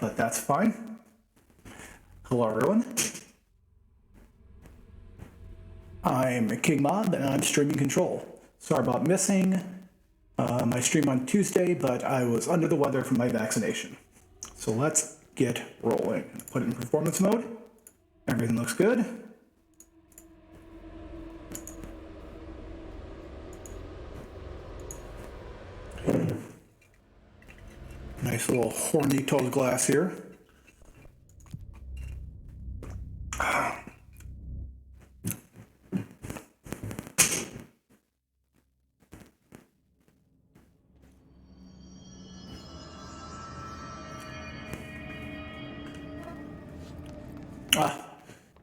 but that's fine. Hello, everyone. I'm King Mob, and I'm streaming Control. Sorry about missing my stream on Tuesday, but I was under the weather from my vaccination. So let's get rolling. Put it in performance mode. Everything looks good. Nice little horny toad glass here.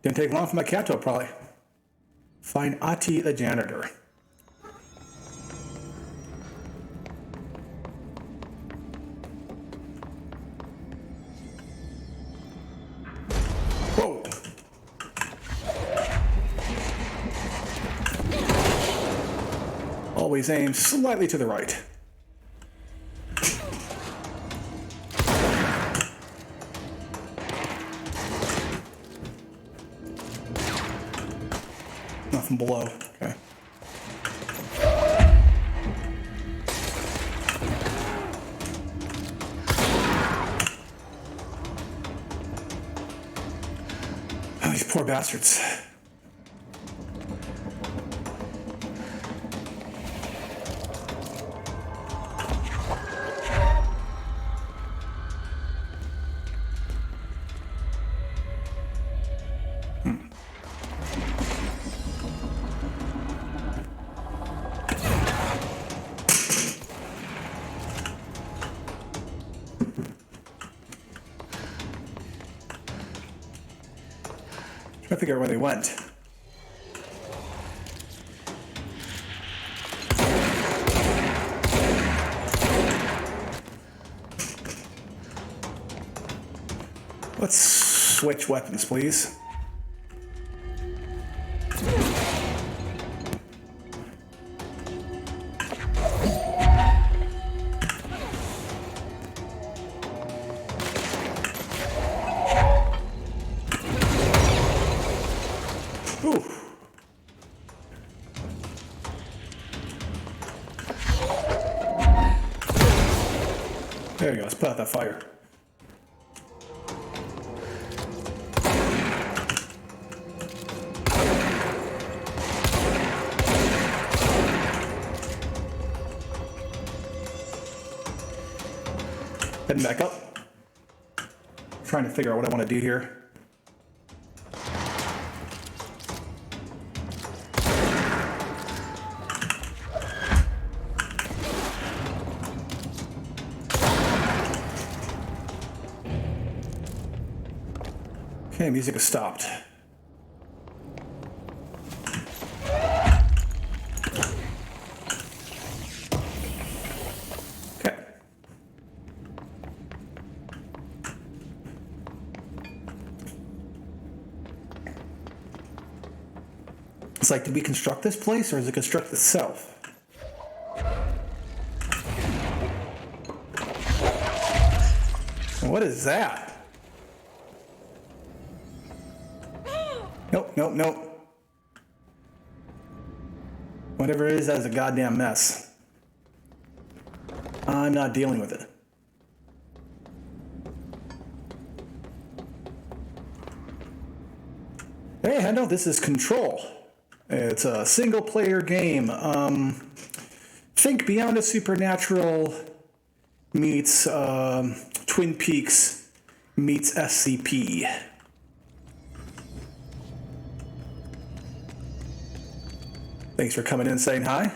Didn't take long for my cat to probably find Ati the janitor. Whoa. Always aim slightly to the right. Nothing below. Okay. Oh, these poor bastards. I figure out where they went. Let's switch weapons, please. Ooh. There you go, let's put out that fire. Heading back up. Trying to figure out what I want to do here. Okay, music has stopped. Okay. It's like, did we construct this place, or does it construct itself? What is that? Nope, nope, nope. Whatever it is, that is a goddamn mess. I'm not dealing with it. Hey, I know this is Control. It's a single-player game. Think Beyond the Supernatural meets Twin Peaks meets SCP. Thanks for coming in and saying hi.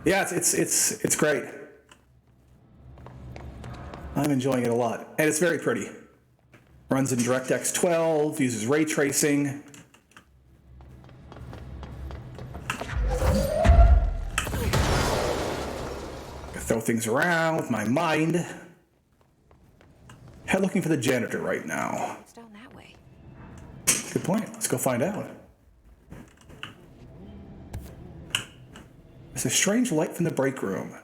Yeah, it's great. I'm enjoying it a lot, and it's very pretty. Runs in DirectX 12, uses ray tracing. Throw things around with my mind. Head looking for the janitor right now. It's down that way. Good point. Let's go find out. There's a strange light from the break room.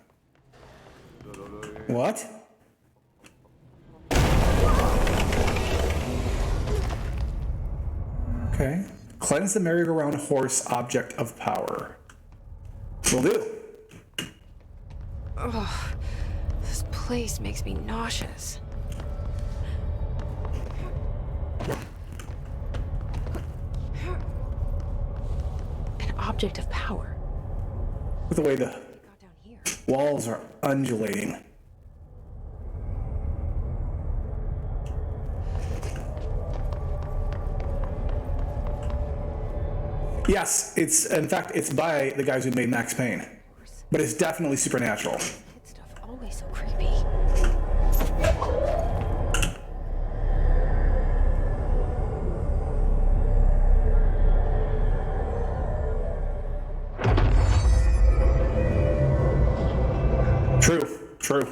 What? Okay. Cleanse the merry-go-round horse object of power. Will do. Ugh, this place makes me nauseous. An object of power. With the way the Got down here. walls are undulating. Yes, in fact, it's by the guys who made Max Payne. But it's definitely supernatural. Kid stuff always so creepy. True.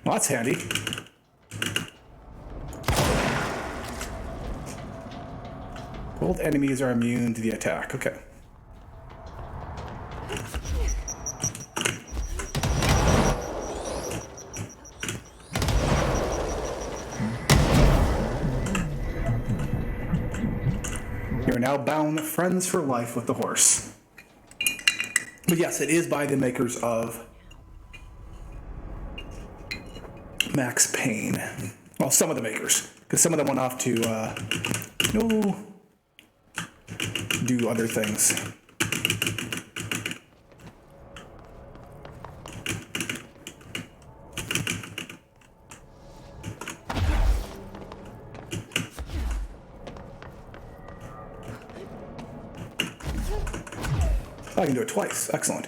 Well, that's handy. Both enemies are immune to the attack. Okay. You are now bound friends for life with the horse. But yes, it is by the makers of Max Payne. Well, some of the makers, because some of them went off to do other things. I can do it twice. Excellent.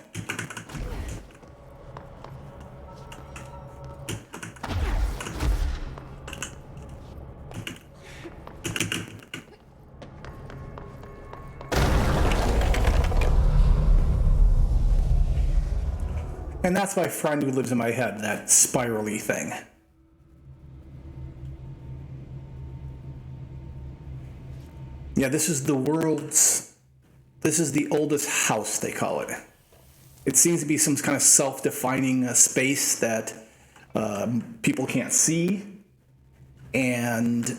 And that's my friend who lives in my head, that spirally thing. Yeah, this is the oldest house, they call it. It seems to be some kind of self-defining space that people can't see, and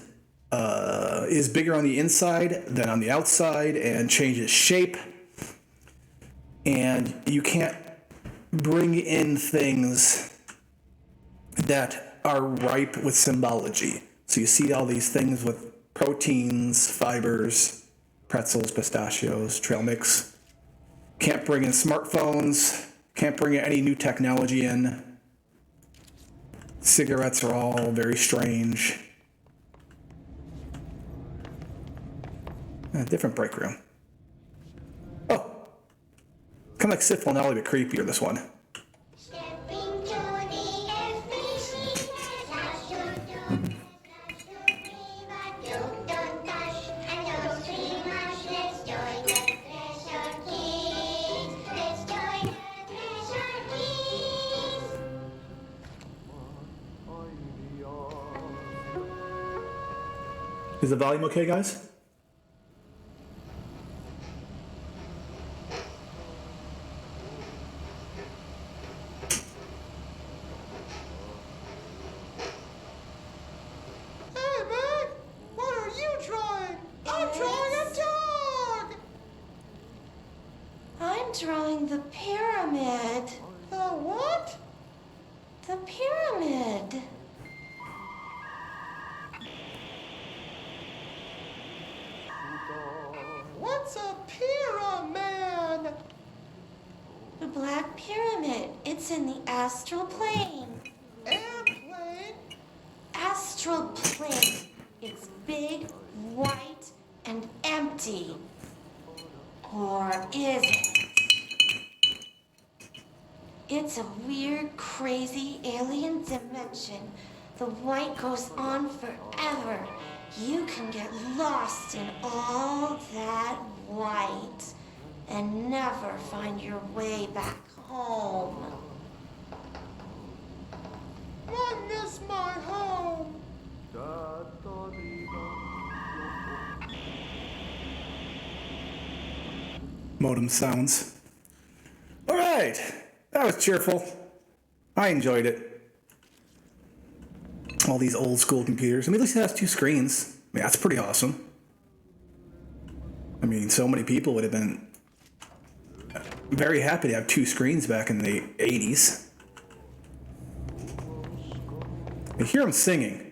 is bigger on the inside than on the outside, and changes shape. And you can't bring in things that are ripe with symbology. So you see all these things with proteins, fibers, pretzels, pistachios, trail mix. Can't bring in smartphones, can't bring in any new technology in. Cigarettes are all very strange. A different break room. Oh, kind of like Sith will now a bit creepier, this one. Is the volume okay, guys? Hey, man! What are you drawing? I'm drawing a dog! I'm drawing the pyramid. The what? The pyramid. What's a pyramid? The Black Pyramid. It's in the astral plane. Airplane? Astral plane. It's big, white, and empty. Or is it? It's a weird, crazy alien dimension. The white goes on forever. You can get lost in all that white and never find your way back home. I miss my home. Modem sounds. All right, that was cheerful. I enjoyed it. All these old school computers. I mean, at least it has 2 screens. I mean, that's pretty awesome. I mean, so many people would have been very happy to have 2 screens back in the 80s. I hear them singing.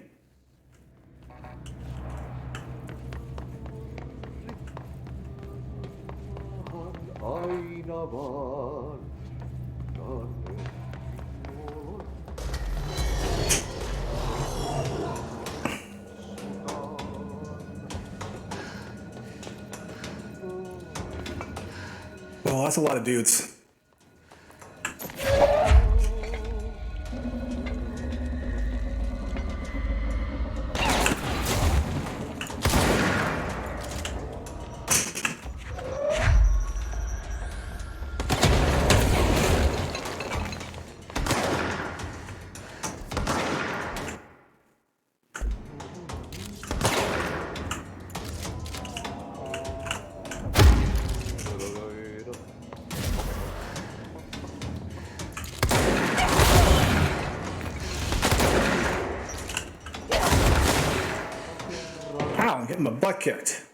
Well, that's a lot of dudes. Ow, I'm getting my butt kicked.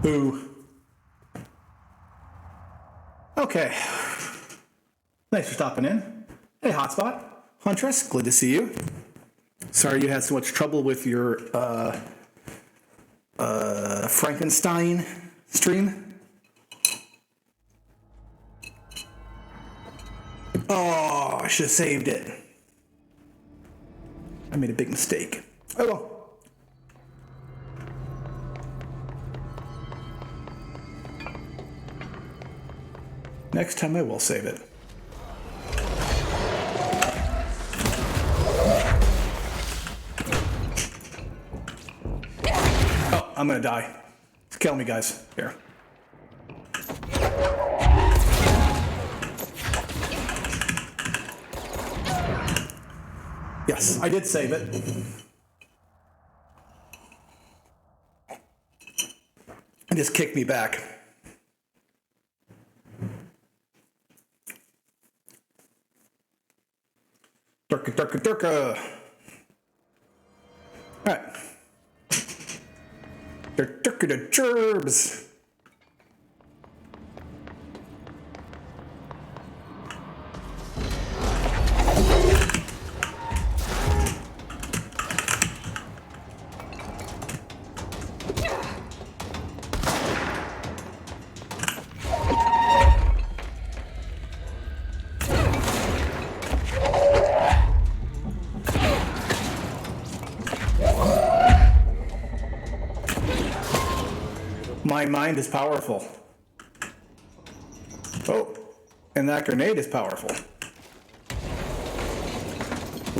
Boo. Okay. Thanks for stopping in. Hey, Hotspot. Huntress, glad to see you. Sorry you had so much trouble with your Frankenstein stream. Oh, I should have saved it. I made a big mistake. Oh well. Next time I will save it. Oh, I'm gonna die. Kill me, guys. Here. Yes, I did save it. It just kicked me back. Durka. Alright. Durka the gerbs. My mind is powerful. Oh, and that grenade is powerful.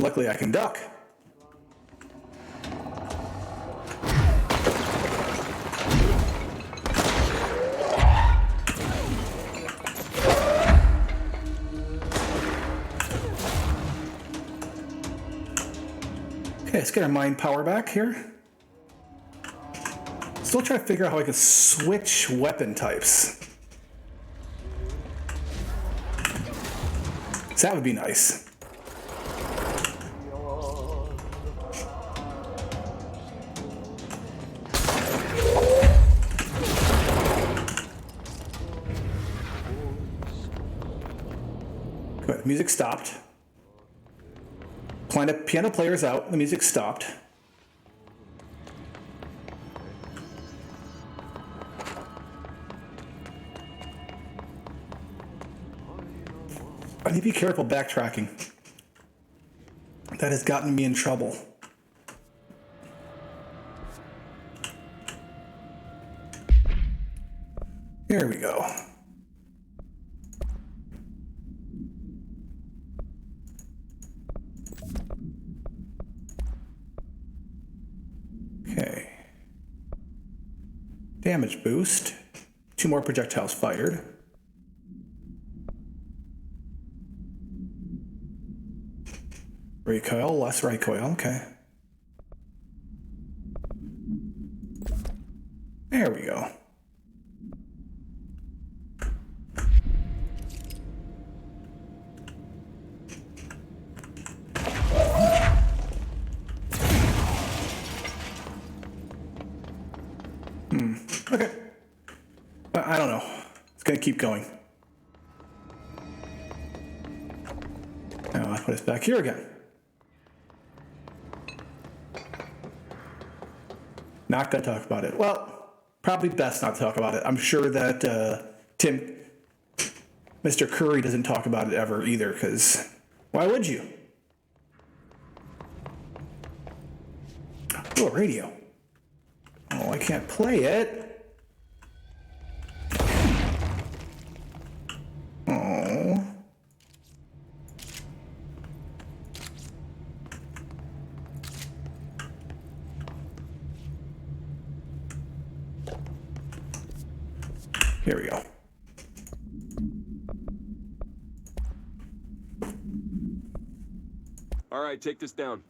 Luckily I can duck. Okay, let's get our mind power back here. Still trying to figure out how I can switch weapon types. So that would be nice. Good, the music stopped. Piano player's out, the music stopped. I need to be careful backtracking. That has gotten me in trouble. Here we go. Okay. Damage boost. 2 more projectiles fired. Recoil, less recoil, okay. There we go. Okay. I don't know. It's gonna keep going. Now I put us back here again. Not gonna talk about it. Well, probably best not to talk about it. I'm sure that Mr. Curry doesn't talk about it ever either, because why would you? Oh, a radio. Oh, I can't play it. Oh. Here we go. All right, take this down.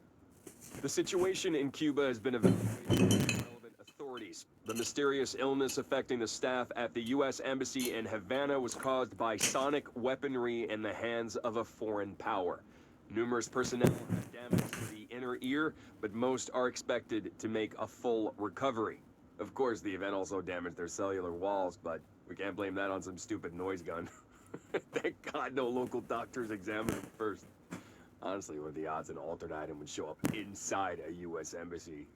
The situation in Cuba has been evaluated by relevant authorities. The mysterious illness affecting the staff at the U.S. Embassy in Havana was caused by sonic weaponry in the hands of a foreign power. Numerous personnel have damage to the inner ear, but most are expected to make a full recovery. Of course, the event also damaged their cellular walls, but we can't blame that on some stupid noise gun. Thank God no local doctors examined them first. Honestly, what are the odds an altered item would show up inside a U.S. embassy?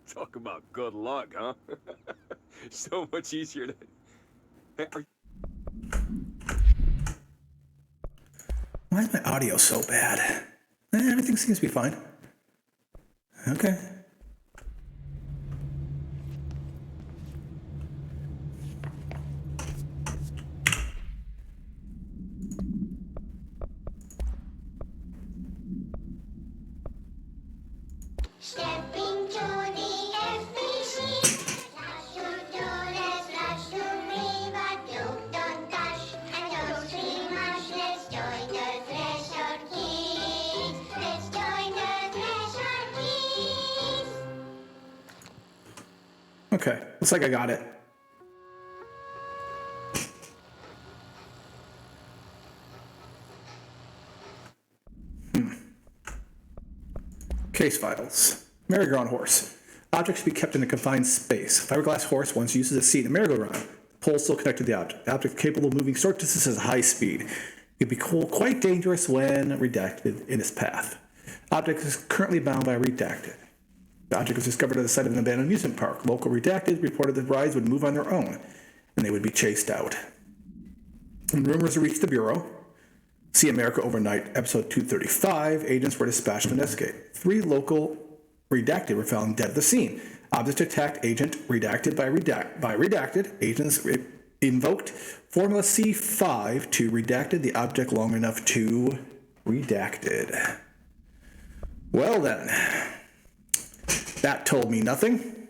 Talk about good luck, huh? So much easier to... Hey, Why is my audio so bad? Everything seems to be fine. Okay. Stepping to the FBC. Rush to do this, rush to riva, do don't dash, and don't scream much. Let's join the Threshold Kids. Let's join the Threshold Kids. Okay. Looks like I got it. Case files. Merry-go-round horse. Object should be kept in a confined space. Fiberglass horse once used as a seat in a merry-go-round. The pole still connected to the object. The object capable of moving short distances at high speed. It could be quite dangerous when redacted in its path. Object is currently bound by redacted. The object was discovered at the site of an abandoned amusement park. Local redacted reported that rides would move on their own, and they would be chased out. When rumors reached the Bureau, See America Overnight, episode 235, agents were dispatched to investigate. 3 local redacted were found dead at the scene. Object attacked agent redacted by redacted. Agents invoked Formula C5 to redacted the object long enough to redacted. Well then, that told me nothing.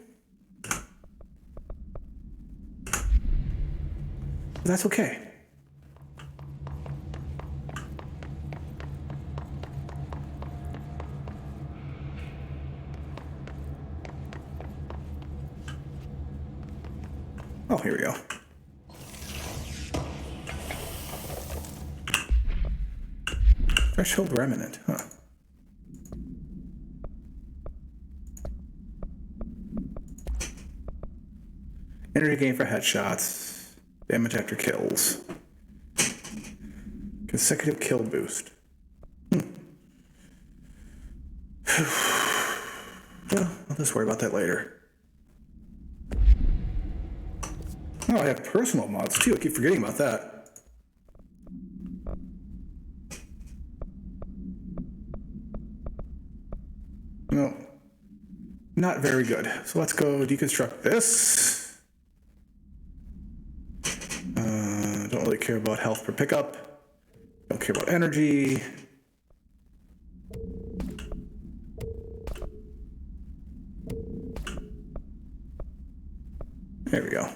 That's okay. Oh, here we go. Threshold Remnant, huh? Energy gain for headshots. Damage after kills. Consecutive kill boost. Well, I'll just worry about that later. Oh, I have personal mods too. I keep forgetting about that. No, not very good. So let's go deconstruct this. care about health per pickup. Don't care about energy. There we go.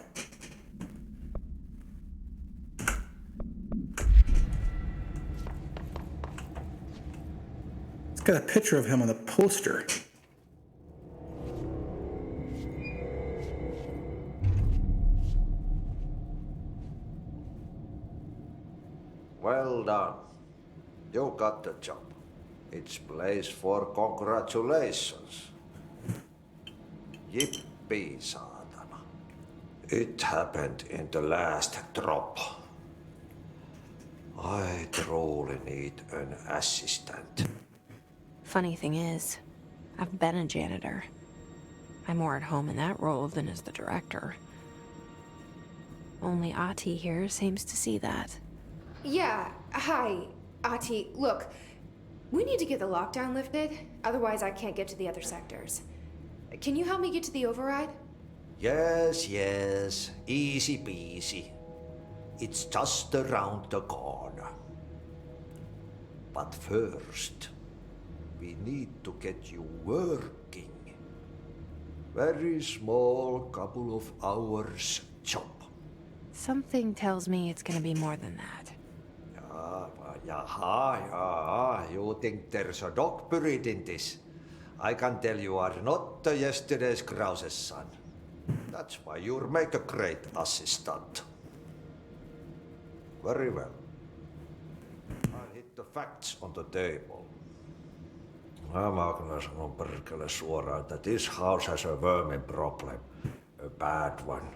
It's got a picture of him on the poster. Well done. You got the job. It's place for congratulations. Yippee, saatana. It happened in the last drop. I truly need an assistant. Funny thing is, I've been a janitor. I'm more at home in that role than as the director. Only Ahti here seems to see that. Yeah, hi, Ahti. Look, we need to get the lockdown lifted, otherwise I can't get to the other sectors. Can you help me get to the override? Yes, yes. Easy peasy. It's just around the corner. But first, we need to get you working. Very small, couple of hours job. Something tells me it's gonna be more than that. Yaha, you think there's a dog buried in this? I can tell you are not yesterday's Krause's son. That's why you'll make a great assistant. Very well. I'll hit the facts on the table. Mä kyllä sanon perkele suoraan, että this house has a vermin problem. A bad one.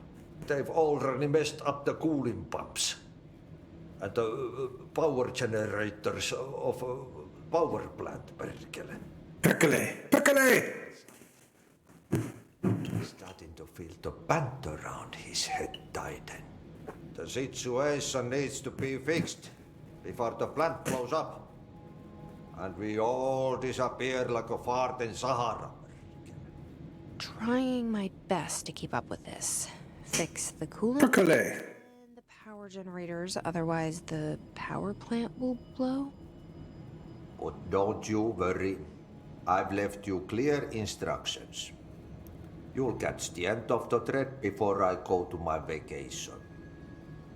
They've already messed up the cooling pumps. And the power generators of a power plant, perkele. Perkele! Starting to feel the band around his head tighten. The situation needs to be fixed before the plant blows up. And we all disappear like a fart in Sahara. Trying my best to keep up with this. Fix the coolant Perkele! and the power generators, otherwise the power plant will blow. But don't you worry. I've left you clear instructions. You'll catch the end of the thread before I go to my vacation.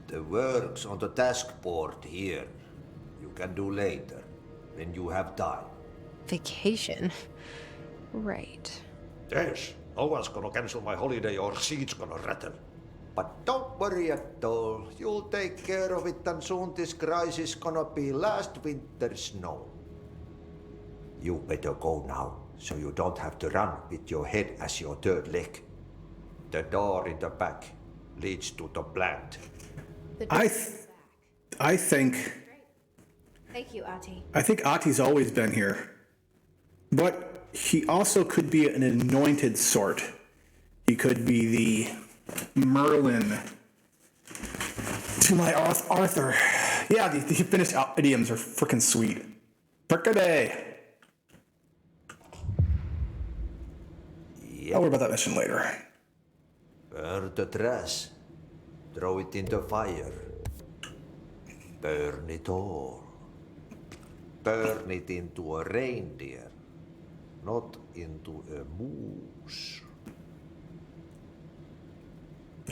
The work's on the task board here. You can do later, when you have time. Vacation? Right. Yes, no one's gonna cancel my holiday or seat's gonna rattle. But don't worry at all. You'll take care of it and soon this crisis gonna be last winter's snow. You better go now, so you don't have to run with your head as your third leg. The door in the back leads to the plant. I think Thank you, Ahti. Ahti's always been here. But he also could be an anointed sort. He could be the Merlin to my Arthur. Yeah, the finished idioms are freaking sweet. Perkele! I'll worry about that mission later. Burn the trash. Throw it in the fire. Burn it all. Turn it into a reindeer, not into a moose.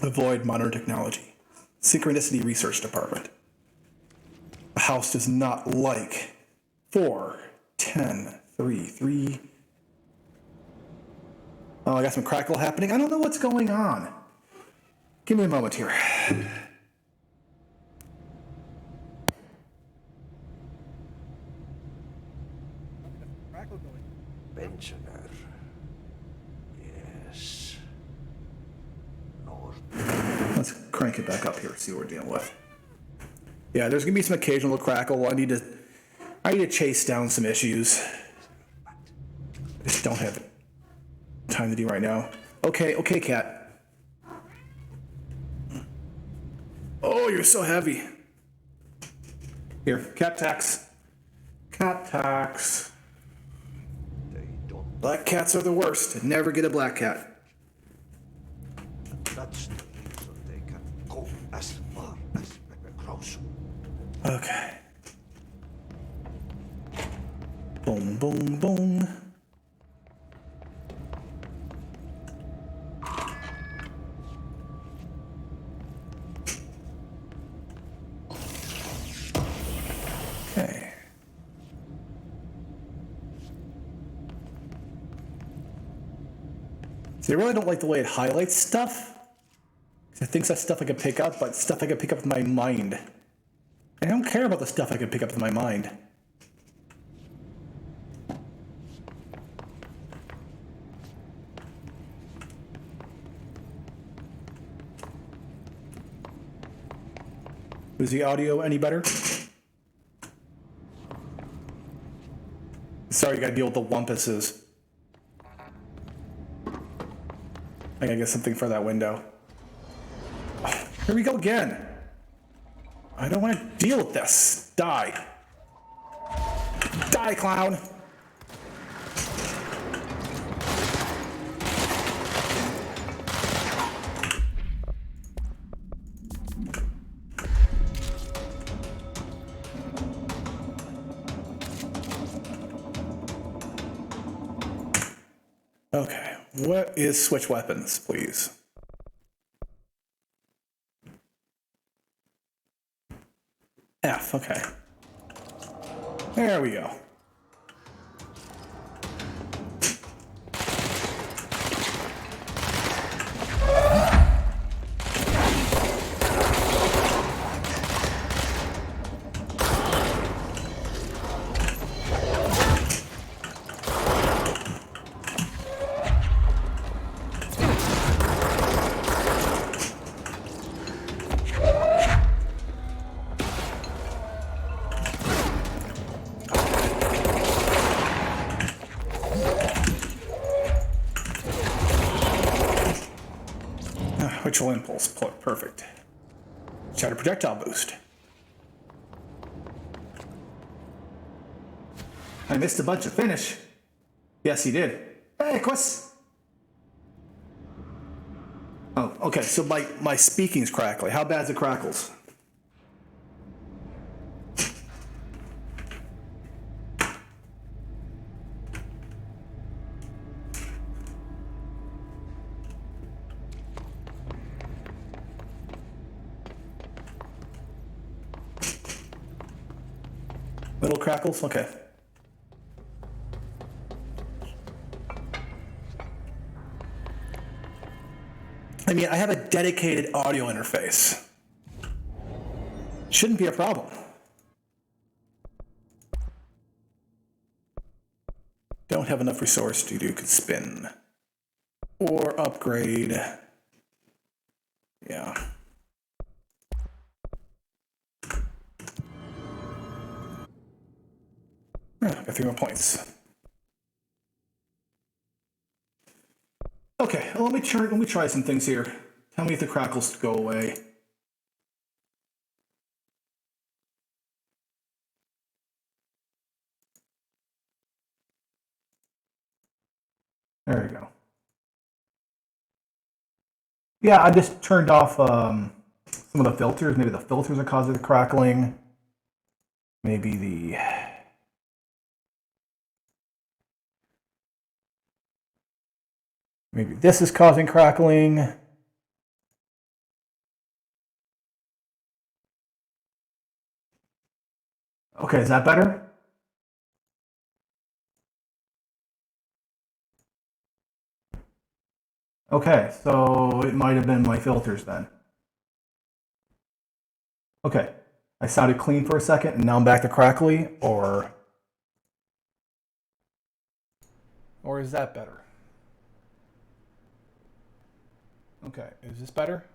Avoid modern technology. Synchronicity Research Department. The house does not like 4, 10, 3, 3. Oh, I got some crackle happening. I don't know what's going on. Give me a moment here. Pensioner. Yes. North. Let's crank it back up here, see what we're dealing with. Yeah, there's gonna be some occasional crackle. I need to chase down some issues. I just don't have time to do right now. Okay, cat. Oh, you're so heavy. Here, cat tax. Cat tax. They don't. Black cats are the worst. Never get a black cat. That's the reason they can go as far as Pepe Kraus. Okay. Boom, boom, boom. Okay. See, I really don't like the way it highlights stuff. I think that's stuff I can pick up, but stuff I can pick up with my mind. I don't care about the stuff I can pick up with my mind. Is the audio any better? Sorry, you gotta deal with the wumpuses. I gotta get something for that window. Oh, here we go again. I don't want to deal with this. Die. Die, clown. Okay, what is switch weapons, please? F, okay. There we go. Ritual impulse, perfect. Shatter projectile boost. I missed a bunch of finish. Yes, he did. Hey, Quest. Oh, okay, so my speaking's crackly. How bad's it crackles? Little crackles? Okay. I mean, I have a dedicated audio interface. Shouldn't be a problem. Don't have enough resource to do could spin. Or upgrade. Yeah. Got 3 more points. Okay, well, let me try some things here. Tell me if the crackles go away. There we go. Yeah, I just turned off some of the filters. Maybe the filters are causing the crackling. Maybe this is causing crackling. Okay, is that better? Okay, so it might have been my filters then. Okay, I sounded clean for a second and now I'm back to crackly, or is that better? Okay, is this better?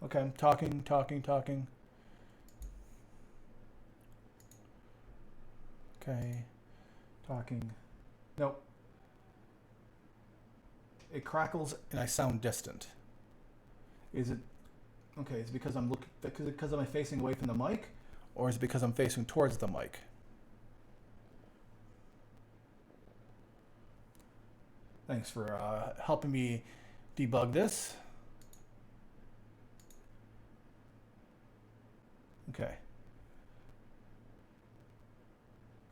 Okay, I'm talking. Okay, talking. Nope. It crackles and I sound distant. Is it okay? Is it because because I'm facing away from the mic, or is it because I'm facing towards the mic? Thanks for helping me debug this. Okay.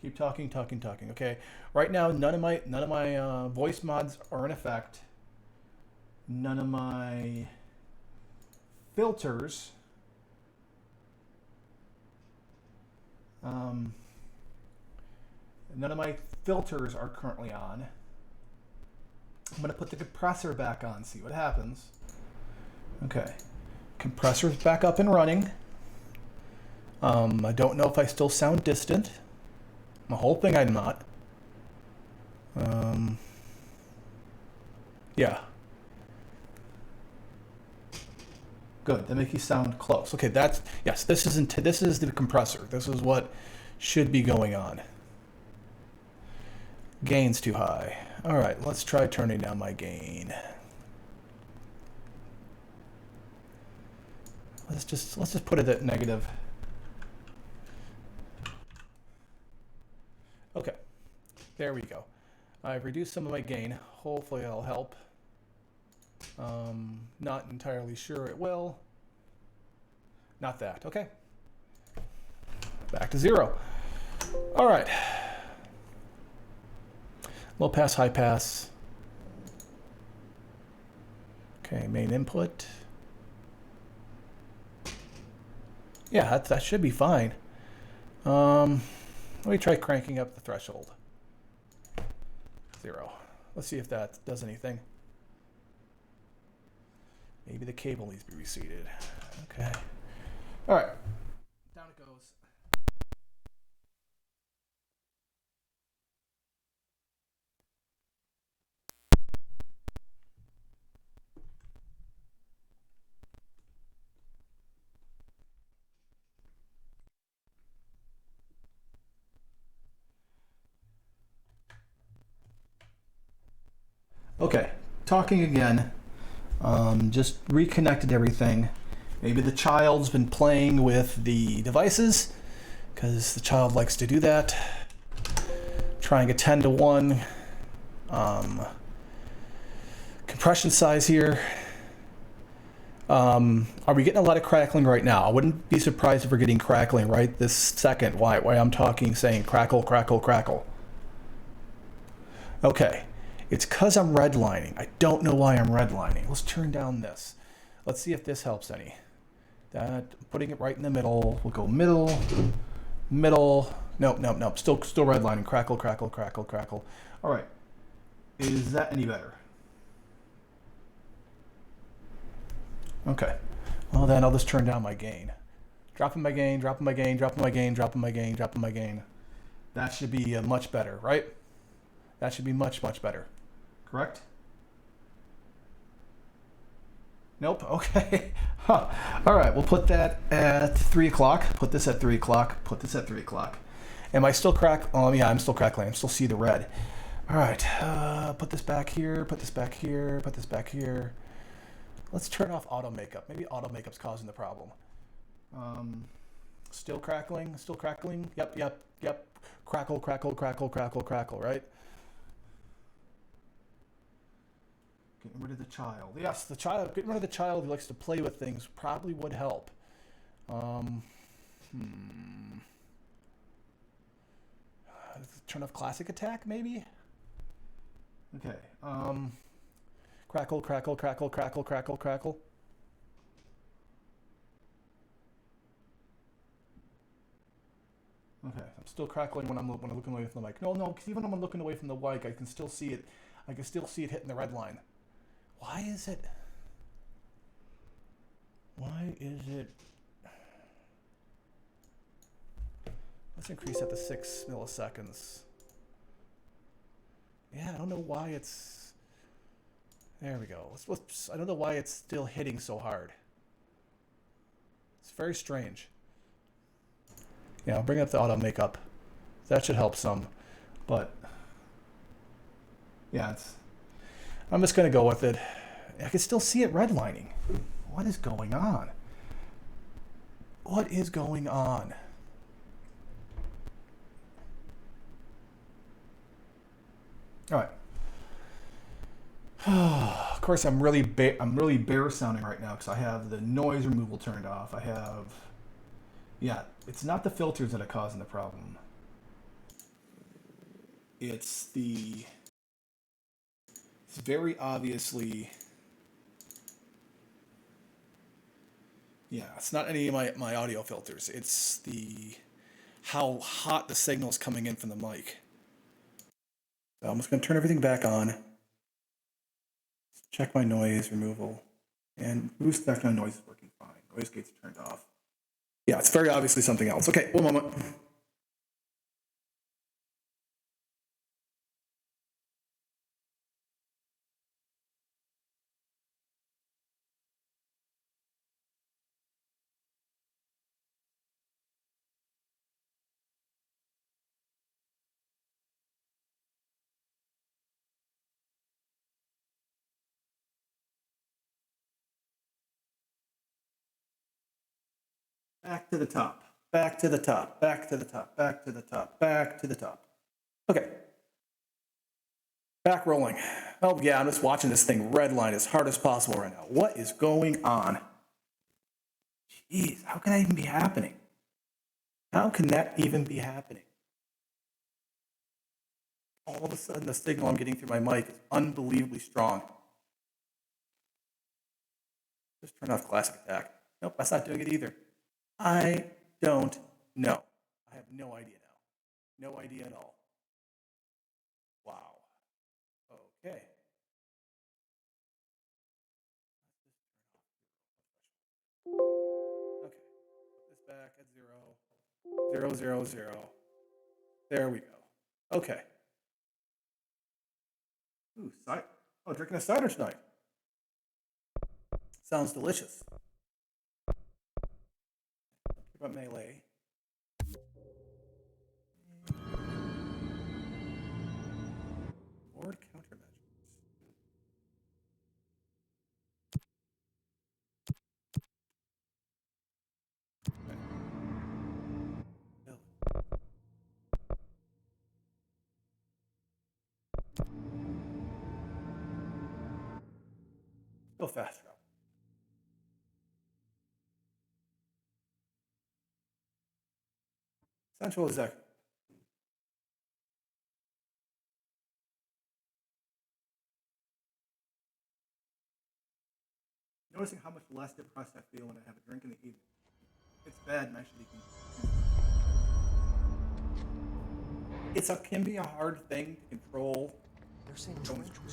Keep talking. Okay. Right now, none of my voice mods are in effect. None of my filters. None of my filters are currently on. I'm gonna put the compressor back on. See what happens. Okay. Compressor's back up and running. I don't know if I still sound distant. I'm hoping I'm not. Yeah. Good. That makes you sound close. Okay, that's yes. This is the compressor. This is what should be going on. Gain's too high. All right, let's try turning down my gain. Let's just put it at negative. Okay, there we go. I've reduced some of my gain. Hopefully that'll help. Not entirely sure it will. Not that. Okay. Back to 0. All right. Low pass, high pass. Okay, main input. Yeah, that should be fine. Let me try cranking up the threshold. 0. Let's see if that does anything. Maybe the cable needs to be reseated. Okay. All right. Down it goes. Okay, talking again. Just reconnected everything. Maybe the child's been playing with the devices, because the child likes to do that. Trying a 10 to 1 compression size here. Are we getting a lot of crackling right now? I wouldn't be surprised if we're getting crackling right this second. Why I'm talking, saying crackle, crackle, crackle. Okay. It's because I'm redlining. I don't know why I'm redlining. Let's turn down this. Let's see if this helps any. Putting it right in the middle. We'll go middle, middle. Nope. Still redlining. Crackle, crackle, crackle, crackle. All right. Is that any better? Okay. Well, then I'll just turn down my gain. Dropping my gain, dropping my gain, dropping my gain, dropping my gain, dropping my gain. That should be much better, right? That should be much, much better. Correct? Nope. Okay. Huh. All right. We'll put that at 3 o'clock. Put this at 3 o'clock. Put this at 3 o'clock. Am I still Oh, yeah, I'm still crackling. I'm still see the red. All right. Put this back here. Put this back here. Put this back here. Let's turn off auto makeup. Maybe auto makeup's causing the problem. Still crackling. Still crackling. Yep. Crackle, crackle, crackle, crackle, crackle. Right? Getting rid of the child. Yes, the child. Getting rid of the child who likes to play with things probably would help. Turn off classic attack, maybe? Okay. Crackle, crackle, crackle, crackle, crackle, crackle. Okay, I'm still crackling when I'm looking away from the mic. No, because even when I'm looking away from the mic, I can still see it. I can still see it hitting the red line. Why is it? Let's increase that to 6 milliseconds. Yeah, I don't know why it's... There we go. I don't know why it's still hitting so hard. It's very strange. Yeah, I'll bring up the auto makeup. That should help some. But, yeah, I'm just going to go with it. I can still see it redlining. What is going on? What is going on? All right. Of course, I'm really bare sounding right now because I have the noise removal turned off. I have Yeah, it's not the filters that are causing the problem. It's very obviously, yeah, it's not any of my audio filters. It's how hot the signal's coming in from the mic. So I'm just going to turn everything back on. Check my noise removal. And boost background noise is working fine. Noise gate's turned off. Yeah, it's very obviously something else. Okay, one moment. Back to the top, back to the top, back to the top, back to the top, back to the top. Okay. Back rolling. Oh yeah, I'm just watching this thing redline as hard as possible right now. What is going on? Jeez, how can that even be happening? How can that even be happening? All of a sudden, the signal I'm getting through my mic is unbelievably strong. Just turn off classic attack. Nope, that's not doing it either. I don't know. I have no idea now. No idea at all. Wow. Okay. Okay. Put this back at 0. 0, 0, 0. There we go. Okay. Ooh, cider. Oh, drinking a cider tonight. Sounds delicious. What about melee? Board countermeasures. Go fast travel. Central executive. Noticing how much less depressed I feel when I have a drink in the evening. It's bad and I should be. Can be a hard thing to control.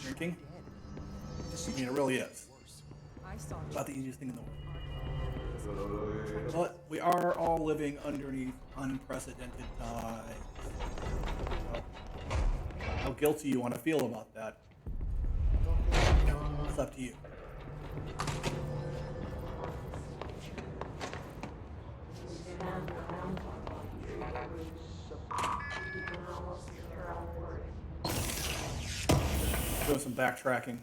Drinking. I mean, it really is. About the easiest thing in the world. But we are all living underneath unprecedented times. So, how guilty you want to feel about that, it's up to you. Doing some backtracking.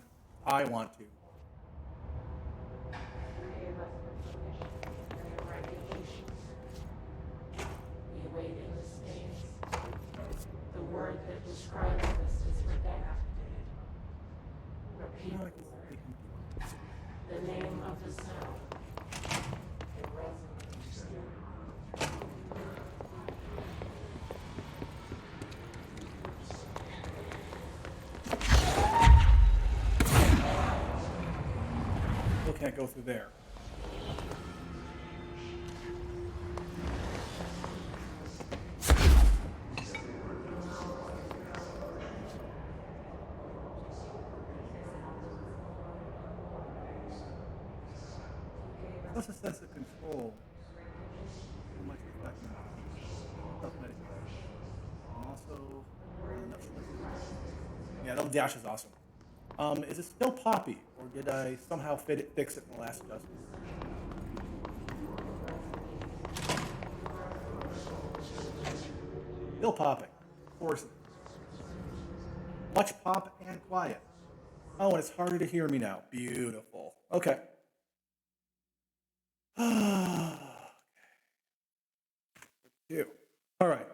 I want to. The word that describes this is redacted. Repeat the name of the cell. It resonates. Still can't go through there. Plus a sense of control. How much effect self-medication. And also, yeah, that dash is awesome. Is it still poppy, or did I somehow fix it in the last adjustment? Still popping. Of course. Much pop and quiet. Oh, and it's harder to hear me now. Beautiful. Okay. Two. All right.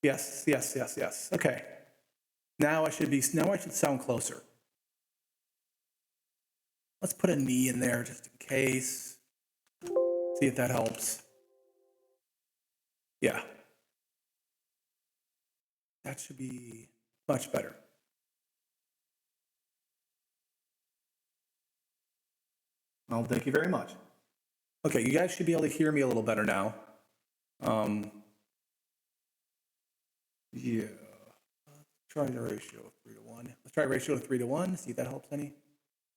Yes, yes, yes, yes. Okay. Now I should sound closer. Let's put a knee in there just in case. See if that helps. Yeah. That should be much better. Well, thank you very much. Okay, you guys should be able to hear me a little better now. Yeah. Try the ratio of 3 to 1. Let's try a ratio of 3 to 1, see if that helps any.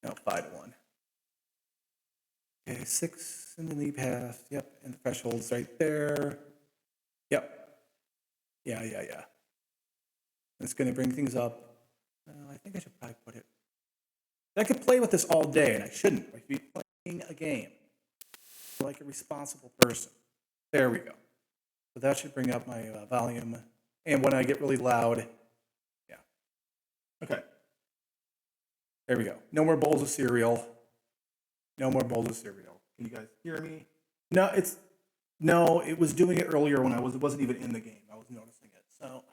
No, 5 to 1. Okay, 6 in the knee pass. Yep, and the threshold's right there. Yep. Yeah. It's going to bring things up. I think I should probably put it. I could play with this all day, and I shouldn't. I should be playing a game like a responsible person. There we go. So that should bring up my volume. And when I get really loud, yeah. Okay. There we go. No more bowls of cereal. No more bowls of cereal. Can you guys hear me? No, it was doing it earlier when it wasn't even in the game. I was noticing it. So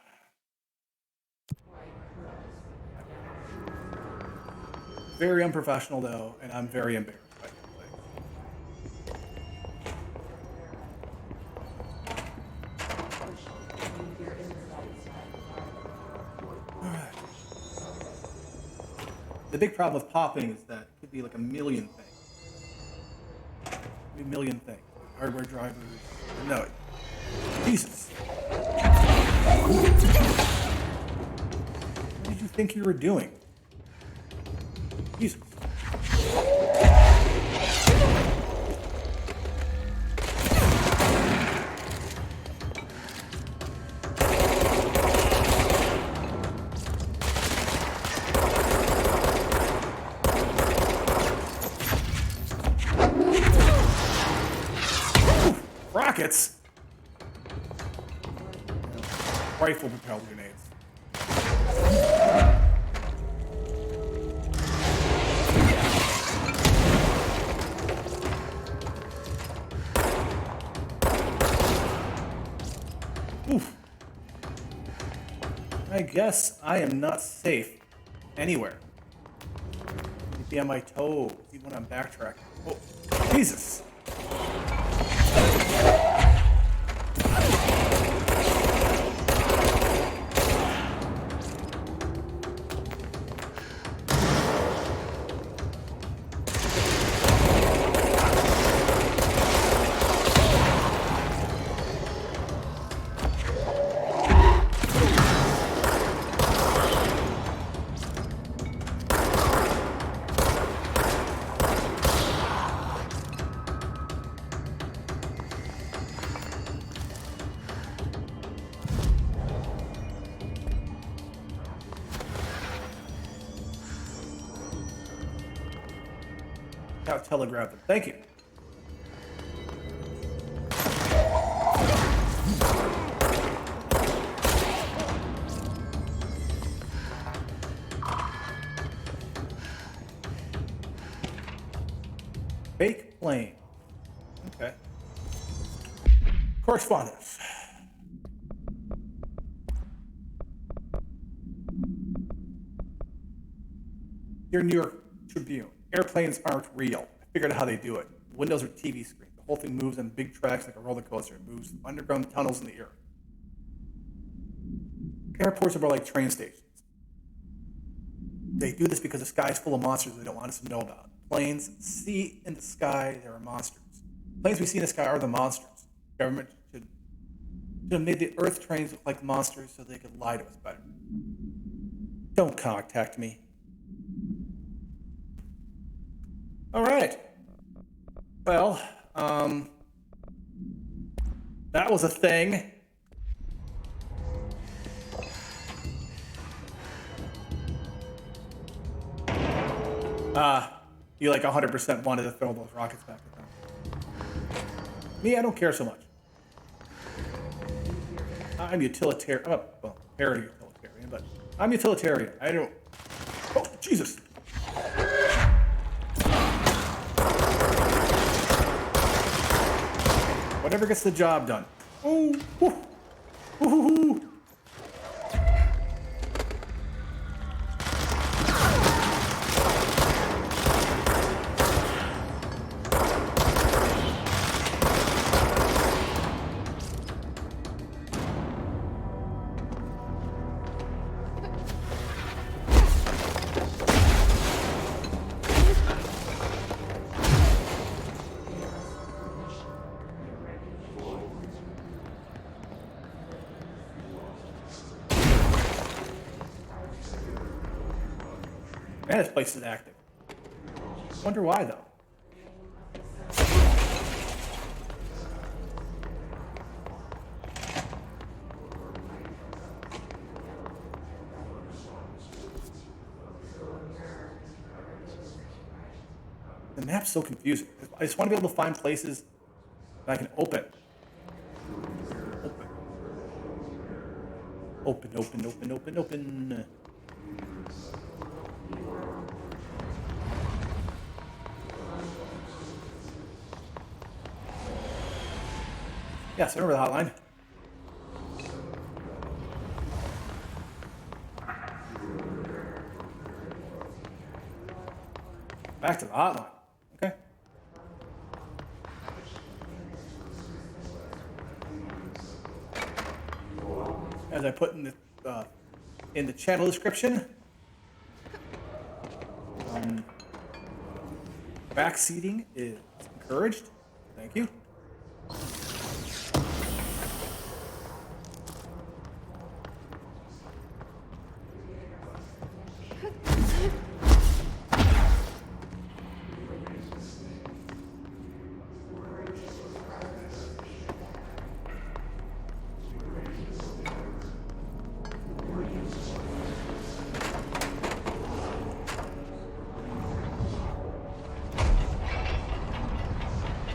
very unprofessional though, and I'm very embarrassed by it. Alright. The big problem with popping is that it could be like a million things. A million things. Hardware drivers. No. Jesus. What did you think you were doing? Jesus. Rockets? Rifle propelled grenades. Oof. I guess I am not safe anywhere. Be on my toes, even when I'm backtracking. Oh, Jesus. Telegraph them. Thank you. Fake plane. Okay. Correspondence. Dear New York Tribune, airplanes aren't real. Figured out how they do it. Windows are TV screens. The whole thing moves on big tracks like a roller coaster. It moves underground tunnels in the air. Airports are more like train stations. They do this because the sky is full of monsters they don't want us to know about. Planes see in the sky, there are monsters. Planes we see in the sky are the monsters. Government should have made the Earth trains look like monsters so they could lie to us better. Don't contact me. All right. Well, that was a thing. You like 100% wanted to throw those rockets back at them. Me, I don't care so much. I'm utilitarian. Oh, well, parody utilitarian, but I'm utilitarian. I don't. Oh, Jesus. Whatever gets the job done. Ooh, ooh, ooh, ooh. Man, this place is active. Wonder why, though. The map's so confusing. I just want to be able to find places that I can open. Open, open, open, open, open. Yes, I remember the hotline. Back to the hotline. Okay. As I put in the channel description, back seating is encouraged. Thank you.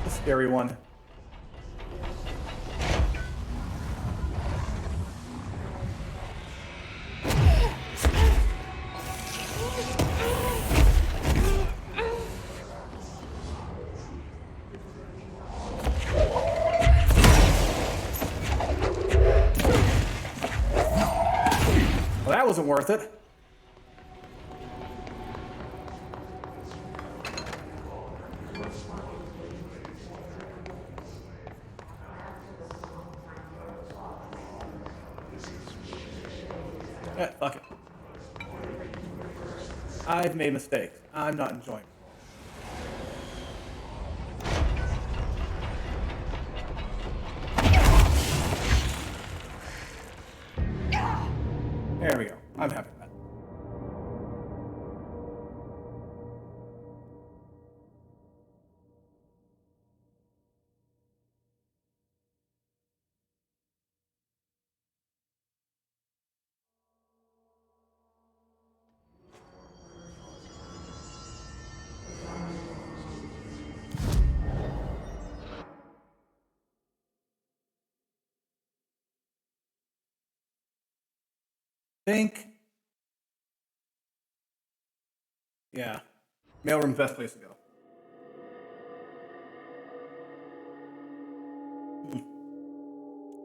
Scary one. Well, that wasn't worth it. Fuck it. I've made mistakes. I'm not enjoying it. There we go. I'm happy with that. Think. Yeah. Mailroom's best place to go.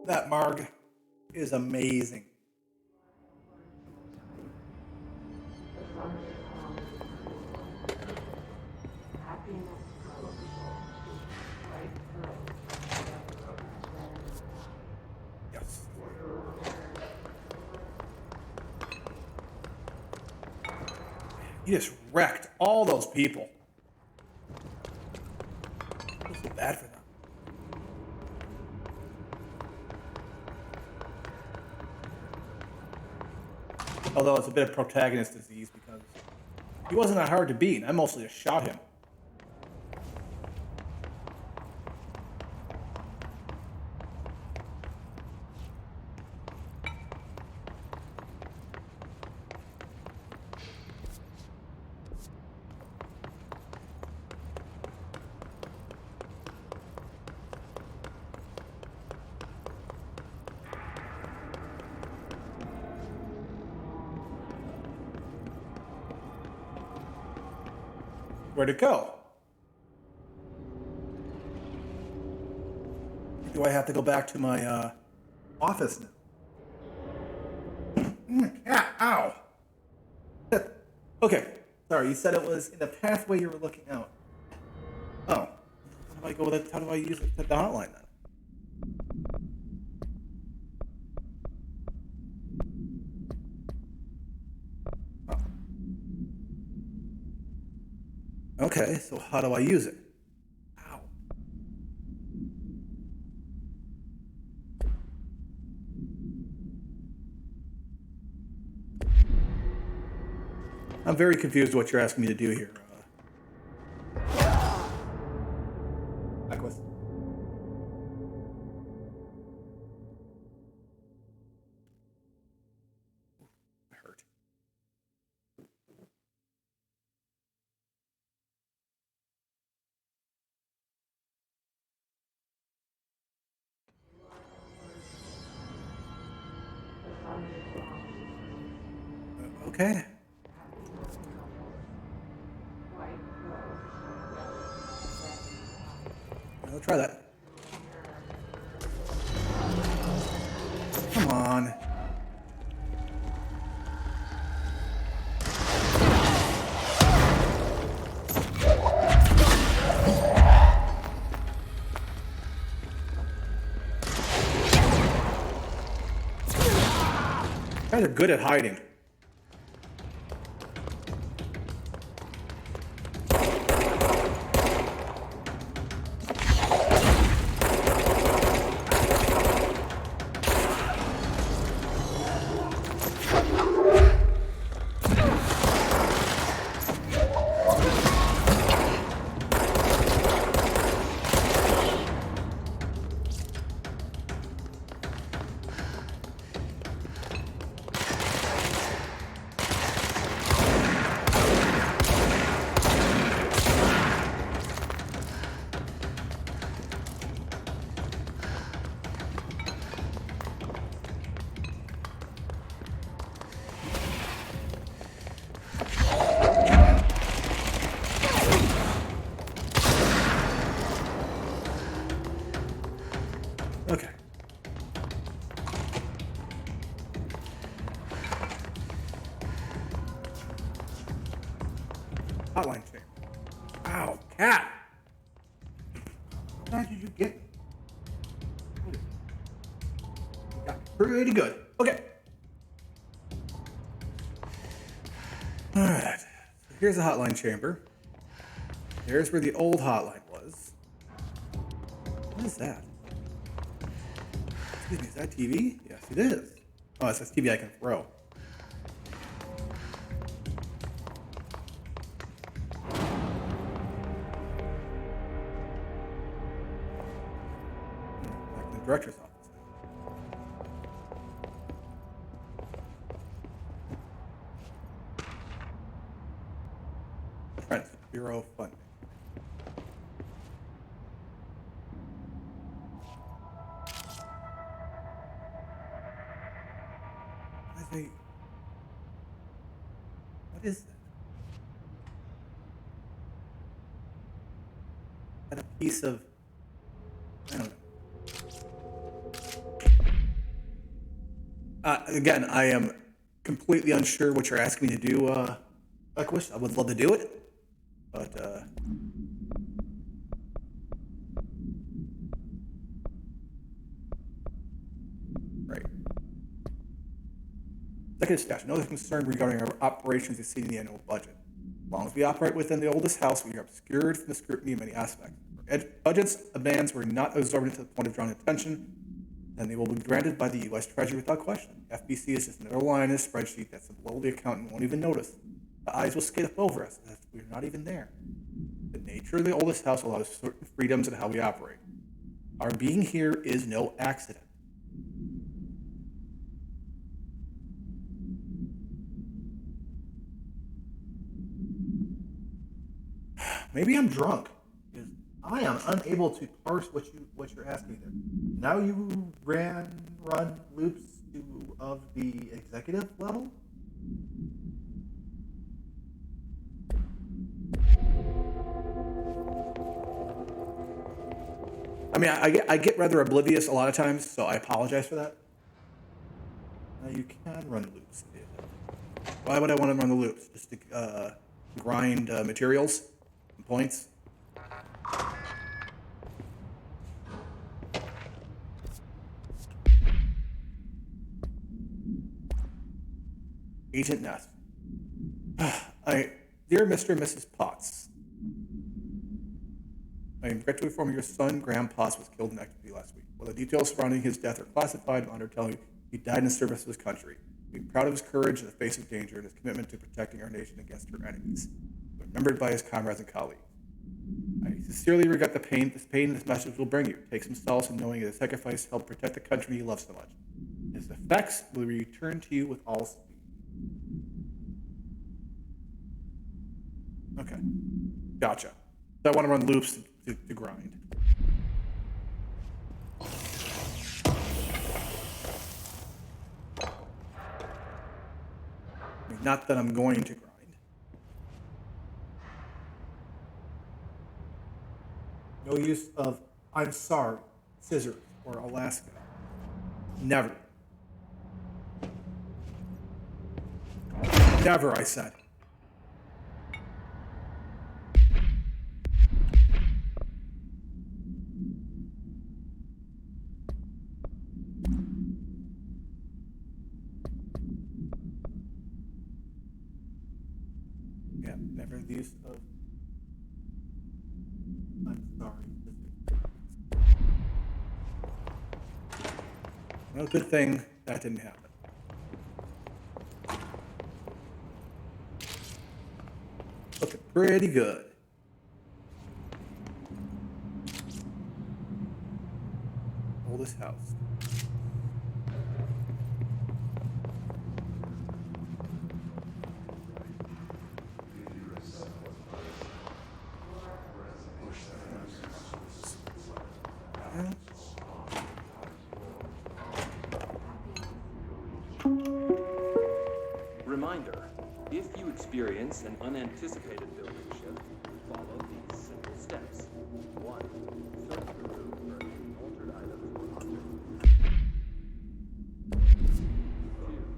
That Marg is amazing. Yes. You just wrecked all those people. I feel so bad for them. Although it's a bit of protagonist disease because he wasn't that hard to beat. I mostly just shot him. Where'd it go? Do I have to go back to my office now? Ah, ow! Okay, sorry, you said it was in the pathway you were looking out. Oh. How do I go with it? How do I use it to the hotline then? Okay, so how do I use it? Ow. I'm very confused what you're asking me to do here. Aquas. That hurt. Okay. I'll try that. Come on. Guys are good at hiding. Okay. Hotline chamber. Ow, cat! How did you get? Yeah, pretty good. Okay. Alright. So here's the hotline chamber. There's where the old hotline was. What is that? Excuse me, is that TV? Yes, it is. Oh, it's a TV I can throw. Like the director's office. Trent, Bureau of Funding. What is that? That a piece of, I don't know. Again, I am completely unsure what you're asking me to do, Equus. I would love to do it, but, right. Executive staff, no concern regarding our operations exceeding the annual budget. As long as we operate within the oldest house, we are obscured from the scrutiny in many aspects. If our budget's demands were not exorbitant to the point of drawing attention, then they will be granted by the U.S. Treasury without question. FBC is just another line in a spreadsheet that's below the accountant won't even notice. The eyes will skate up over us as if we're not even there. The nature of the oldest house allows certain freedoms in how we operate. Our being here is no accident. Maybe I'm drunk, because I am unable to parse what you're asking there. Now you run loops of the executive level? I mean, I get rather oblivious a lot of times, so I apologize for that. Now you can run loops. Why would I want to run the loops? Just to grind materials and points? Agent Ness. Dear Mr. and Mrs. Potts, I regret to inform you your son, Graham Potts, was killed in activity last week. While the details surrounding his death are classified, I'm under telling you he died in the service of his country. Be proud of his courage in the face of danger and his commitment to protecting our nation against her enemies. Remembered by his comrades and colleagues. I sincerely regret the pain this message will bring you. Take some solace in knowing that his sacrifice helped protect the country you love so much. His effects will return to you with all speed. Okay. Gotcha. So I want to run loops to grind. I mean, not that I'm going to grind. No use of I'm sorry, scissors, or Alaska. Never. Never, I said. Yeah, never the use of I'm sorry. Well, good thing that didn't happen. Looking pretty good. Oldest house. Reminder, if you experience an unanticipated building shift, follow these simple steps. 1. Search the room for any altered items or objects.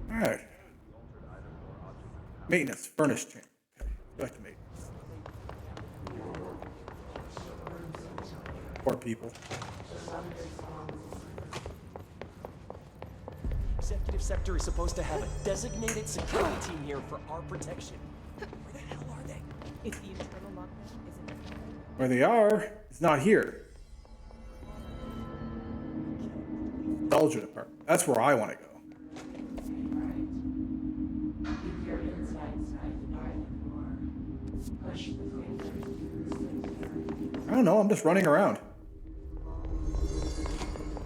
2. Alright. Maintenance, furnace chamber. Okay, back to maintenance. Poor people. Executive sector is supposed to have a designated security team here for our protection. Where the hell are they? If the internal lockdown isn't Where they are, it's not here. Belgian apartment. That's where I want to go. Keep your insides tight or push the fingers. I don't know, I'm just running around.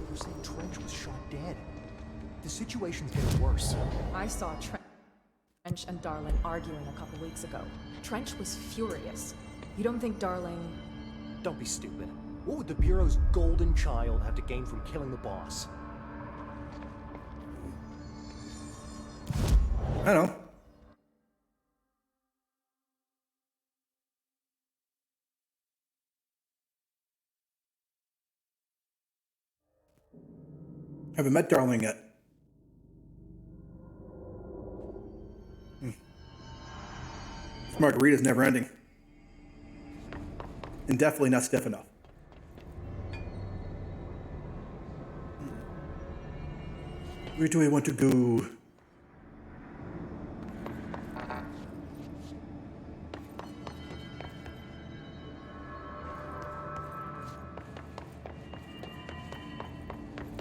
They're saying Trench was shot dead. The situation's getting worse. I saw Trench and Darling arguing a couple weeks ago. Trench was furious. You don't think Darling... Don't be stupid. What would the Bureau's golden child have to gain from killing the boss? I don't know. Haven't met Darling yet. This margarita's never ending. And definitely not stiff enough. Where do I want to go?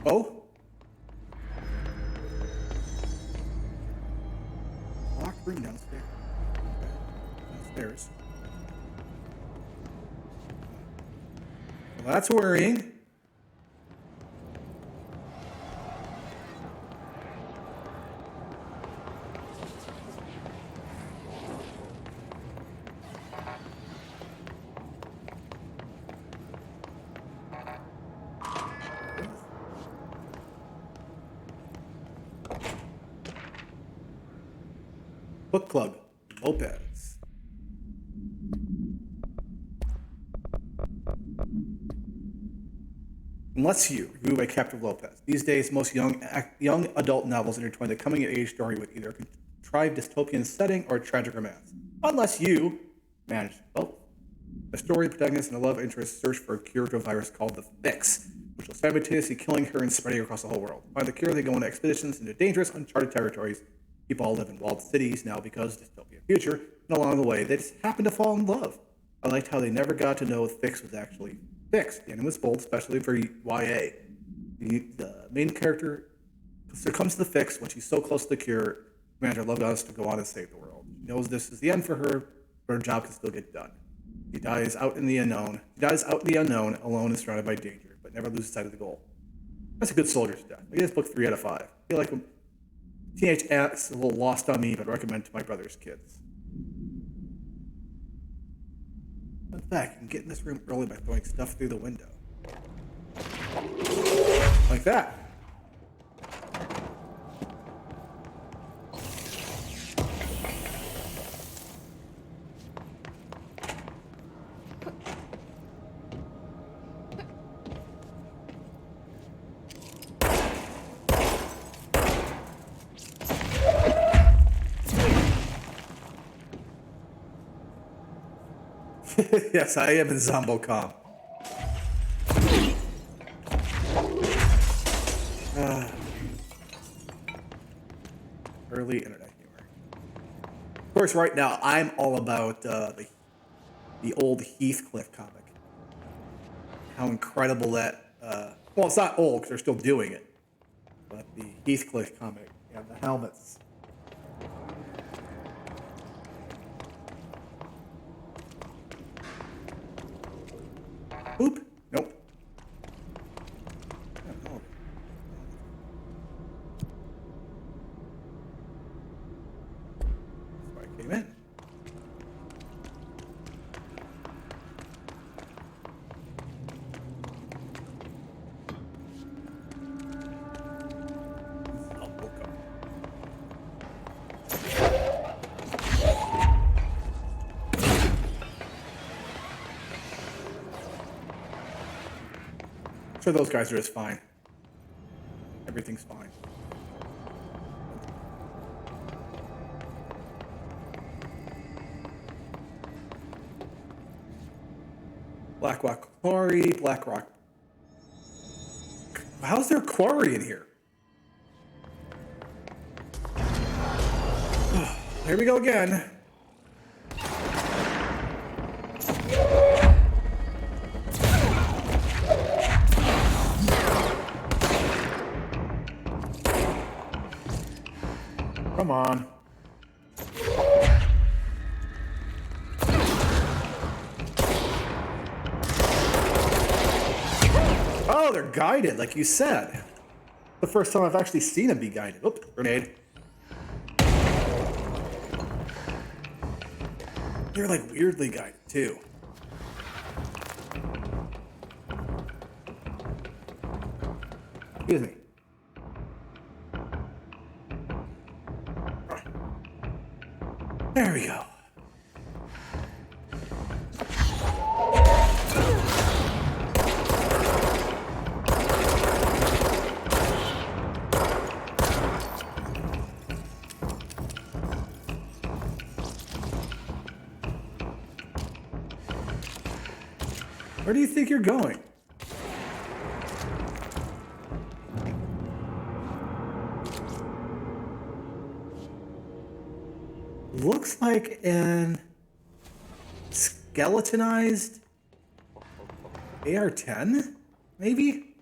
Oh? Locked room downstairs. Okay. Downstairs. Well, that's worrying. Book Club, Lopez. Unless You, reviewed by Captain Lopez. These days, most young adult novels intertwine the coming-of-age story with either a contrived dystopian setting or a tragic romance. Unless You manage both. A story, the protagonist, and a love interest search for a cure to a virus called the Fix, which will simultaneously killing her and spreading across the whole world. To find the cure, they go on expeditions into dangerous, uncharted territories. People all live in walled cities now because dystopian future, and along the way, they just happen to fall in love. I liked how they never got to know Fix was actually Fix. The ending was bold, especially for YA. The main character So there comes the fix when she's so close to the cure. Commander Lovegoss to go on and save the world. She knows this is the end for her, but her job can still get done. She dies out in the unknown. She dies out in the unknown, alone and surrounded by danger, but never loses sight of the goal. That's a good soldier's death. I give this book 3 out of 5. I feel like teenage act's a little lost on me, but recommend to my brother's kids. In fact, you can get in this room early by throwing stuff through the window. Like that. Yes, I am in Zombocom. Early internet humor. Of course, right now I'm all about the old Heathcliff comic. How incredible that! Well, it's not old because they're still doing it, but the Heathcliff comic and the helmets. Oop. Nope. Oh. That's why I came in. Sure, those guys are just fine. Everything's fine. Black Rock Quarry, Black Rock. How's there a quarry in here? Here we go again. Come on. Oh, they're guided, like you said. The first time I've actually seen them be guided. Oop, grenade. They're like weirdly guided too. Excuse me. There we go. Where do you think you're going? Looks like an skeletonized AR-10, maybe?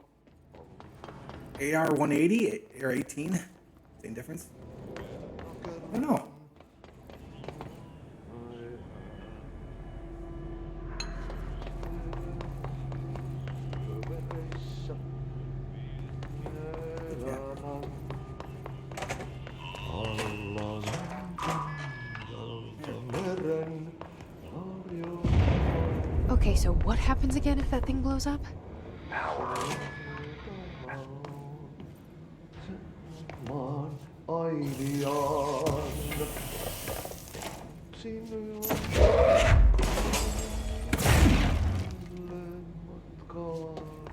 AR-180, AR-18, same difference? I don't know. Okay, so what happens again if that thing blows up?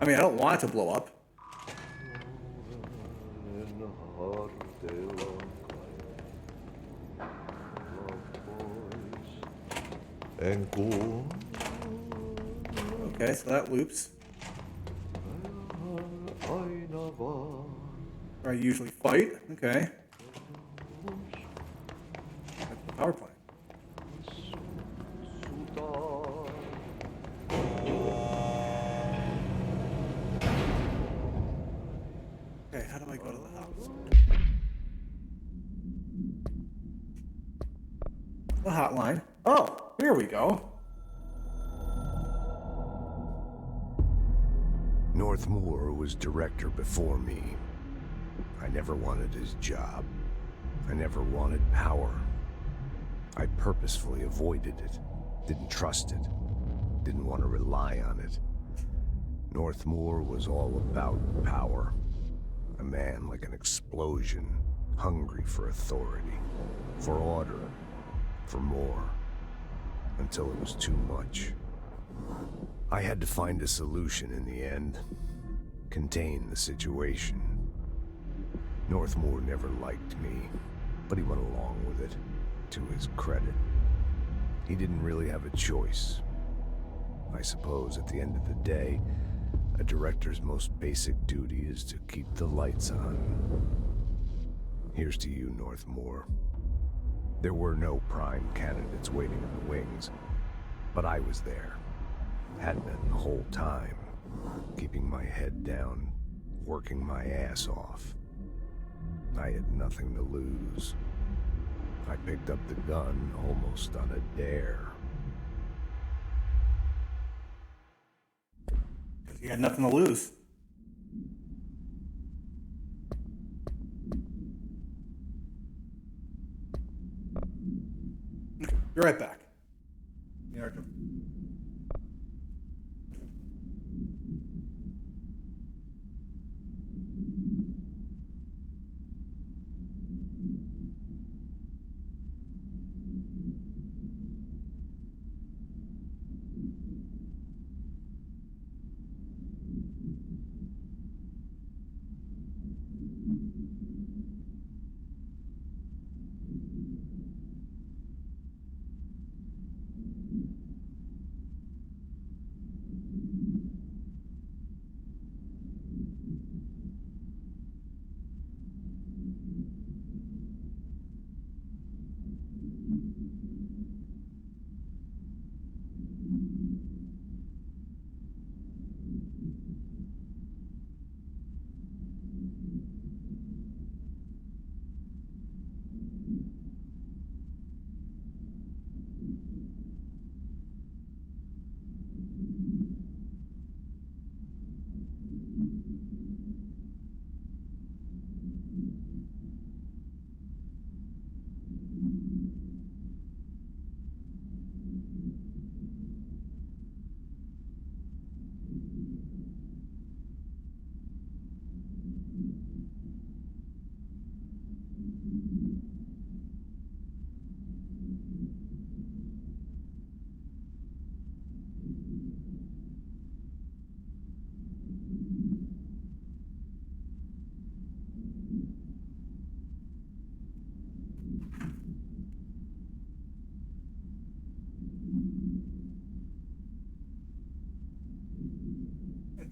I mean, I don't want it to blow up. Okay, so that loops. Where I usually fight. Okay. That's the power plant. Okay, how do I go to the house? The hotline. Oh, here we go. Northmoor was director before me. I never wanted his job. I never wanted power. I purposefully avoided it, didn't trust it, didn't want to rely on it. Northmoor was all about power. A man like an explosion, hungry for authority, for order, for more, until it was too much. I had to find a solution in the end, contain the situation. Northmoor never liked me, but he went along with it, to his credit. He didn't really have a choice. I suppose at the end of the day, a director's most basic duty is to keep the lights on. Here's to you, Northmoor. There were no prime candidates waiting in the wings, but I was there. Had been the whole time, keeping my head down, working my ass off. I had nothing to lose. I picked up the gun almost on a dare. Because you had nothing to lose. Okay, be right back. Yeah, okay.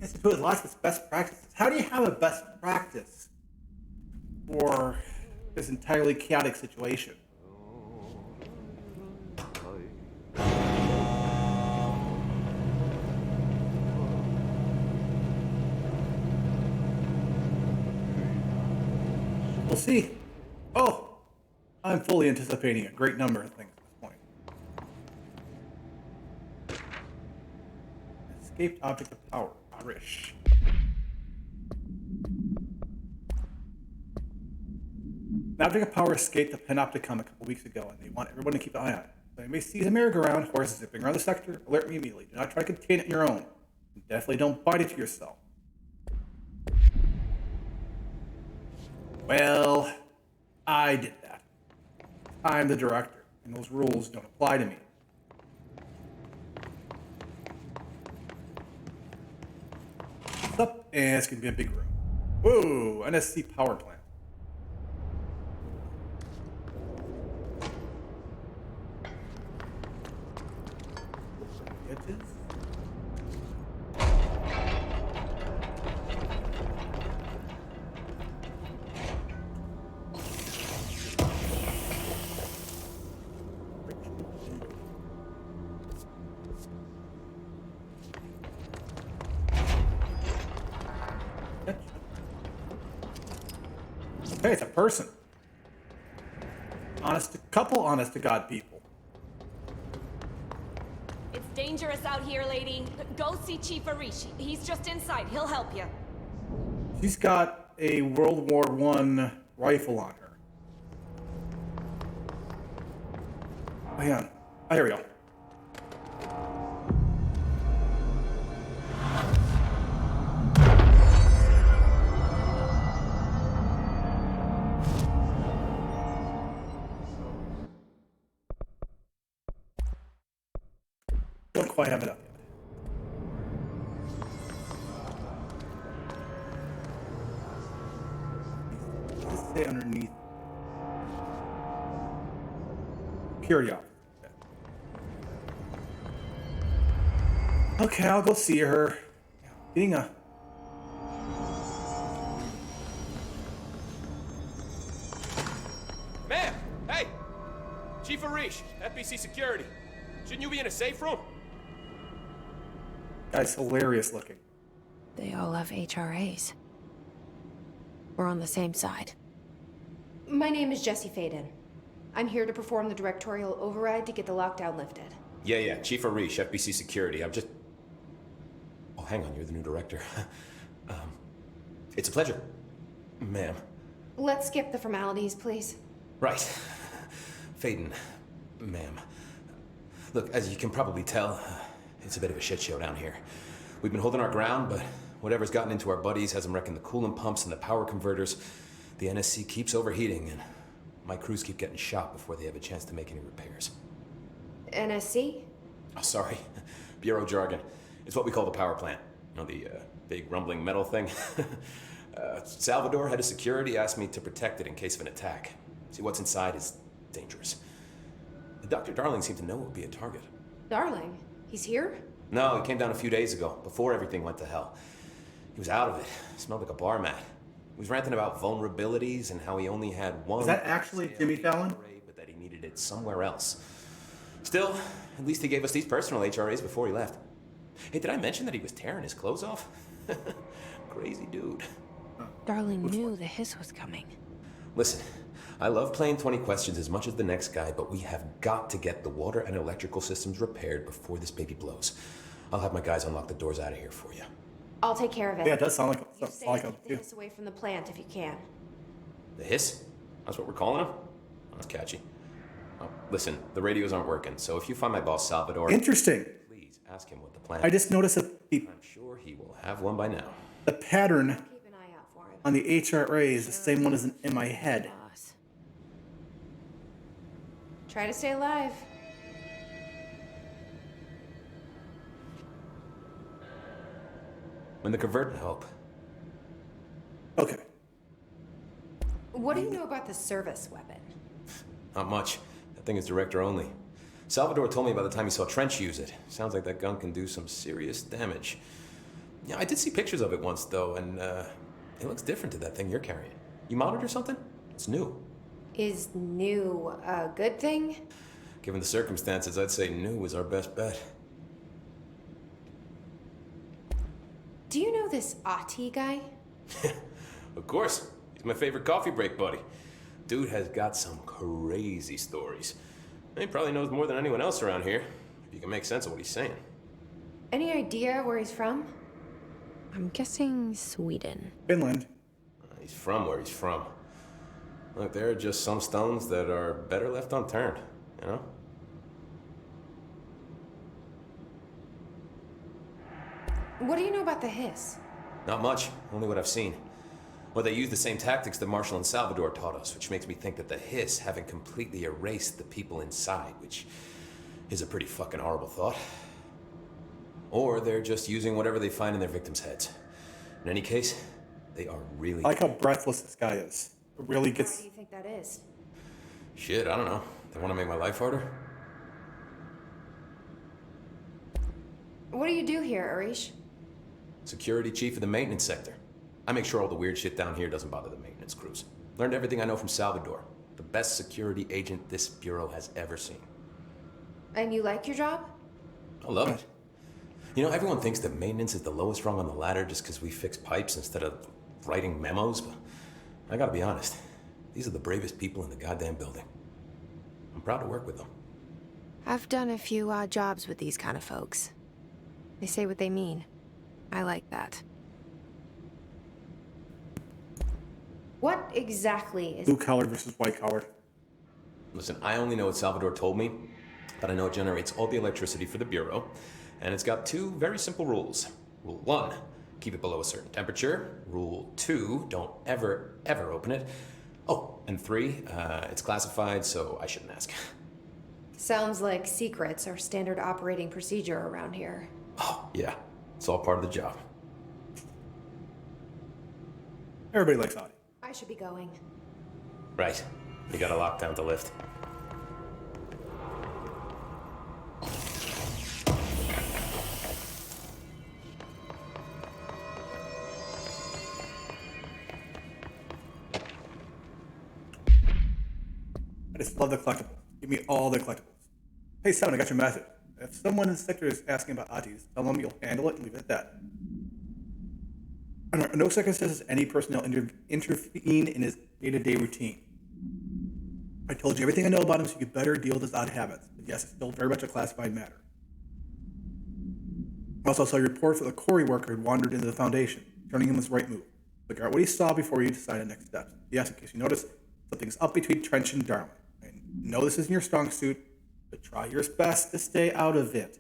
Institute lots of best practices. How do you have a best practice for this entirely chaotic situation? We'll see. Oh, I'm fully anticipating a great number of things at this point. Escaped object of power. Irish. An object of power escaped the Panopticon a couple weeks ago, and they want everyone to keep an eye on it. So you may see the merry-go-round horses zipping around the sector. Alert me immediately. Do not try to contain it on your own. And definitely don't bite it yourself. Well, I did that. I'm the director, and those rules don't apply to me. What's up? And it's gonna be a big room. Whoa, NSC power plant. Edges. Hey, it's a person. Honest to God people. It's dangerous out here, lady. Go see Chief Arish. He's just inside. He'll help you. She's got a World War I rifle on her. Oh, hang on. Oh, here we go. Don't quite have it up yet. Let's stay underneath. Security officer. Okay, I'll go see her. Getting a. Ma'am! Hey! Chief Arish, FBC Security. Shouldn't you be in a safe room? Guy's hilarious looking. They all have HRAs. We're on the same side. My name is Jesse Faden. I'm here to perform the directorial override to get the lockdown lifted. Yeah, Chief Arish, FBC Security. I'm just... Oh, hang on, you're the new director. It's a pleasure, ma'am. Let's skip the formalities, please. Right. Faden, ma'am. Look, as you can probably tell, it's a bit of a shit show down here. We've been holding our ground, but whatever's gotten into our buddies has them wrecking the coolant pumps and the power converters. The NSC keeps overheating, and my crews keep getting shot before they have a chance to make any repairs. NSC? Oh, sorry. Bureau jargon. It's what we call the power plant. You know, the big rumbling metal thing? Salvador, head of security, asked me to protect it in case of an attack. See, what's inside is dangerous. Dr. Darling seemed to know it would be a target. Darling? He's here? No, he came down a few days ago, before everything went to hell. He was out of it. Smelled like a bar mat. He was ranting about vulnerabilities and how he only had one... Is that actually Jimmy Fallon? ...but that he needed it somewhere else. Still, at least he gave us these personal HRAs before he left. Hey, did I mention that he was tearing his clothes off? Crazy dude. Darling knew the hiss was coming. Listen, I love playing 20 questions as much as the next guy, but we have got to get the water and electrical systems repaired before this baby blows. I'll have my guys unlock the doors out of here for you. I'll take care of it. Yeah, it does sound like You stay like to a. keep the hiss away from the plant if you can. The hiss? That's what we're calling him? That's catchy. Oh, listen, the radios aren't working, so if you find my boss Salvador... Interesting. Please ask him what the plan I just noticed that I'm sure he will have one by now. the pattern Keep an eye out for him. on the HRA is the same one as in my head. Boss. Try to stay alive. When the convert help. Okay. What do you know about the service weapon? Not much. That thing is director only. Salvador told me by the time he saw Trench use it. Sounds like that gun can do some serious damage. Yeah, I did see pictures of it once, though, and it looks different to that thing you're carrying. You modded or something? It's new. Is new a good thing? Given the circumstances, I'd say new was our best bet. Do you know this Ati guy? Of course. He's my favorite coffee break buddy. Dude has got some crazy stories. He probably knows more than anyone else around here, if you can make sense of what he's saying. Any idea where he's from? I'm guessing Sweden. Finland. He's from where he's from. Look, there are just some stones that are better left unturned, you know? What do you know about the hiss? Not much, only what I've seen. Well, they use the same tactics that Marshall and Salvador taught us, which makes me think that the hiss haven't completely erased the people inside, which is a pretty fucking horrible thought. Or they're just using whatever they find in their victims' heads. In any case, they are really... I like how breathless this guy is. It really Why gets... do you think that is? Shit, I don't know. They want to make my life harder? What do you do here, Arish? Security chief of the maintenance sector. I make sure all the weird shit down here doesn't bother the maintenance crews. Learned everything I know from Salvador. The best security agent this bureau has ever seen. And you like your job? I love it. You know, everyone thinks that maintenance is the lowest rung on the ladder just because we fix pipes instead of writing memos, but I gotta be honest, These are the bravest people in the goddamn building. I'm proud to work with them. I've done a few odd jobs with these kind of folks. They say what they mean. I like that. What exactly is... Blue collar versus white collar. Listen, I only know what Salvador told me, but I know it generates all the electricity for the Bureau, and it's got 2 very simple rules. Rule 1, keep it below a certain temperature. Rule 2, don't ever, ever open it. Oh, and 3, it's classified, so I shouldn't ask. Sounds like secrets are standard operating procedure around here. Oh, yeah. It's all part of the job. Everybody likes Ahti. I should be going. Right. You gotta lock down the lift. I just love the collectibles. Give me all the collectibles. Hey, Simon, I got your message. If someone in the sector is asking about Ahtis, tell them you'll handle it and leave it at that. Under no circumstances any personnel intervene in his day-to-day routine. I told you everything I know about him, so you could better deal with his odd habits. But yes, it's still very much a classified matter. I also saw a report for the quarry worker who wandered into the Foundation, turning him his right move. Figure out what he saw before you decide on next steps. Yes, in case you notice, something's up between Trench and Darwin. I know this isn't your strong suit, but try your best to stay out of it.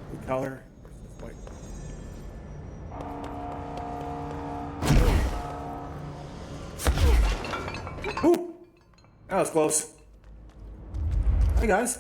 Blue collar versus white. Ooh! That was close. Hey guys.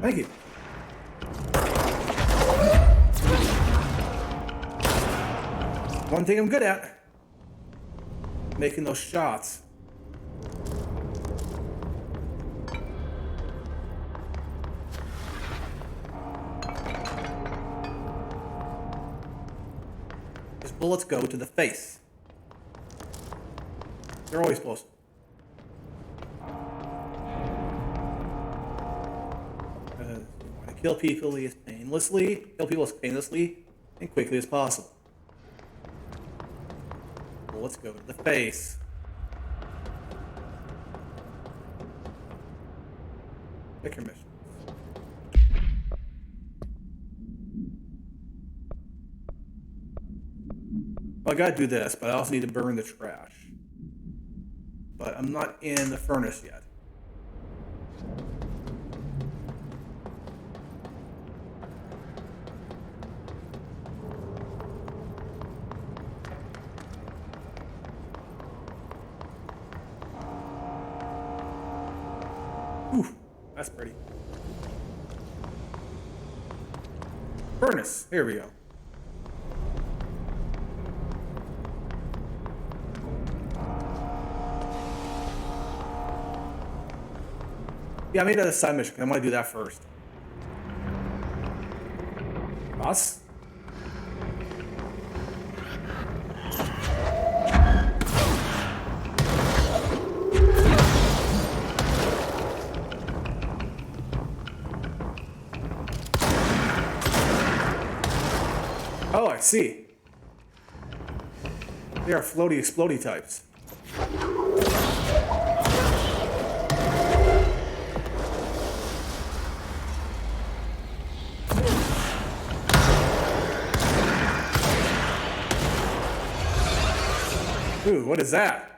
Thank you. One thing I'm good at. Making those shots. These bullets go to the face. They're always explosive. Kill people as painlessly and quickly as possible. Well, let's go to the face. Pick your mission. Well, I gotta do this, but I also need to burn the trash. But I'm not in the furnace yet. Ooh, that's pretty. Furnace, here we go. Yeah, I made it a side mission. I want to do that first. Boss? Oh, I see. They are floaty, explodey types. Ooh, what is that?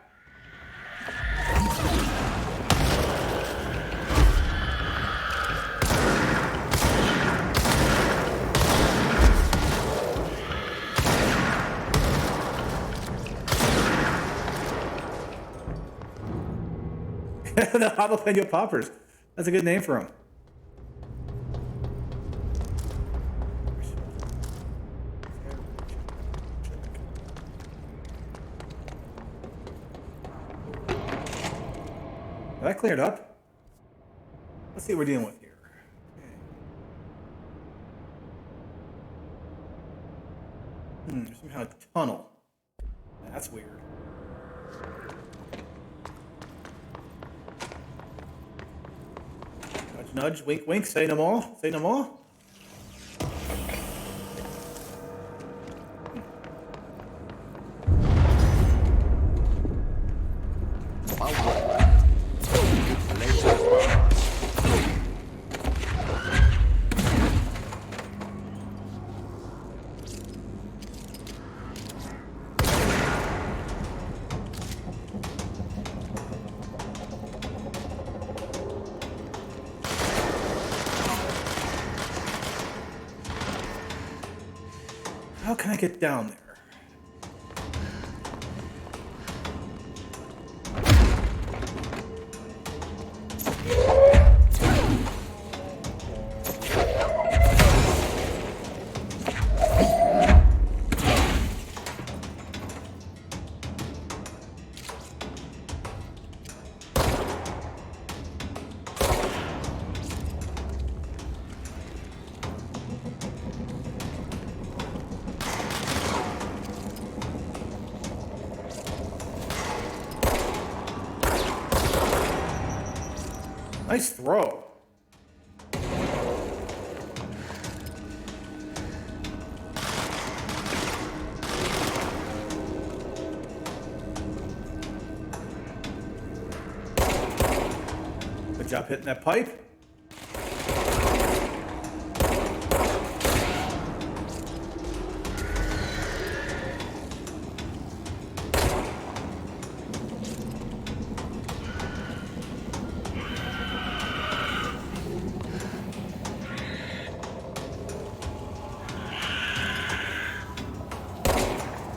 The jalapeno poppers. That's a good name for them. That cleared up. Let's see what we're dealing with here. There's some kind of tunnel. That's weird. Nudge, nudge, wink, wink, say no more, say no more. How can I get down there? Nice throw. Good job hitting that pipe.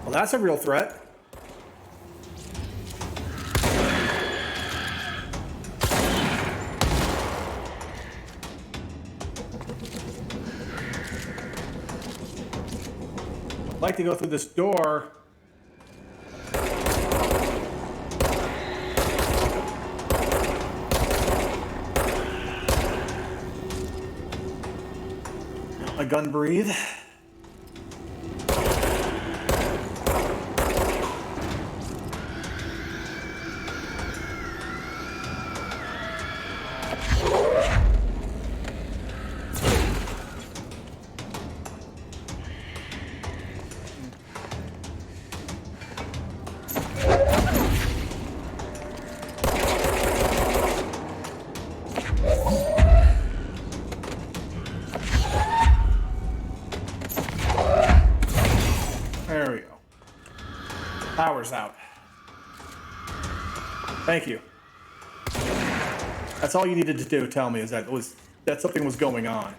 Well, that's a real threat. I'd like to go through this door. Let my gun breathe. There we go. Power's out. Thank you. That's all you needed to do, tell me, is that something was going on.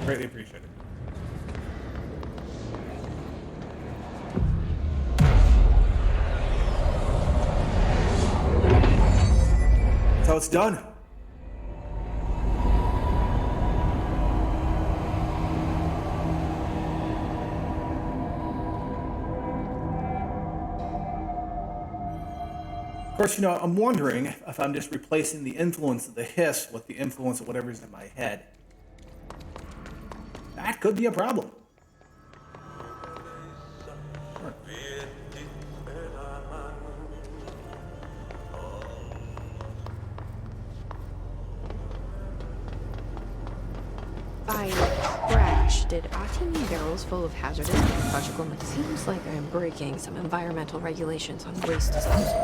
Greatly appreciate it. That's how it's done. Of course, I'm wondering if I'm just replacing the influence of the hiss with the influence of whatever's in my head. That could be a problem. I crashed. Did Ahti mean barrels full of hazardous biological? It seems like I'm breaking some environmental regulations on waste disposal.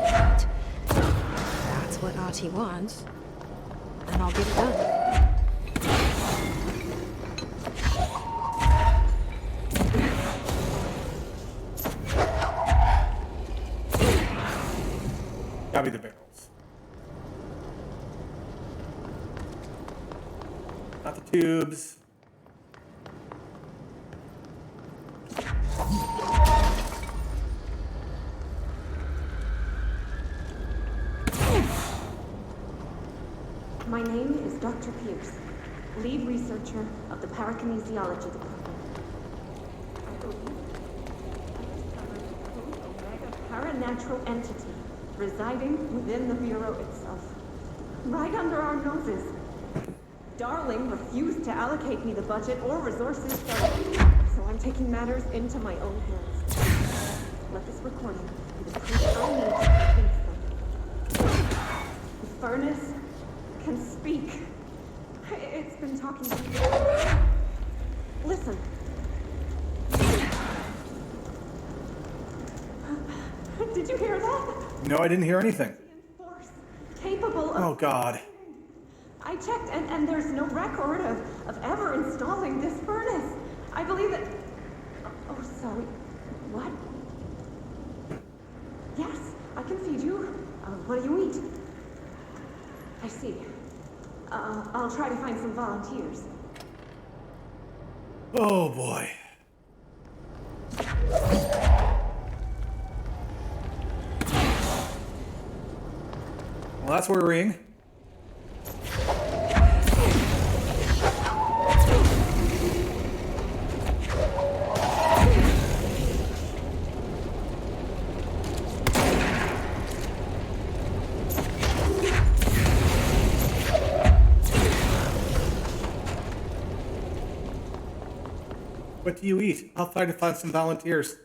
But that's what Ahti wants, and I'll get it done. Not the tubes. My name is Dr. Pierce, lead researcher of the Parakinesiology Department. I believe I discovered a code Omega paranatural entity residing within the Bureau itself, right under our noses. Darling refused to allocate me the budget or resources, so I'm taking matters into my own hands. Let this recording be the proof I need to convince them. The furnace can speak. It's been talking to me. Listen. Did you hear that? No, I didn't hear anything. Force capable of... Oh, God. I checked, and there's no record of ever installing this furnace. I believe that... Oh, sorry. What? Yes, I can feed you. What do you eat? I see. I'll try to find some volunteers. Oh, boy. Well, that's worrying. What do you eat? I'll try to find some volunteers.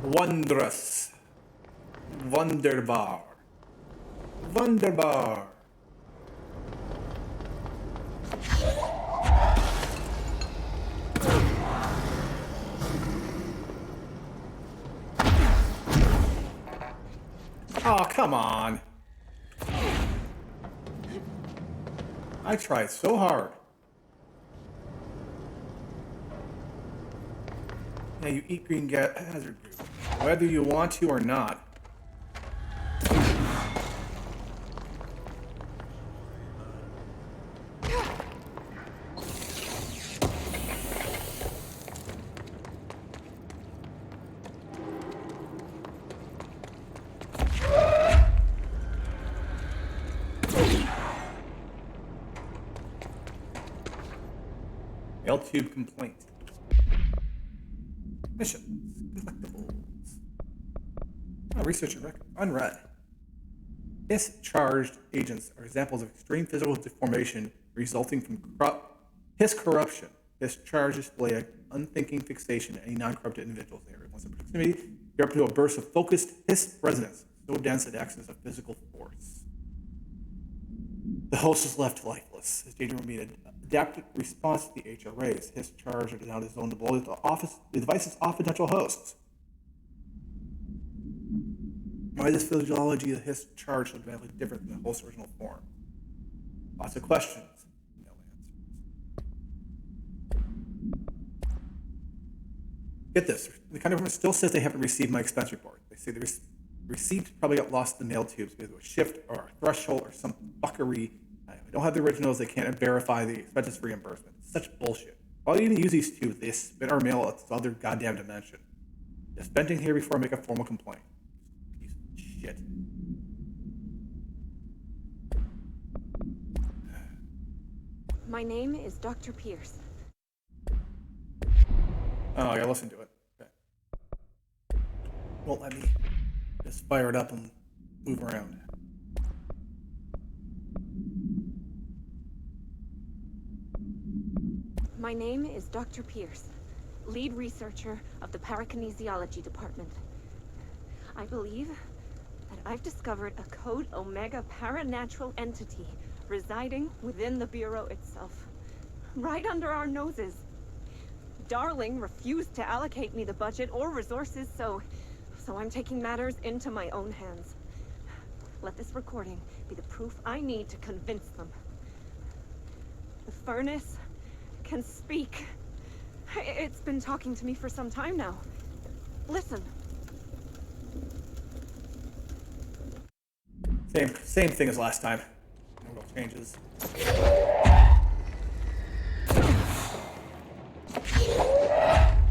Wondrous. Wunderbar. Wunderbar. Oh, come on. I tried so hard. Yeah, you eat green hazard group, whether you want to or not. L-tube complaint. Missions. Collectibles. Oh, researcher record. Unread. Discharged agents are examples of extreme physical deformation resulting from his corruption. Discharge display an unthinking fixation in any non-corrupted individual's area. Once in proximity, you're up to a burst of focused hiss resonance, so dense it acts as a physical force. The host is left lifeless. His data will be an adaptive response to the HRAs. His charge are designed to zone to blow the device's off-potential hosts. Why is the physiology of his charge so dramatically different from the host's original form? Lots of questions, no answers. Get this, the kind of still says they haven't received my expense report. They say the receipt probably got lost in the mail tubes because of a shift or a threshold or some fuckery. I don't have the originals, they can't verify the expenses reimbursement. It's such bullshit. Why do you even use these tubes? They spit our mail at this other goddamn dimension. Just venting here before I make a formal complaint. Piece of shit. My name is Dr. Pierce. Oh, I gotta listen to it. Okay. Won't let me just fire it up and move around. My name is Dr. Pierce, lead researcher of the Parakinesiology Department. I believe that I've discovered a Code Omega paranatural entity residing within the Bureau itself, right under our noses. Darling refused to allocate me the budget or resources, so I'm taking matters into my own hands. Let this recording be the proof I need to convince them. The furnace can speak. It's been talking to me for some time now. Listen. Same thing as last time. No real changes.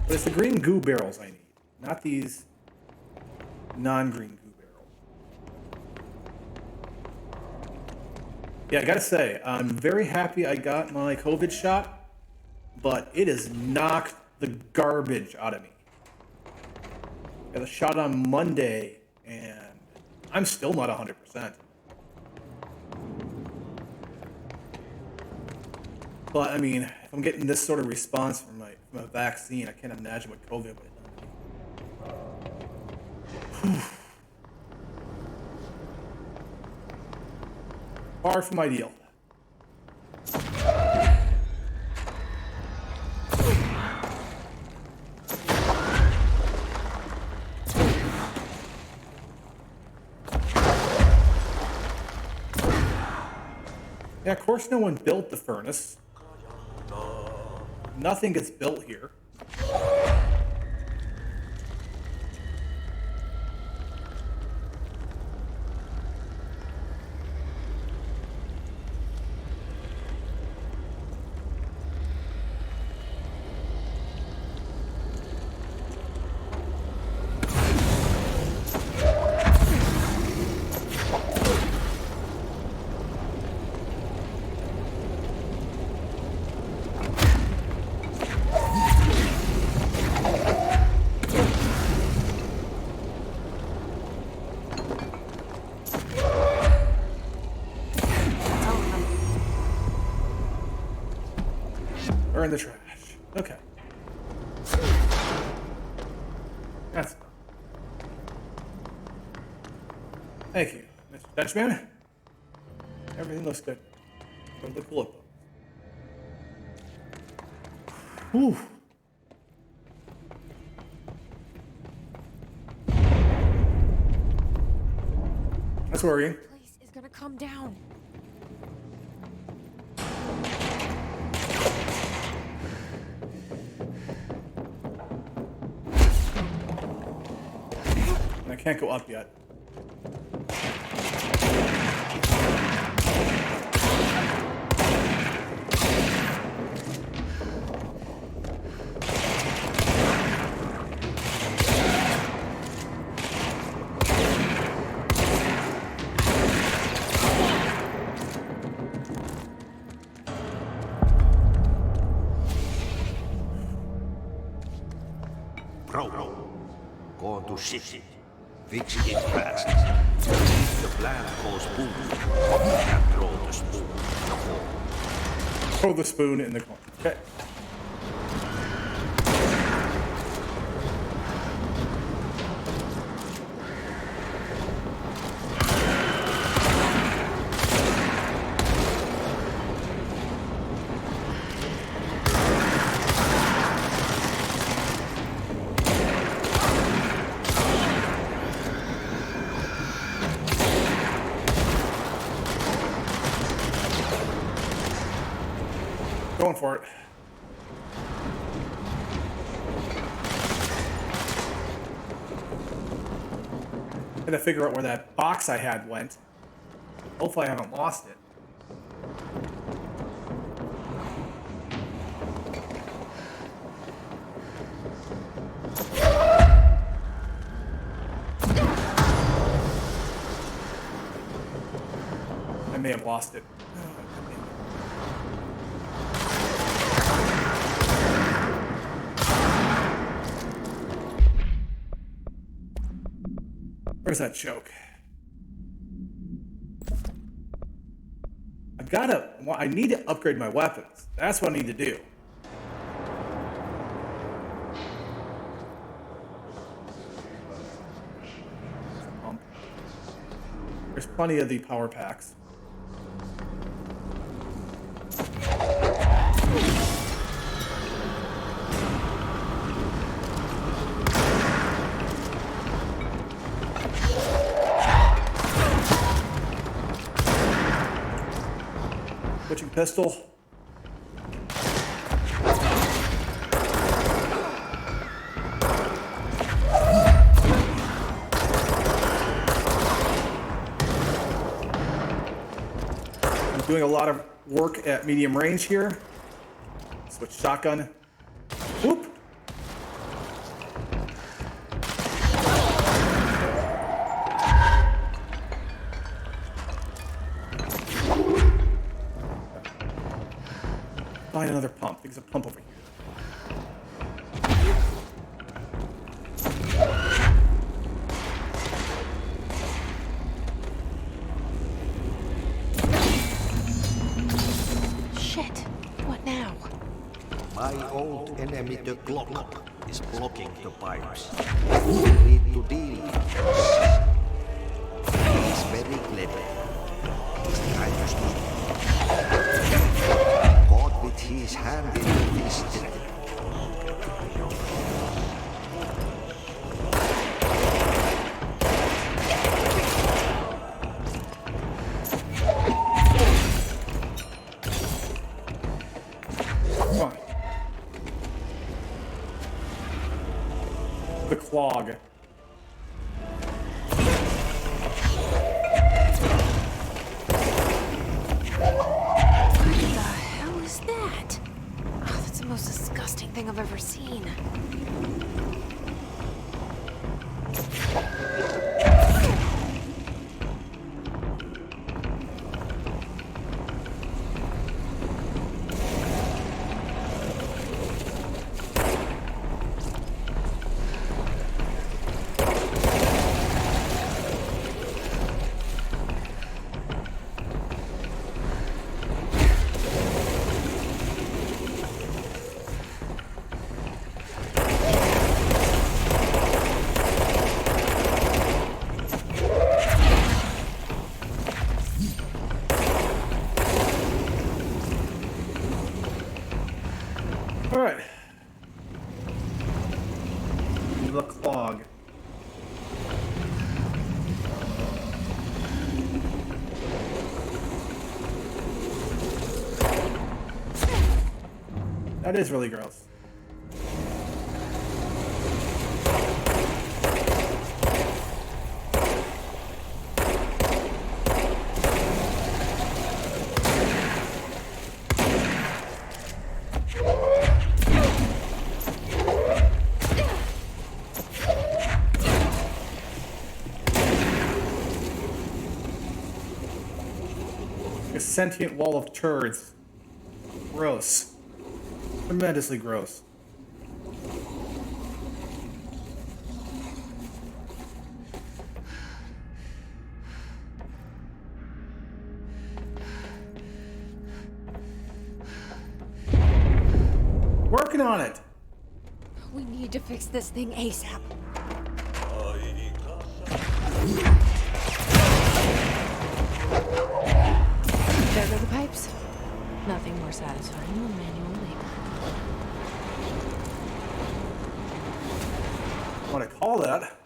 But it's the green goo barrels I need, not these non-green goo barrels. Yeah, I gotta say, I'm very happy I got my COVID shot, but it has knocked the garbage out of me. I got a shot on Monday, and I'm still not 100%. But I mean, if I'm getting this sort of response from a vaccine, I can't imagine what COVID would have done to me. Far from ideal. Yeah, of course no one built the furnace. Nothing gets built here. Or in the trash. Okay. That's fine. Thank you, Mr. Dutchman. Everything looks good. Don't look cool. Whew. That's worrying. The place is gonna come down. I can't go up yet. Bro, going to city. Fix it fast. If the plant goes boom, you can throw the spoon in the hole. Throw the spoon in the corner. Okay. Going for it. Gotta figure out where that box I had went. Hopefully I haven't lost it. I may have lost it. Where's that choke? I need to upgrade my weapons. That's what I need to do. There's plenty of the power packs. Switching pistol. Doing a lot of work at medium range here. Switch shotgun. Whoop. Find another pump. There's a pump over here. Shit. What now? My old enemy, the Glock, is blocking the pipes. We need to deal with this. He's very clever. He's trying to stop me. Caught with his hand in the fist. Come on. The clog. What the hell is that? Oh, that's the most disgusting thing I've ever seen. Alright. The clog. That is really gross. A sentient wall of turds. Gross. Tremendously gross. Working on it. We need to fix this thing ASAP. There go the pipes. Nothing more satisfying than manual labor. What I call that?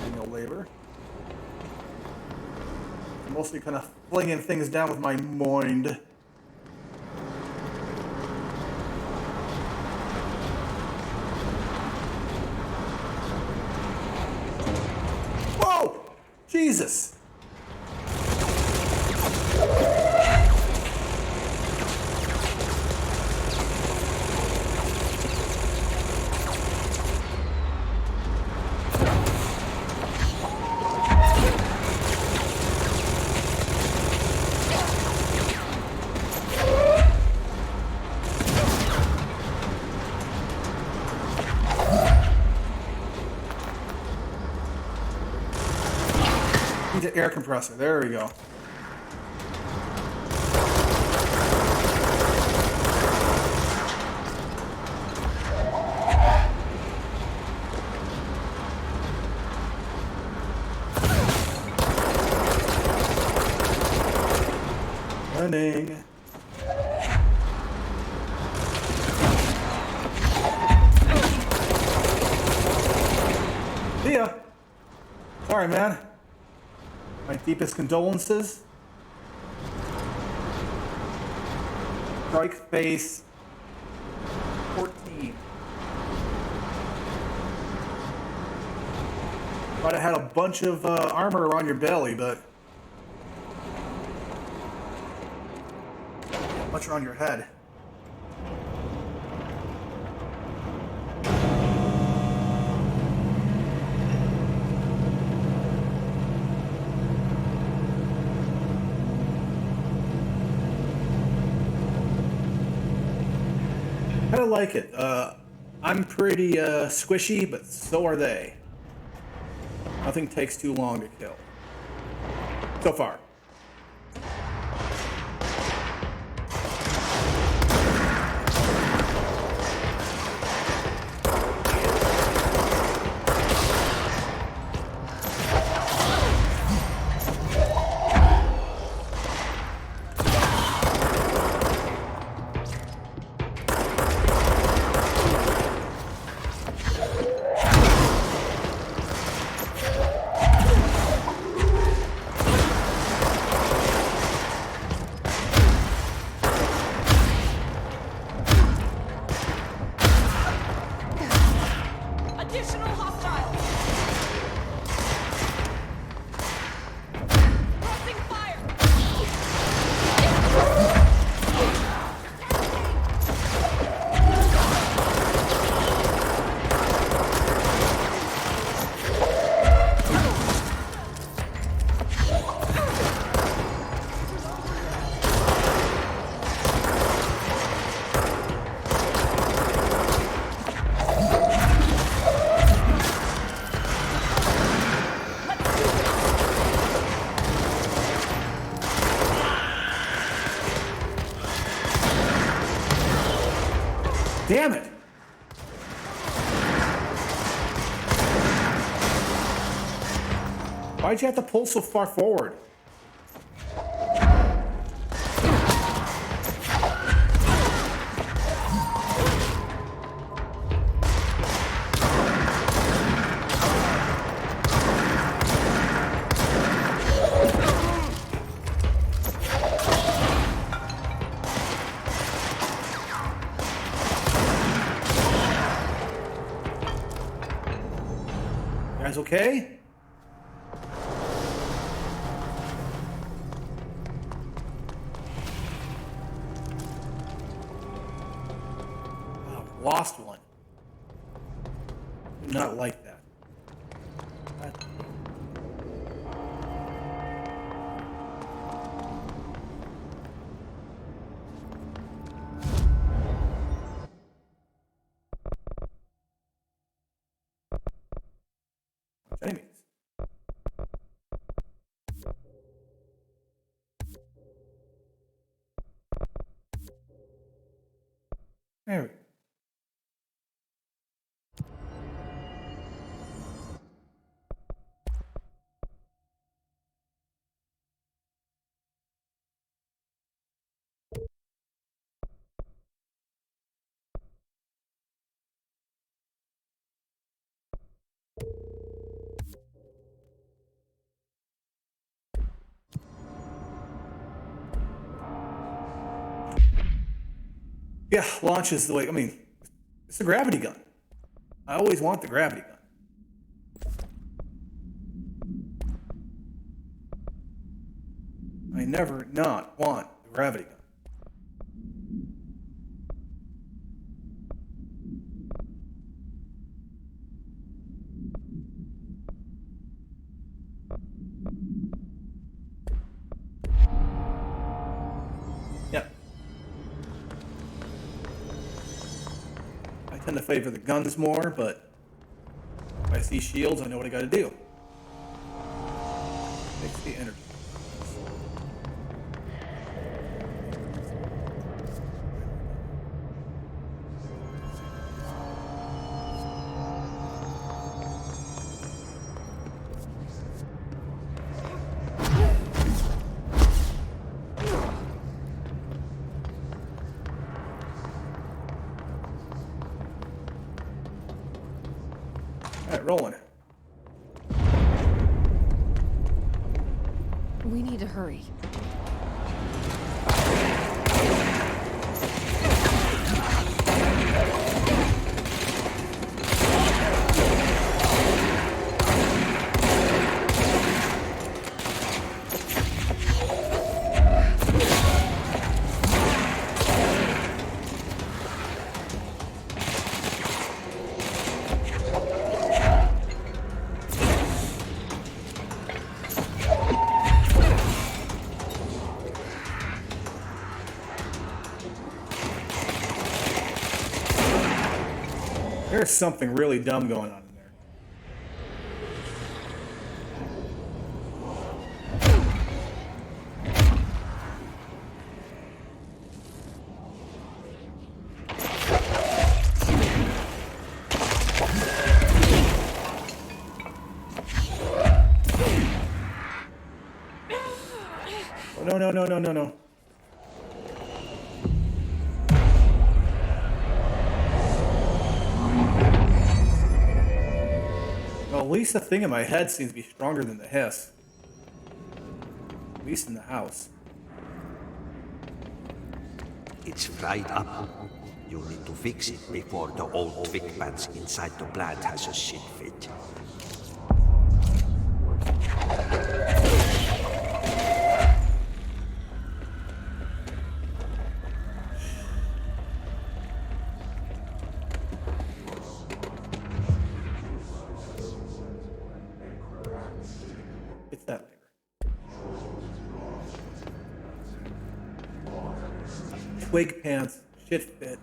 Manual labor. Mostly kind of flinging things down with my mind. Whoa! Jesus! Need an air compressor. There we go. Running. See ya. Sorry, man. My deepest condolences. Strike phase 14. Might have had a bunch of armor around your belly, but not much around your head. I kind of like it. I'm pretty squishy, but so are they. Nothing takes too long to kill. So far. Additional hostiles! Crossing fire! Damn it! Why'd you have to pull so far forward? You guys okay? Oh, lost one. Did not like that. Enemies. There we go. Yeah, launch is the way. I mean, it's the gravity gun. I always want the gravity gun. I never not want the gravity gun. Yeah. I tend to favor the guns more, but if I see shields, I know what I gotta do. Fix the energy. Alright, rolling. We need to hurry. There's something really dumb going on in there. Oh, no. Well, at least the thing in my head seems to be stronger than the hiss. At least in the house. It's fried up. You need to fix it before the old Vic pants inside the plant has a shit fit. It's that later. Twig pants, shit fit.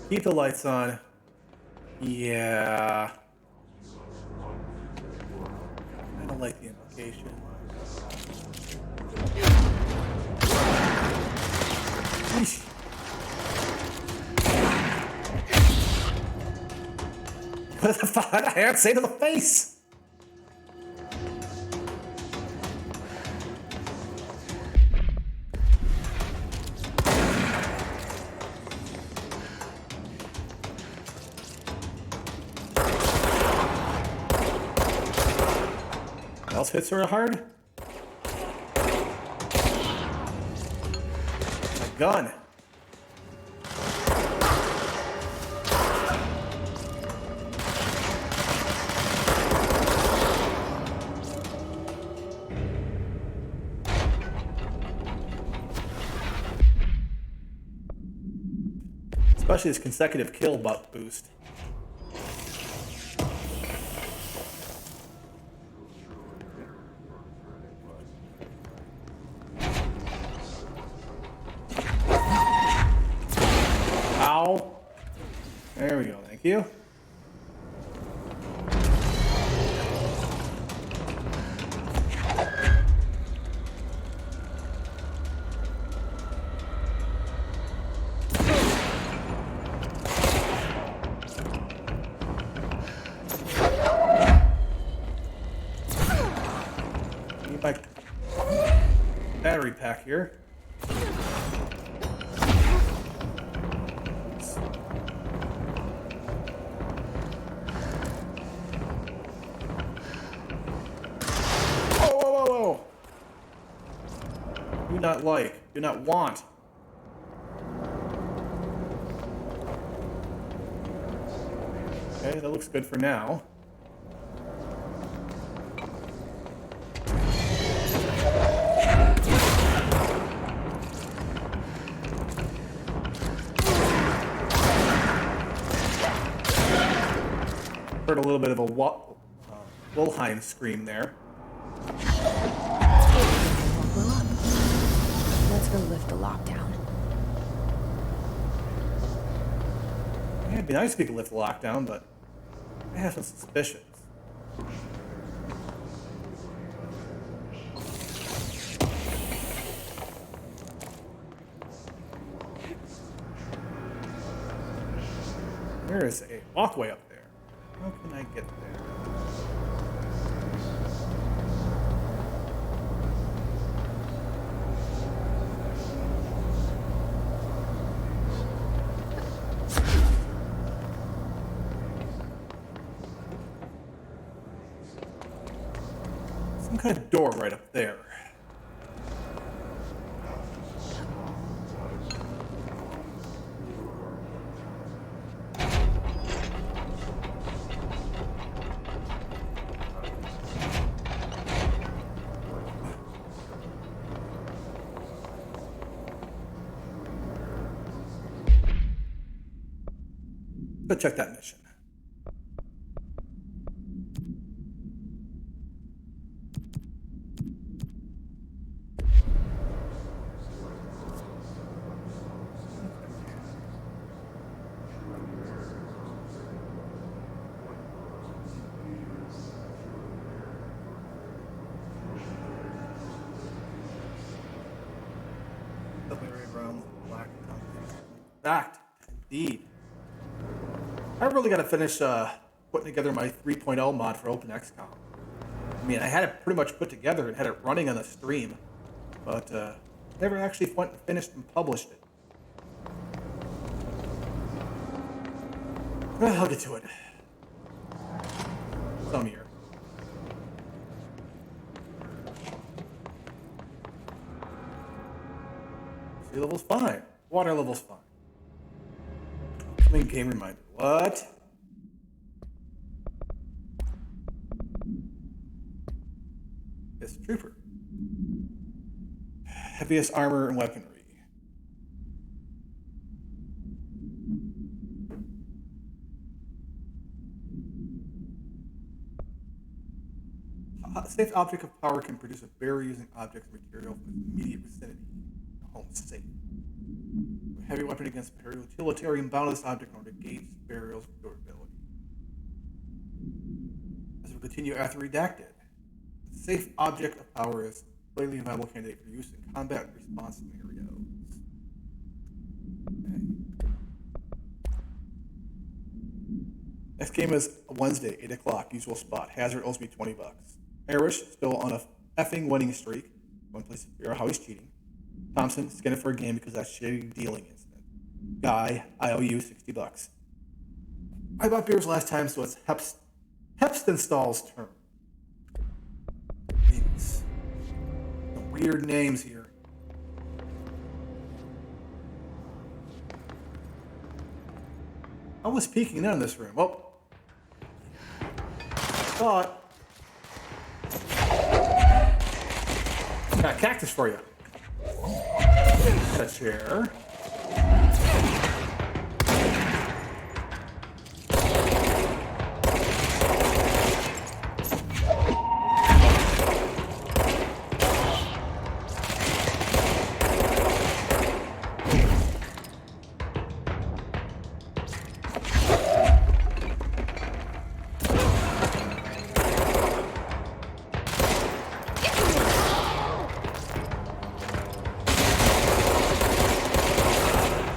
Keep the lights on. Yeah. I don't like the implication. Eesh. What the fuck? I had to say to the face. Else hits her hard. My gun. Especially this consecutive kill buff boost. Ow. There we go, thank you. Need my battery pack here. Do not like, do not want. Okay, that looks good for now. Heard a little bit of a Wilhelm scream there. Let's go lift the lockdown. Yeah, it'd be nice if we could lift the lockdown, but I have some suspicions. There is a walkway up there. How can I get there? Some kind of door right up there. Let's check that mission. fact, indeed. I really got to finish putting together my 3.0 mod for OpenXCom. I mean, I had it pretty much put together and had it running on the stream, but never actually went and finished and published it. Well, I'll get to it. Some year. Sea level's fine. Water level's fine. Coming game reminder. What? It's a trooper. Heaviest armor and weaponry. A safe object of power can produce a barrier using objects and material from its immediate vicinity. Home safe. A heavy weapon against a utilitarian boundless object in order to gauge barriers of durability. As we continue after redacted, a safe object of power is a highly viable candidate for use in combat response scenarios. Okay. Next game is Wednesday, 8 o'clock, usual spot. Hazard owes me $20. Irish, still on a effing winning streak. One place to figure out how he's cheating. Thompson, skin it for a game because of that shitty dealing incident. Guy, I owe you $60. I bought beers last time, so it's Hepstenstall's turn. Names. Some weird names here. I was peeking in this room. Oh. Thought. Got a cactus for you. Got a chair.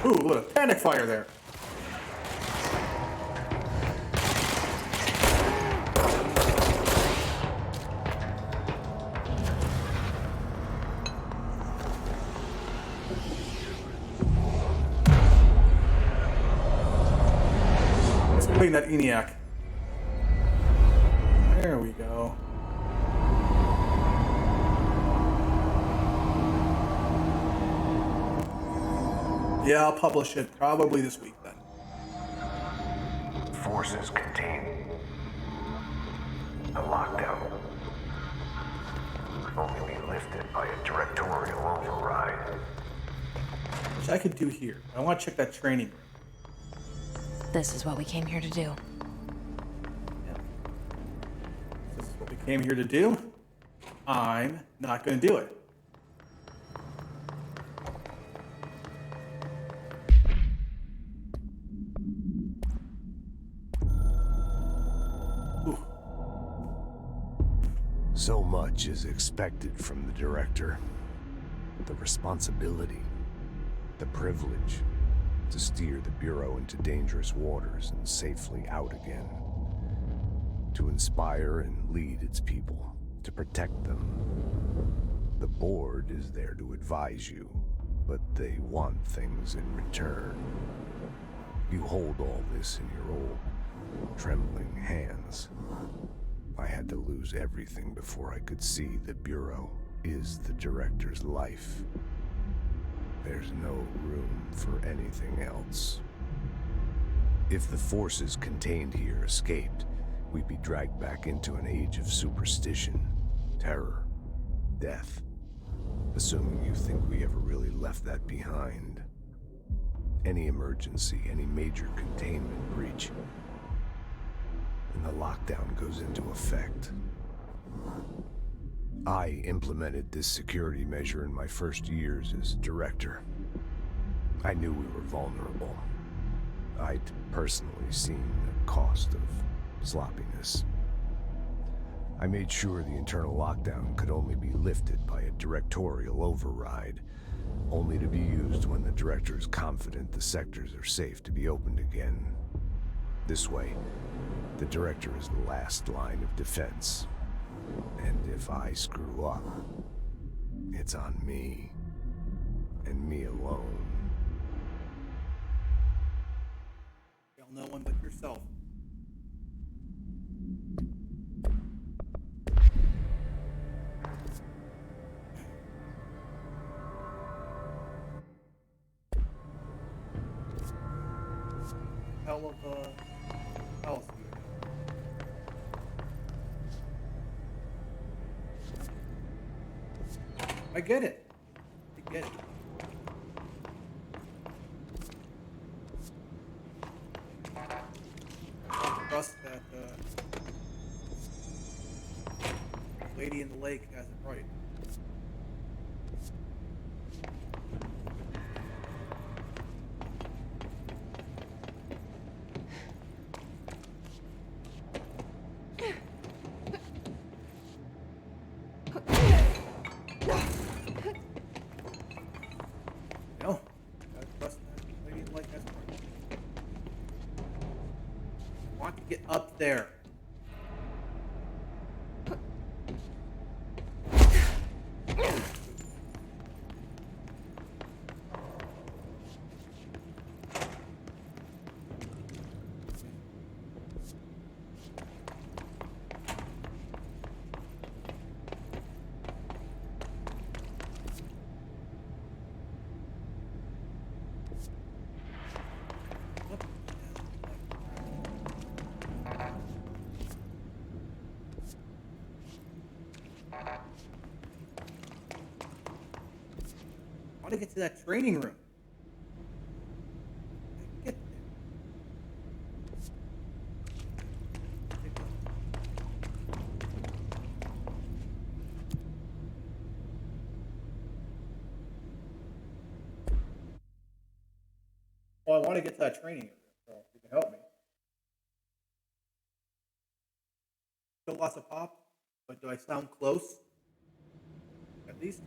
Ooh, what a panic fire there. Let's clean that ENIAC. There we go. Yeah, I'll publish it probably this week then. Forces contained. A lockdown could only be lifted by a directorial override. Which I could do here. I want to check that training room. This is what we came here to do. This is what we came here to do. I'm not going to do it. So much is expected from the director. The responsibility, the privilege to steer the Bureau into dangerous waters and safely out again. To inspire and lead its people, to protect them. The board is there to advise you, but they want things in return. You hold all this in your old, trembling hands. I had to lose everything before I could see the Bureau is the director's life. There's no room for anything else. If the forces contained here escaped, we'd be dragged back into an age of superstition, terror, death. Assuming you think we ever really left that behind. Any emergency, any major containment breach, and the lockdown goes into effect. I implemented this security measure in my first years as director. I knew we were vulnerable. I'd personally seen the cost of sloppiness. I made sure the internal lockdown could only be lifted by a directorial override, only to be used when the director is confident the sectors are safe to be opened again. This way, the director is the last line of defense. And if I screw up, it's on me. And me alone. Tell no one but yourself. Hell of a house here. I get it. I get it. Trust that lady in the lake has it right. No, gotta trust that lady in the lake has it right. I want to get up there. I want to get to that training room. Get there. Well, I want to get to that training room, so if you can help me. Still lots of pop, but do I sound close? At least.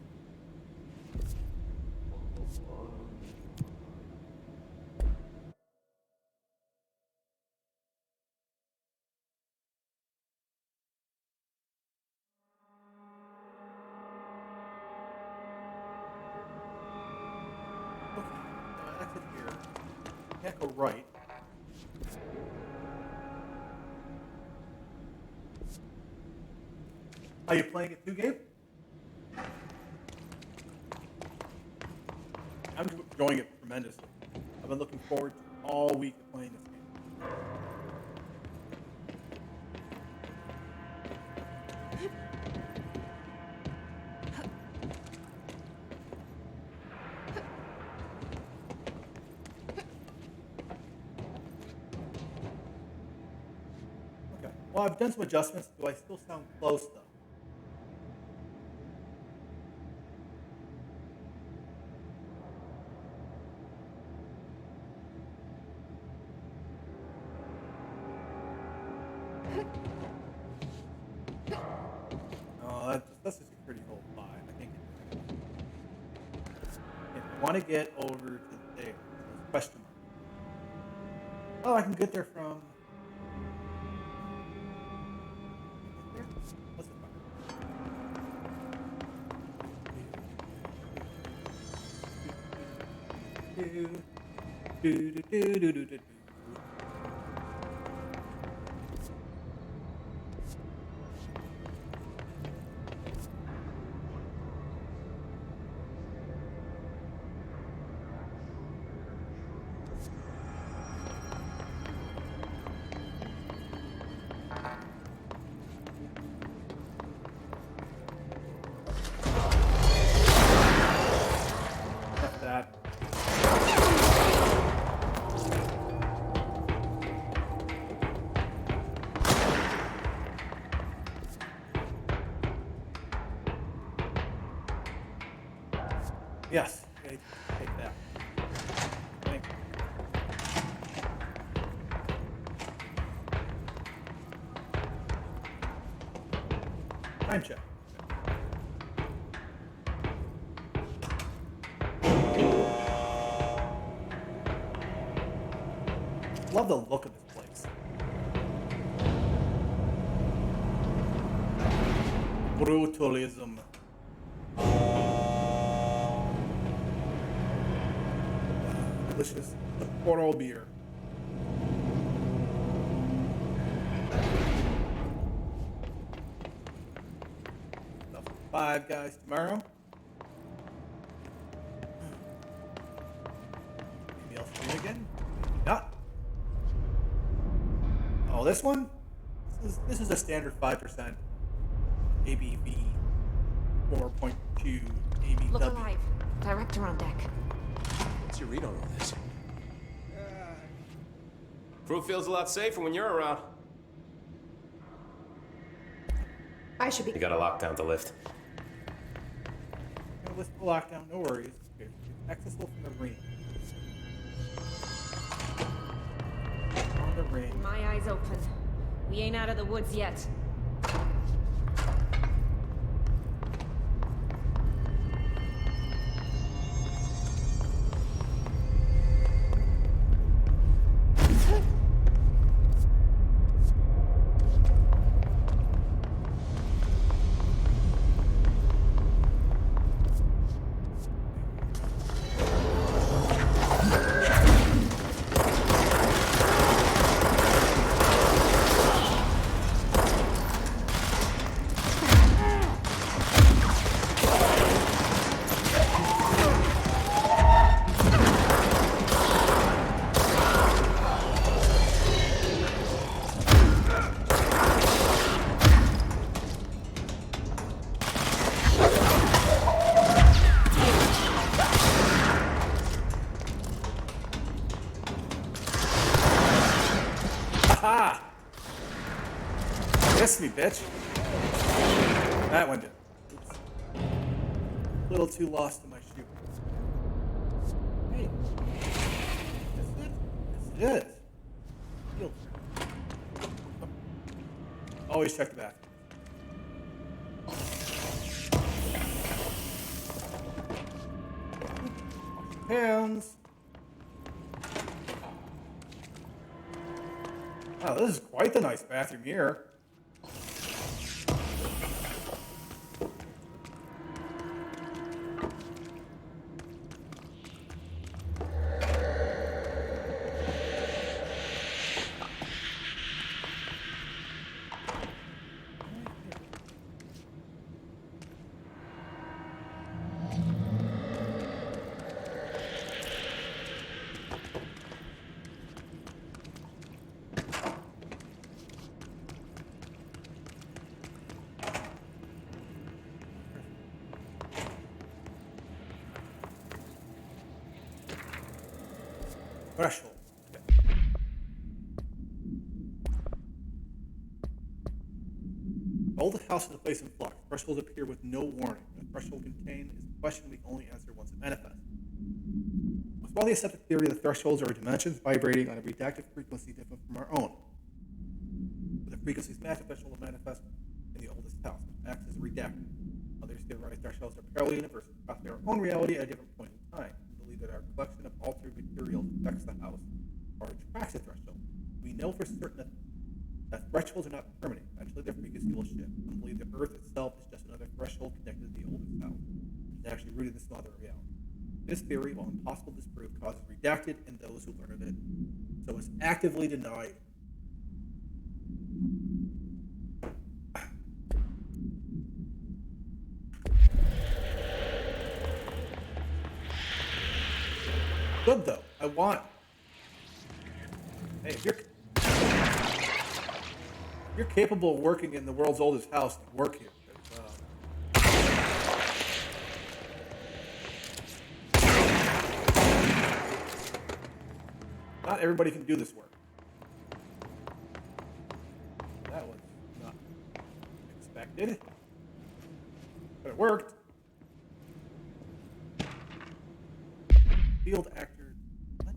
That's it here. Can't go right. Are you playing it 2 game? I'm enjoying it tremendously. I've been looking forward to all week of playing this game. Okay. Well, I've done some adjustments. Do I still sound close, though? Oh, that's just a pretty old 5. I can't get there. If I want to get over to there, there's a question mark. Oh, I can get there from. What's it called? That. Yes, take that. Thank you. Time check. love the look of this place. Brutalism. Delicious. The Porto beer. Enough for 5 guys tomorrow. Maybe I'll stream again. Maybe not. Oh, this one? This is a standard 5% ABV 4.2 ABW. Look alive. Director on deck. What's your read on all this? Crew feels a lot safer when you're around. I should be. You gotta lock down the lift. No list for lockdown, no worries. Okay, accessible from the ring. On the ring. My eyes open. We ain't out of the woods yet. Miss me, bitch. That one did. Oops. A little too lost in my shoe. Hey. Is it? Yes, it is. Shield. Always check the bathroom. Hands. Wow, this is quite the nice bathroom here. Threshold. Okay. Old house is a place in flux. Thresholds appear with no warning. What a threshold contains is a question we can only answer once it manifests. Most widely accepted theory that thresholds are dimensions vibrating on a redacted frequency different from our own. With the frequencies match, a threshold will manifest in the oldest house, which acts as a redactor. Others theorize thresholds are parallel universes, crossing our own reality at a different point in time. That our collection of altered materials affects the house or attracts a threshold. We know for certain that thresholds are not permanent. Eventually, their frequency will shift. Some believe the Earth itself is just another threshold connected to the oldest house, which is actually rooted in this other reality. This theory, while impossible to disprove, causes redacted in those who learn of it, so it's actively denied. Good though. I want. Hey, if you're capable of working in the world's oldest house, then work here. Not everybody can do this work. That was not expected, but it worked. Field actor. What?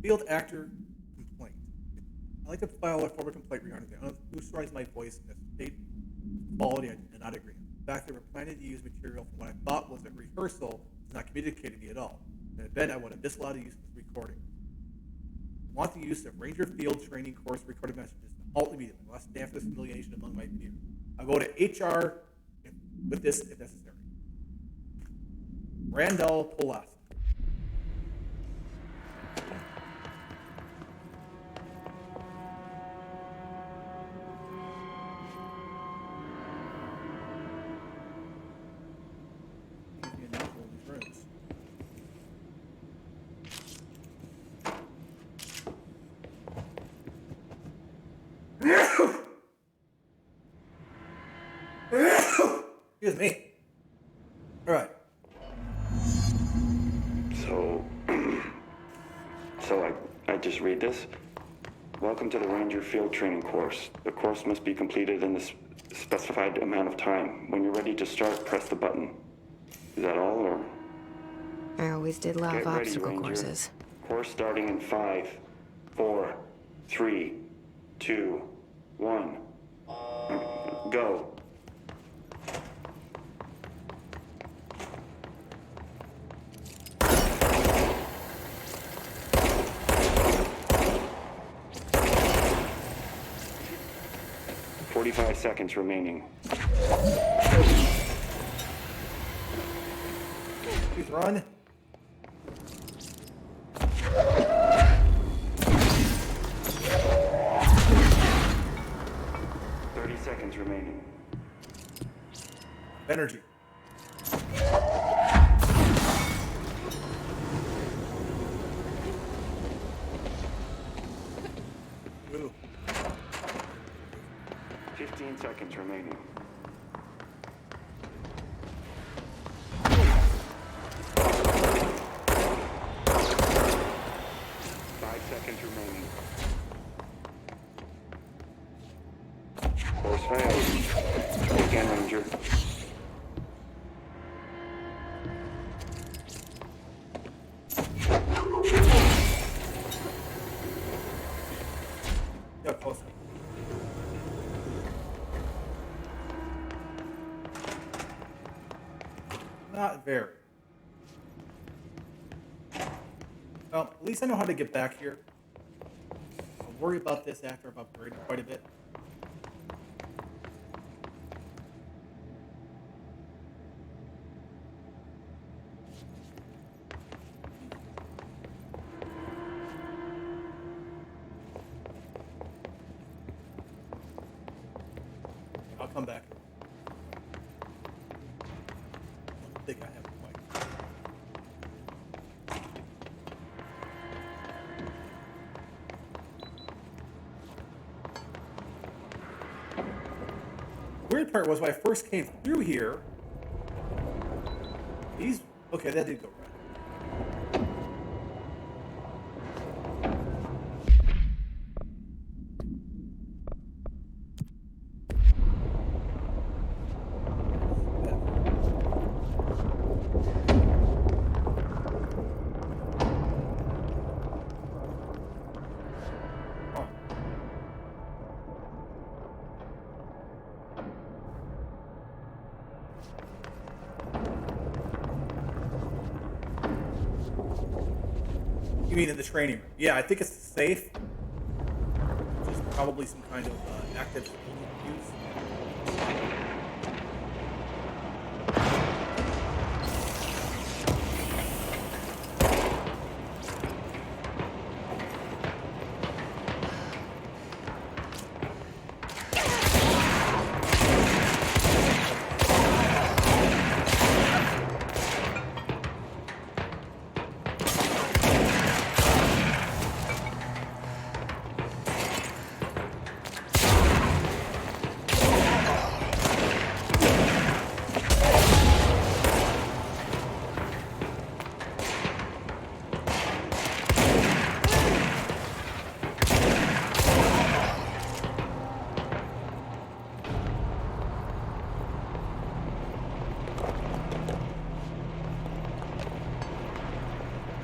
Field actor complaint. I'd like to file a formal complaint regarding the unauthorized my voice in this state quality I did not agree. In fact, they were planning to use material from what I thought was a rehearsal, was not communicated to me at all. In event, I would have disallowed the use of this recording. Want the use of Ranger Field Training Course recorded messages to halt immediately, unless staff this humiliation among my peers. I'll go to HR with this if necessary. Randall Polas. Excuse me. All right. So I just read this. Welcome to the Ranger Field Training Course. The course must be completed in the specified amount of time. When you're ready to start, press the button. Is that all, or? I always did love Get ready, obstacle Ranger. courses. Course starting in 5, 4, 3, 2, 1. Go. Seconds remaining. Please run. Seconds remaining. Energy. Ooh. 15 seconds remaining. 5 seconds remaining. Course failed. Try again, Ranger. Yeah, close. Not very. Well, at least I know how to get back here. I'll worry about this after I've upgraded quite a bit. I'll come back. I think I have a point. Weird part was when I first came through here, these, okay, that did go right. You mean in the training room? Yeah, I think it's safe. Just probably some kind of active use.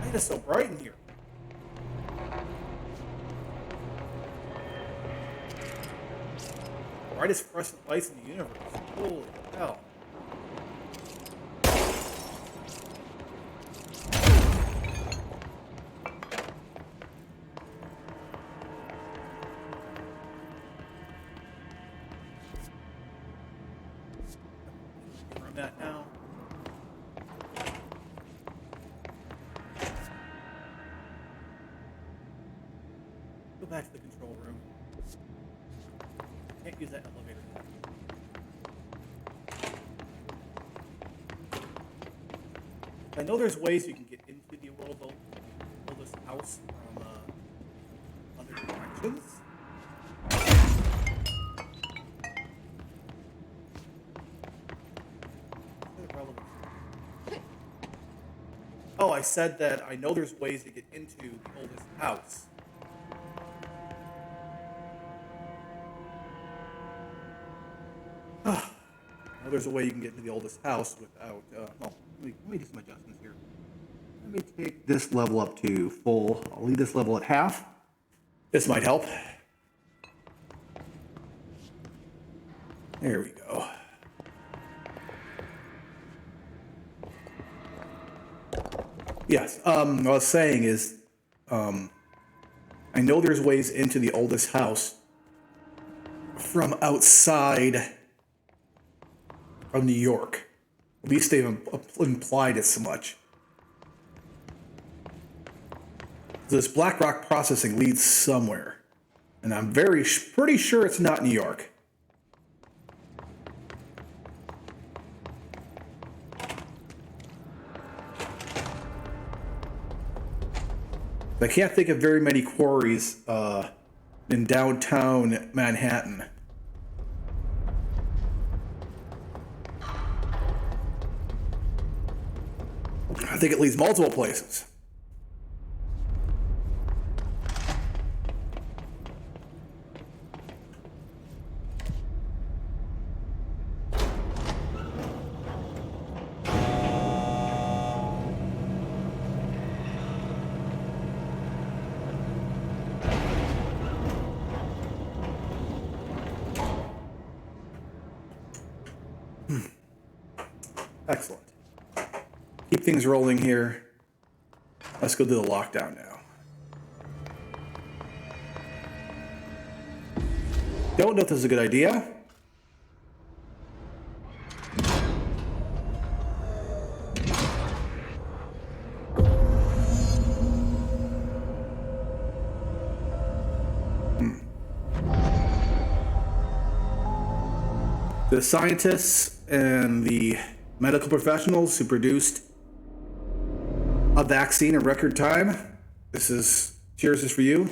It is so bright in here. Brightest fluorescent lights in the universe. Holy hell. Go back to the control room. Can't use that elevator. I know there's ways you can get into the oldest house from other directions. Oh, I said that I know there's ways to get into the oldest house. I know there's a way you can get into the oldest house without, well, let me do some adjustments here. Let me take this level up to full. I'll leave this level at half. This might help. There we go. Yes, what I was saying is, I know there's ways into the oldest house from outside of New York. At least they've implied as much. This Black Rock processing leads somewhere, and I'm pretty sure it's not New York. I can't think of very many quarries in downtown Manhattan. I think it leads multiple places. Excellent. Keep things rolling here. Let's go do the lockdown now. Don't know if this is a good idea. The scientists and the medical professionals who produced a vaccine in record time. Cheers is for you.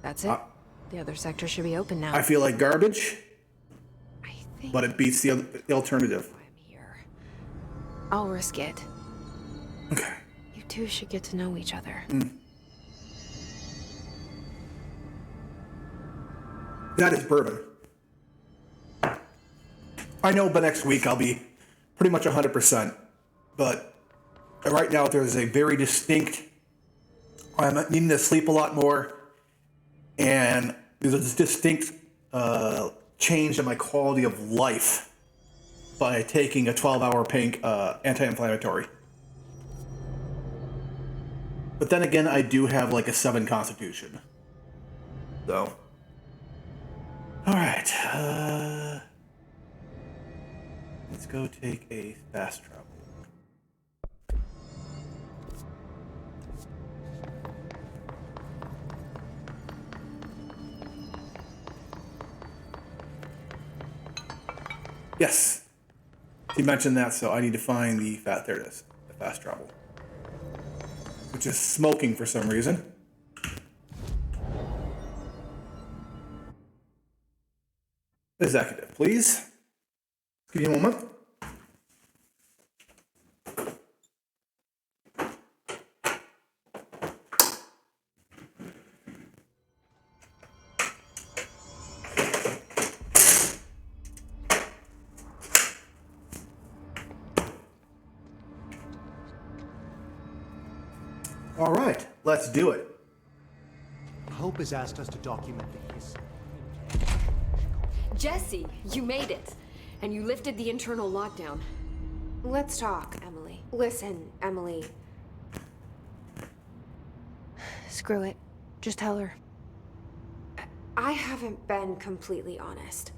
That's it. The other sector should be open now. I feel like garbage, but it beats the alternative. I'll risk it. Okay. You two should get to know each other. That is bourbon. I know by next week I'll be pretty much 100%, but right now there's a very distinct, I'm needing to sleep a lot more, and there's a distinct change in my quality of life by taking a 12-hour pink anti-inflammatory. But then again, I do have like a 7 constitution. So. Alright. Let's go take a fast travel. Yes. You mentioned that, so I need to find there it is, the fast travel. Which is smoking for some reason. Executive, please. Give me a moment. All right, let's do it. Hope has asked us to document the history. Jesse, you made it. And you lifted the internal lockdown. Let's talk, Emily. Listen, Emily. Screw it. Just tell her. I haven't been completely honest.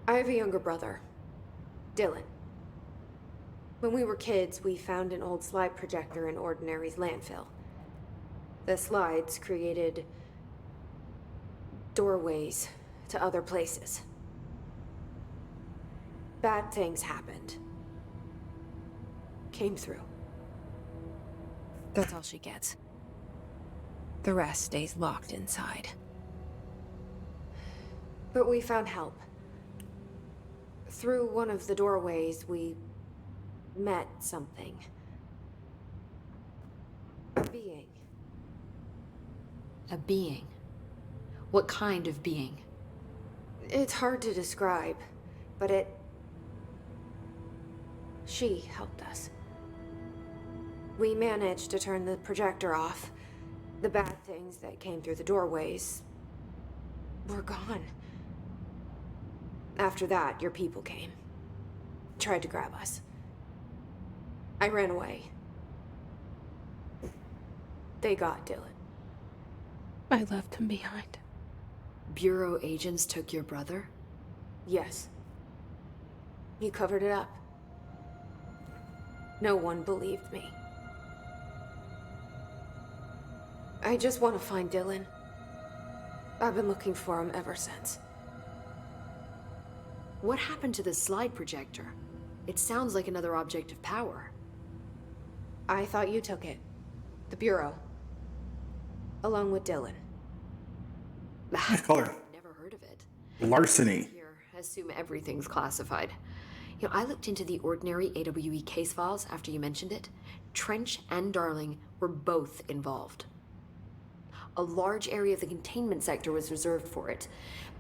I have a younger brother, Dylan. When we were kids, we found an old slide projector in Ordinary's landfill. The slides created doorways to other places. Bad things happened. Came through. That's all she gets. The rest stays locked inside. But we found help. Through one of the doorways, we met something. A being. A being? What kind of being? It's hard to describe, but she helped us. We managed to turn the projector off. The bad things that came through the doorways were gone. After that, your people came. Tried to grab us. I ran away. They got Dylan. I left him behind. Bureau agents took your brother? Yes. You covered it up. No one believed me. I just want to find Dylan. I've been looking for him ever since. What happened to the slide projector? It sounds like another object of power. I thought you took it. The Bureau. Along with Dylan. Color. Never heard of it. Larceny. Here, assume everything's classified. You know, I looked into the ordinary AWE case files after you mentioned it. Trench and Darling were both involved. A large area of the containment sector was reserved for it.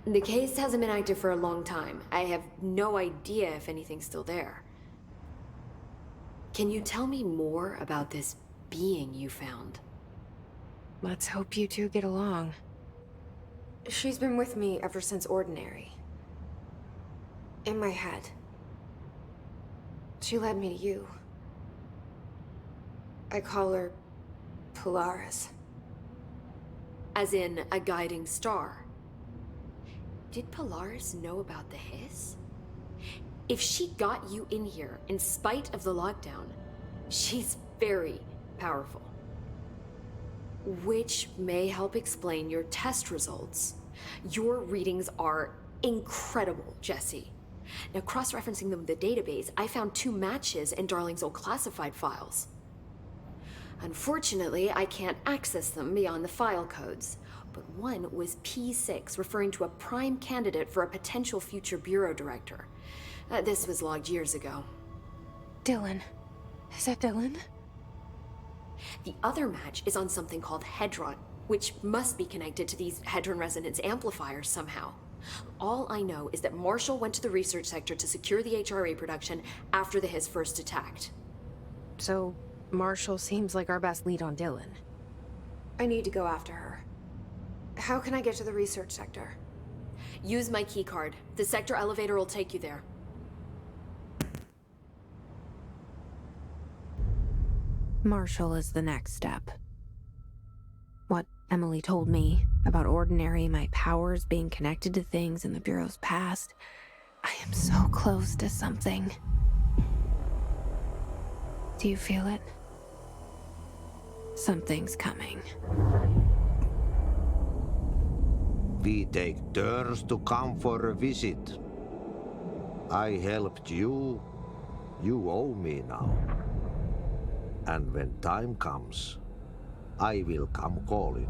The case hasn't been active for a long time. I have no idea if anything's still there. Can you tell me more about this being you found? Let's hope you two get along. She's been with me ever since Ordinary. In my head. She led me to you. I call her Polaris. As in a guiding star. Did Polaris know about the hiss? If she got you in here in spite of the lockdown, she's very powerful. Which may help explain your test results. Your readings are incredible, Jesse. Now, cross-referencing them with the database, I found 2 matches in Darling's old classified files. Unfortunately, I can't access them beyond the file codes, but one was P6, referring to a prime candidate for a potential future bureau director. This was logged years ago. Dylan. Is that Dylan? The other match is on something called Hedron, which must be connected to these Hedron resonance amplifiers somehow. All I know is that Marshall went to the research sector to secure the HRA production after the Hiss first attacked. So, Marshall seems like our best lead on Dylan. I need to go after her. How can I get to the research sector? Use my keycard. The sector elevator will take you there. Marshall is the next step. What Emily told me about Ordinary, my powers being connected to things in the Bureau's past, I am so close to something. Do you feel it? Something's coming. We take turns to come for a visit. I helped you. You owe me now. And when time comes, I will come calling.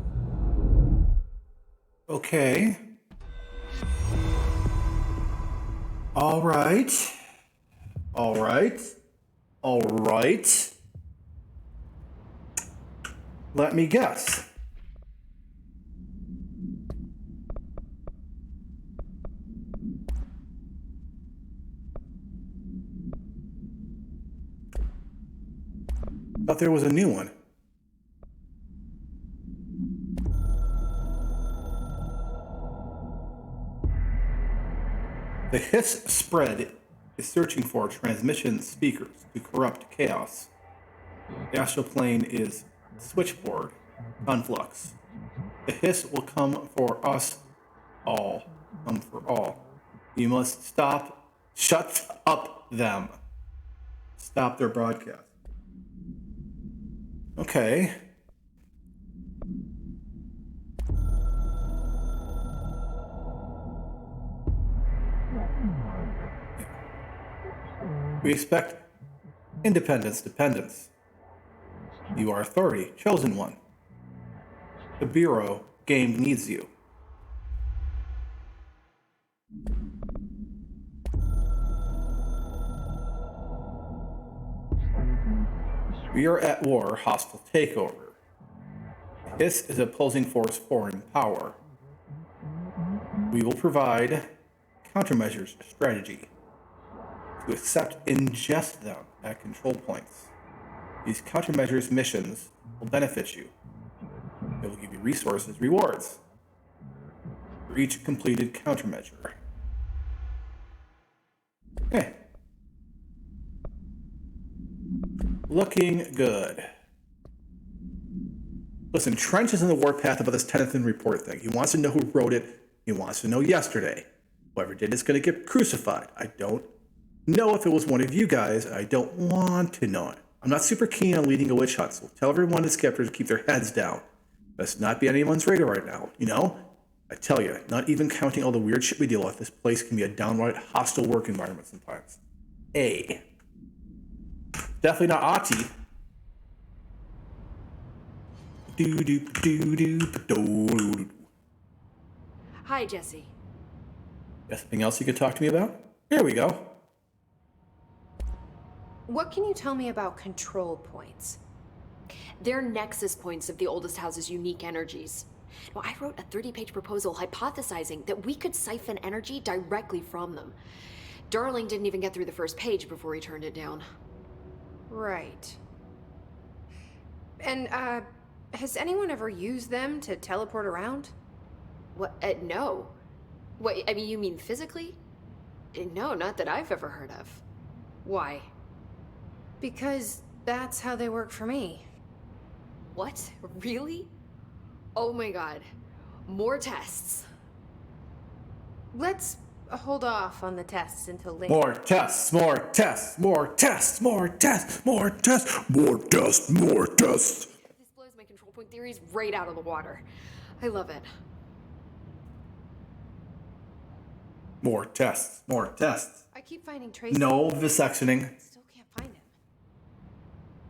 Okay. All right. All right. All right. Let me guess. Thought there was a new one. The Hiss spread is searching for transmission speakers to corrupt chaos. The astral plane is switchboard, conflux. The Hiss will come for us all. Come for all. You must shut up them. Stop their broadcast. Okay. We expect independence, dependence. You are authority, chosen one. The Bureau game needs you. We are at war, hostile takeover. This is opposing force foreign power. We will provide countermeasures strategy to accept ingest them at control points. These countermeasures missions will benefit you. They will give you resources, rewards for each completed countermeasure. Okay. Looking good. Listen, Trench is in the warpath about this Tennyson report thing. He wants to know who wrote it. He wants to know yesterday. Whoever did it's going to get crucified. I don't know if it was one of you guys. I don't want to know it. I'm not super keen on leading a witch hunt, so tell everyone at Skeptor to keep their heads down. Let's not be on anyone's radar right now, you know? I tell you, not even counting all the weird shit we deal with, this place can be a downright hostile work environment sometimes. Definitely not Ahti. Hi, Jesse. Got something else you could talk to me about? Here we go. What can you tell me about control points? They're nexus points of the oldest house's unique energies. Now, I wrote a 30-page proposal hypothesizing that we could siphon energy directly from them. Darling didn't even get through the first page before he turned it down. Right. And, has anyone ever used them to teleport around? What? No. What, I mean, you mean physically? No, not that I've ever heard of. Why? Because that's how they work for me. What? Really? Oh my god. More tests. Let's hold off on the tests until later. More tests, more tests, more tests, more tests, more tests, more tests, more tests. This blows my control point theories right out of the water. I love it. More tests, more tests. I keep finding traces. No vasectioning. Still can't find him.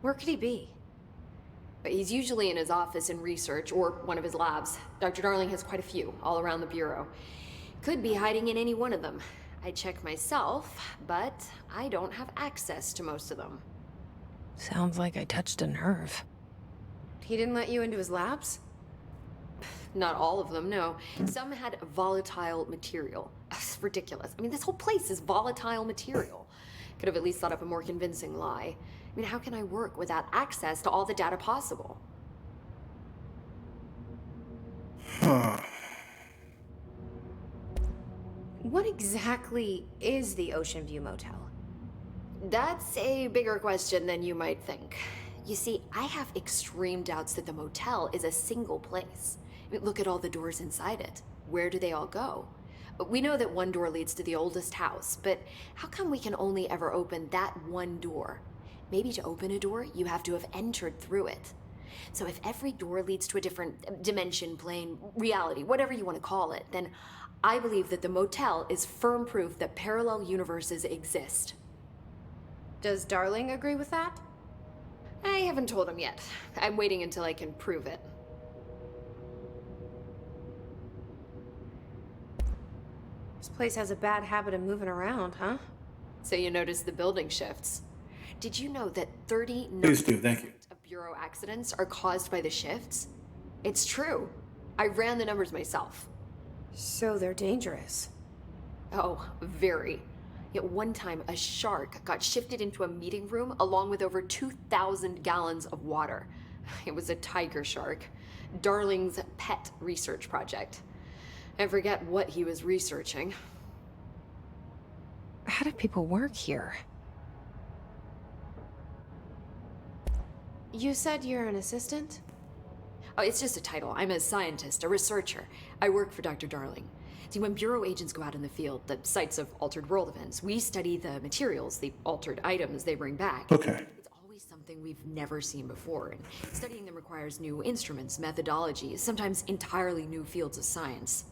Where could he be? But he's usually in his office in research or one of his labs. Dr. Darling has quite a few all around the Bureau. Could be hiding in any one of them. I check myself, but I don't have access to most of them. Sounds like I touched a nerve. He didn't let you into his labs? Not all of them, no. Some had volatile material. That's ridiculous. I mean, this whole place is volatile material. Could have at least thought up a more convincing lie. I mean, how can I work without access to all the data possible? What exactly is the Ocean View Motel? That's a bigger question than you might think. You see, I have extreme doubts that the motel is a single place. I mean, look at all the doors inside it. Where do they all go? We know that one door leads to the oldest house, but how come we can only ever open that one door? Maybe to open a door, you have to have entered through it. So if every door leads to a different dimension, plane, reality, whatever you want to call it, then I believe that the motel is firm proof that parallel universes exist. Does Darling agree with that? I haven't told him yet. I'm waiting until I can prove it. This place has a bad habit of moving around, huh? So you notice the building shifts. Did you know that 39% Please do, thank you. of Bureau accidents are caused by the shifts? It's true. I ran the numbers myself. So they're dangerous. Oh, very. Yet one time, a shark got shifted into a meeting room along with over 2,000 gallons of water. It was a tiger shark. Darling's pet research project. I forget what he was researching. How do people work here? You said you're an assistant? Oh, it's just a title. I'm a scientist, a researcher. I work for Dr. Darling. See, when Bureau agents go out in the field, the sites of altered world events, we study the materials, the altered items they bring back. Okay. It's always something we've never seen before, and studying them requires new instruments, methodologies, sometimes entirely new fields of science.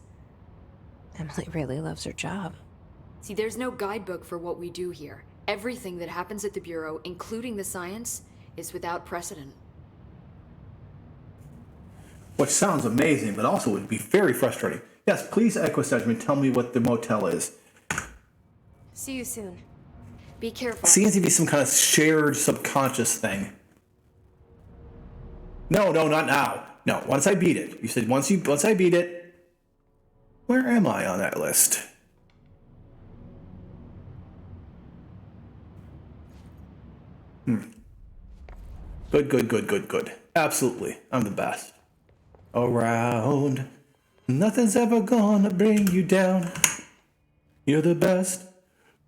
Emily really loves her job. See, there's no guidebook for what we do here. Everything that happens at the Bureau, including the science, is without precedent. Which sounds amazing, but also would be very frustrating. Yes, please, Equus Judgment, tell me what the motel is. See you soon. Be careful. Seems to be some kind of shared subconscious thing. No, not now. No, once I beat it. You said once I beat it. Where am I on that list? Good. Absolutely. I'm the best. Around. Nothing's ever gonna bring you down. You're the best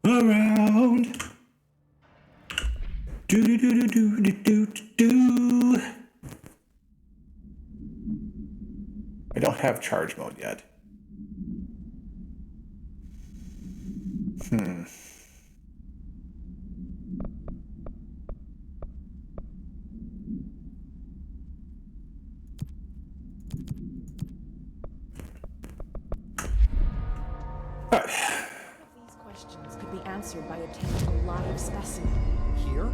around. Do. I don't have charge mode yet. These questions could be answered by obtaining a live specimen. Here?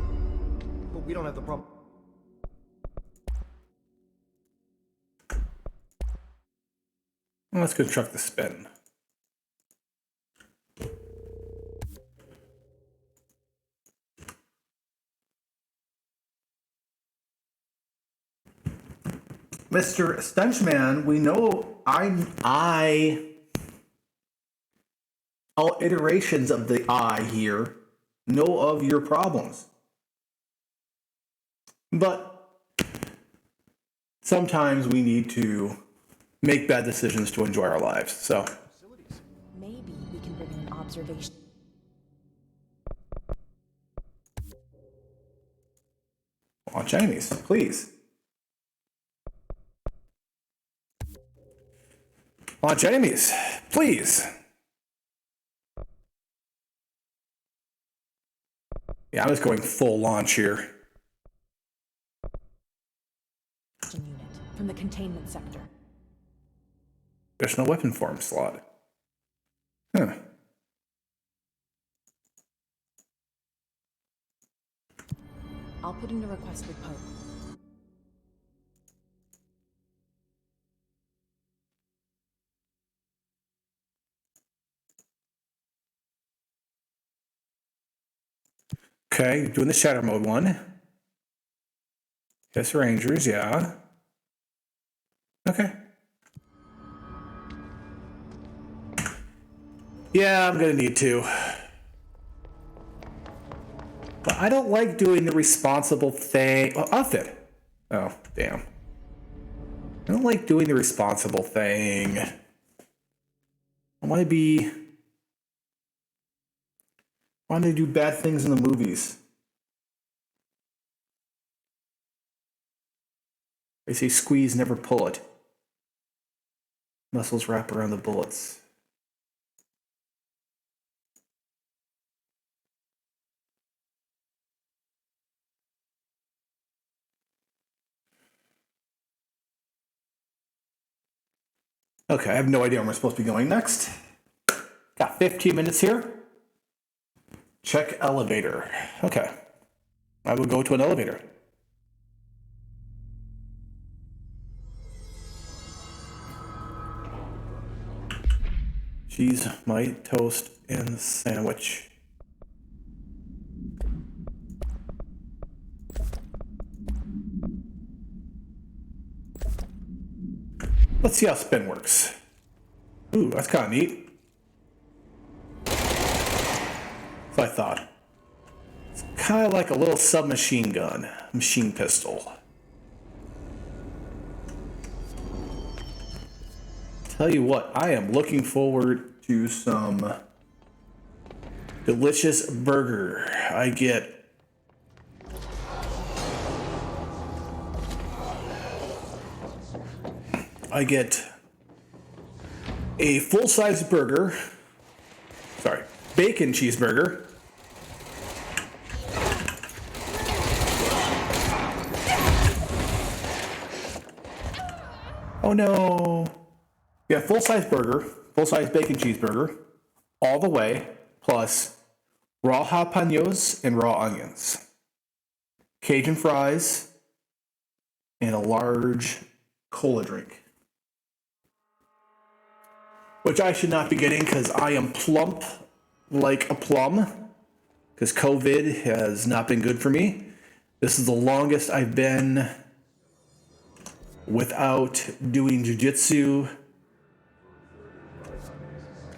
But we don't have the problem. Let's construct the spin. Mr. Stenchman, we know all iterations of the I here know of your problems. But sometimes we need to make bad decisions to enjoy our lives, so. Maybe we can bring in an observation. Launch enemies, please. Launch enemies, please. Yeah, I'm just going full launch here. Unit from the containment sector. There's no weapon form slot. Huh. I'll put in a request with Pope. Okay, doing the shatter mode one. Yes, Rangers, yeah. Okay. Yeah, I'm gonna need to. But I don't like doing the responsible thing. Oh, outfit. Oh, damn. I don't like doing the responsible thing. I want to do bad things in the movies. They say squeeze, never pull it. Muscles wrap around the bullets. Okay, I have no idea where we're supposed to be going next. Got 15 minutes here. Check elevator. Okay. I will go to an elevator. Cheese, my toast, and sandwich. Let's see how spin works. Ooh, that's kind of neat. So I thought. It's kind of like a little submachine gun, machine pistol. Tell you what, I am looking forward to some delicious burger. I get a full-size burger. Sorry, bacon cheeseburger. Oh no. Yeah, full-size burger, full-size bacon cheeseburger, all the way, plus raw jalapenos and raw onions, Cajun fries, and a large cola drink. Which I should not be getting because I am plump like a plum, because COVID has not been good for me. This is the longest I've been without doing jiu-jitsu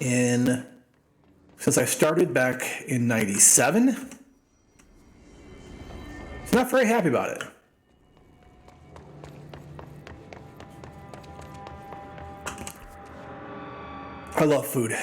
since I started back in 97. So not very happy about it. I love food.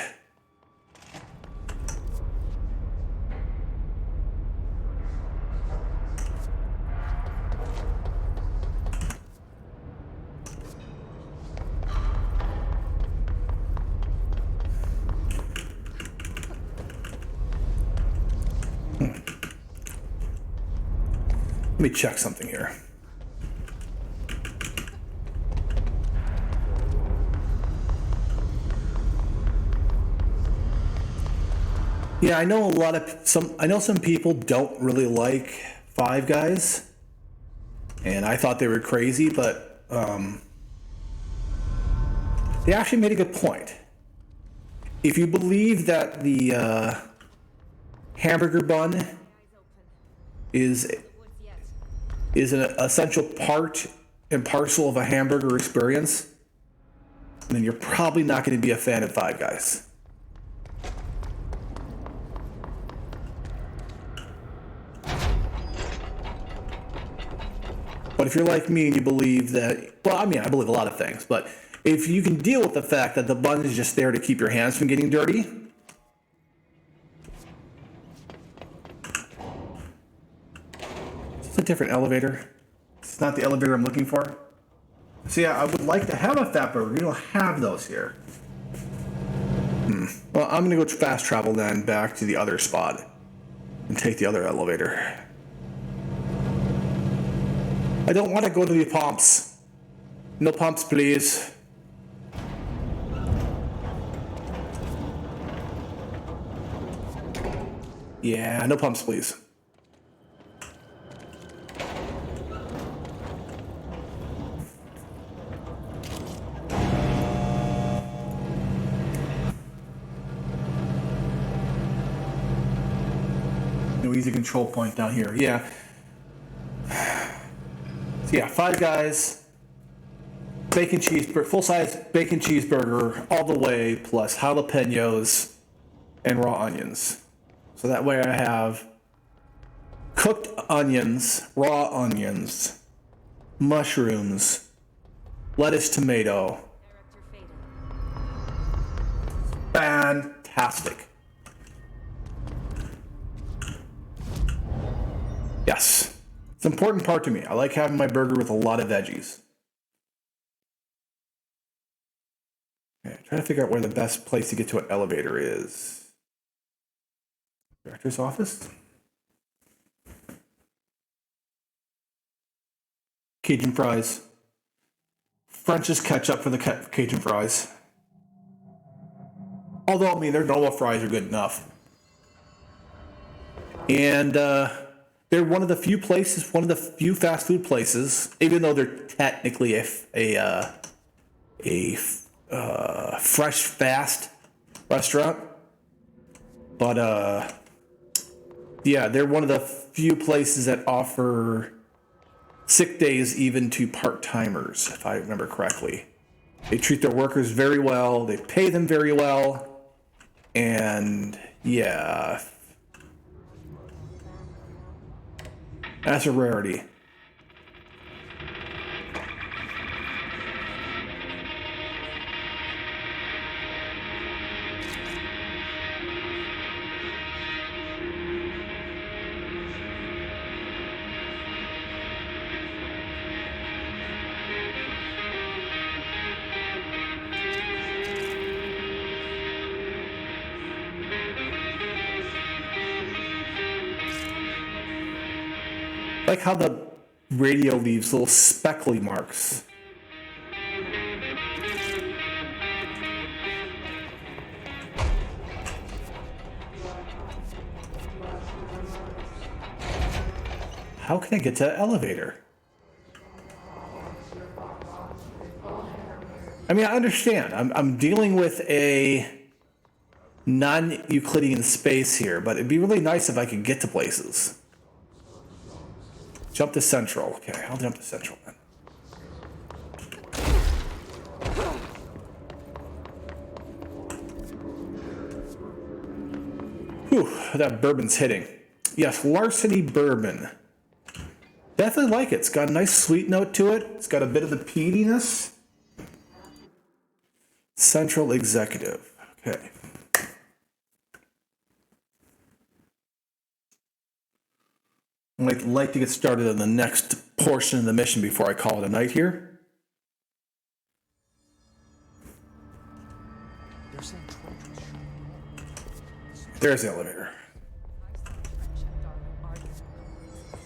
Let me check something here. Yeah, I know some people don't really like Five Guys, and I thought they were crazy, but they actually made a good point. If you believe that the hamburger bun is an essential part and parcel of a hamburger experience, then you're probably not going to be a fan of Five Guys. But if you're like me and you believe that, well, I mean, I believe a lot of things, but if you can deal with the fact that the bun is just there to keep your hands from getting dirty, it's a different elevator. It's not the elevator I'm looking for. So yeah, I would like to have a fat burger. You don't have those here. Well, I'm going to go fast travel then back to the other spot and take the other elevator. I don't want to go to the pumps. No pumps, please. Yeah, no pumps, please. No easy control point down here. Yeah. So yeah, Five Guys, bacon cheeseburger, full-size bacon cheeseburger all the way, plus jalapenos and raw onions. So that way I have cooked onions, raw onions, mushrooms, lettuce, tomato. Fantastic. Yes. It's an important part to me. I like having my burger with a lot of veggies. Okay, trying to figure out where the best place to get to an elevator is. Director's office? Cajun fries. French's ketchup for the Cajun fries. Although, I mean, their normal fries are good enough. And, they're one of the few places, one of the few fast food places, even though they're technically a fresh fast restaurant. But yeah, they're one of the few places that offer sick days even to part-timers, if I remember correctly. They treat their workers very well, they pay them very well, and yeah. That's a rarity. I like how the radio leaves little speckly marks. how can I get to the elevator? I mean, I understand. I'm dealing with a non-Euclidean space here, but it'd be really nice if I could get to places. Jump to Central. Okay, I'll jump to Central then. Whew, that bourbon's hitting. Yes, Larceny Bourbon. Definitely like it. It's got a nice sweet note to it. It's got a bit of the peatiness. Central Executive. Okay. I'd like to get started on the next portion of the mission before I call it a night here. There's the elevator.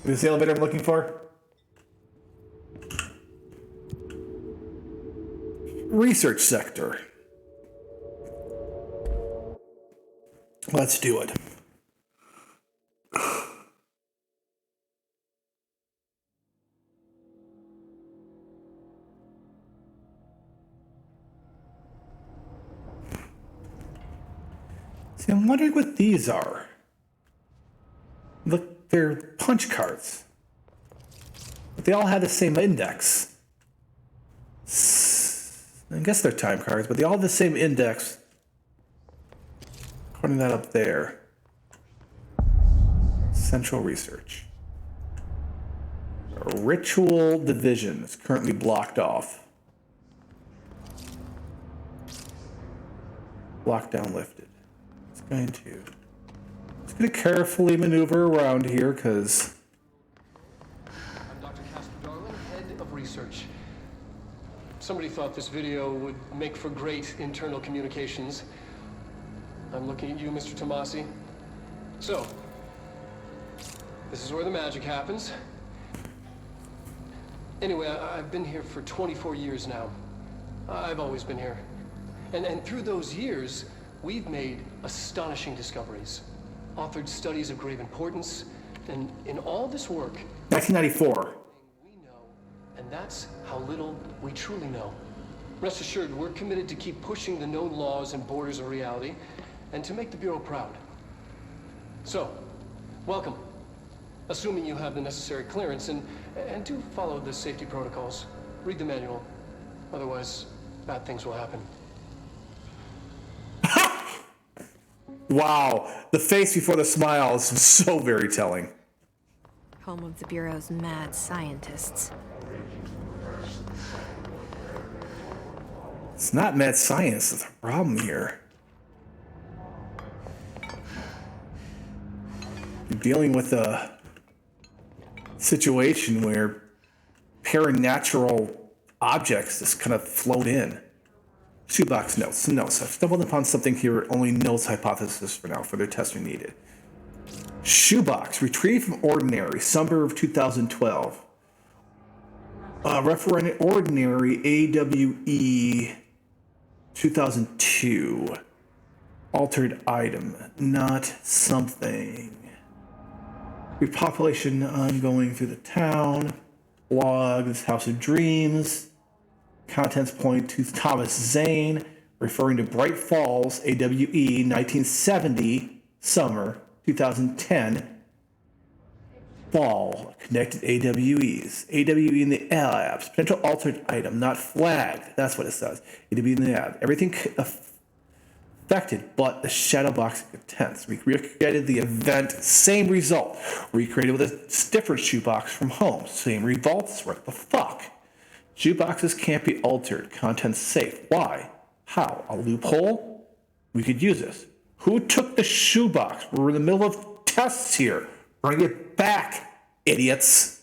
Is this the elevator I'm looking for? Research sector. Let's do it. See, I'm wondering what these are. Look, they're punch cards. But they all have the same index. I guess they're time cards, but they all have the same index. According to that up there. Central Research. Ritual Division is currently blocked off. Lockdown lifted. It's going to carefully maneuver around here because I'm Dr. Casper Darling, head of research. Somebody thought this video would make for great internal communications. I'm looking at you, Mr. Tomasi. So, this is where the magic happens. Anyway, I've been here for 24 years now. I've always been here. And through those years, we've made astonishing discoveries, authored studies of grave importance, and in all this work, 1994. we know, and that's how little we truly know. Rest assured, we're committed to keep pushing the known laws and borders of reality, and to make the Bureau proud. So, welcome. Assuming you have the necessary clearance, and do follow the safety protocols. Read the manual. Otherwise, bad things will happen. Wow, the face before the smile is so very telling. Home of the Bureau's mad scientists. It's not mad science that's the problem here. You're dealing with a situation where paranatural objects just kind of float in. Shoebox notes. Notes. I've stumbled upon something here. Only notes hypothesis for now. Further testing needed. Shoebox. Retrieved from Ordinary. Summer of 2012. Referendum Ordinary AWE 2002. Altered item. Not something. Repopulation ongoing through the town. Logs. House of Dreams. Contents point to Thomas Zane, referring to Bright Falls, AWE, 1970, summer, 2010, fall, connected AWEs. AWE in the labs, potential altered item, not flagged. That's what it says. AWE in the lab. Everything affected but the shadow box contents. We recreated the event, same result. Recreated with a different shoebox from home. Same results. What the fuck? Shoeboxes can't be altered. Contents safe. Why? How? A loophole? We could use this. Who took the shoebox? We're in the middle of tests here. Bring it back, idiots.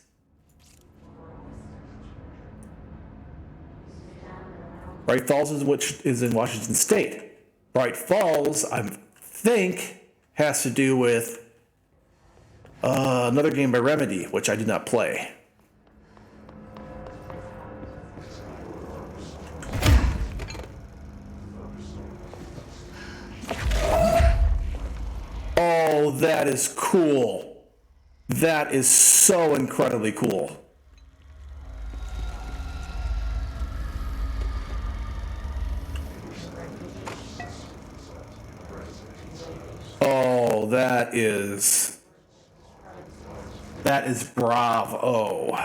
Bright Falls is in Washington State. Bright Falls, I think, has to do with another game by Remedy, which I did not play. Oh, that is cool. That is so incredibly cool. Oh, that is bravo.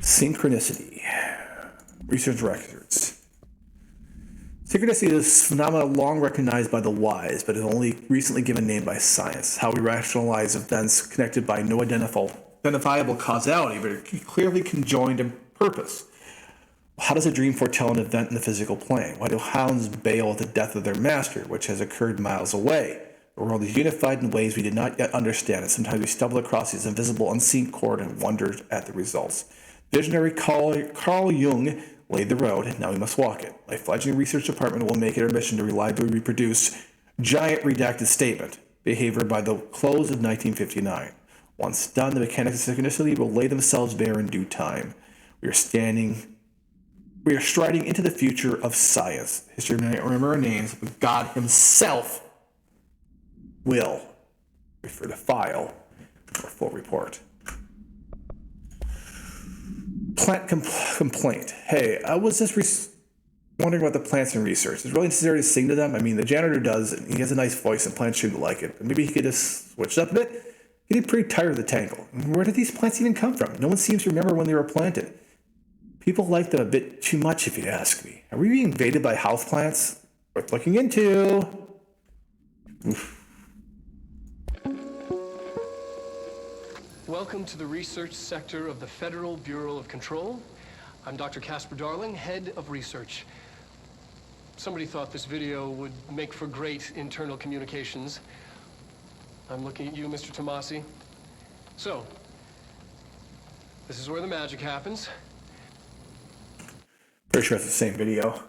Synchronicity. Research records. Synchronicity is a phenomenon long recognized by the wise, but is only recently given name by science. How we rationalize events connected by no identifiable causality, but are clearly conjoined in purpose. How does a dream foretell an event in the physical plane? Why do hounds bail at the death of their master, which has occurred miles away? The world is unified in ways we did not yet understand, and sometimes we stumble across this invisible, unseen chord and wonder at the results. Visionary Carl Jung laid the road, now we must walk it. My fledgling research department will make it our mission to reliably reproduce giant redacted statement, behavior by the close of 1959. Once done, the mechanics of synchronicity will lay themselves bare in due time. We are striding into the future of science. History may not remember our names, but God himself will. Refer to file or full report. Plant complaint. Hey, I was just wondering about the plants in research. Is it really necessary to sing to them? I mean, the janitor does, and he has a nice voice, and plants seem to like it. But maybe he could just switch it up a bit. Getting pretty tired of the tangle. Where did these plants even come from? No one seems to remember when they were planted. People like them a bit too much, if you ask me. Are we being invaded by houseplants? Worth looking into. Oof. Welcome to the research sector of the Federal Bureau of Control. I'm Dr. Casper Darling, head of research. Somebody thought this video would make for great internal communications. I'm looking at you, Mr. Tomasi. So, this is where the magic happens. Pretty sure it's the same video.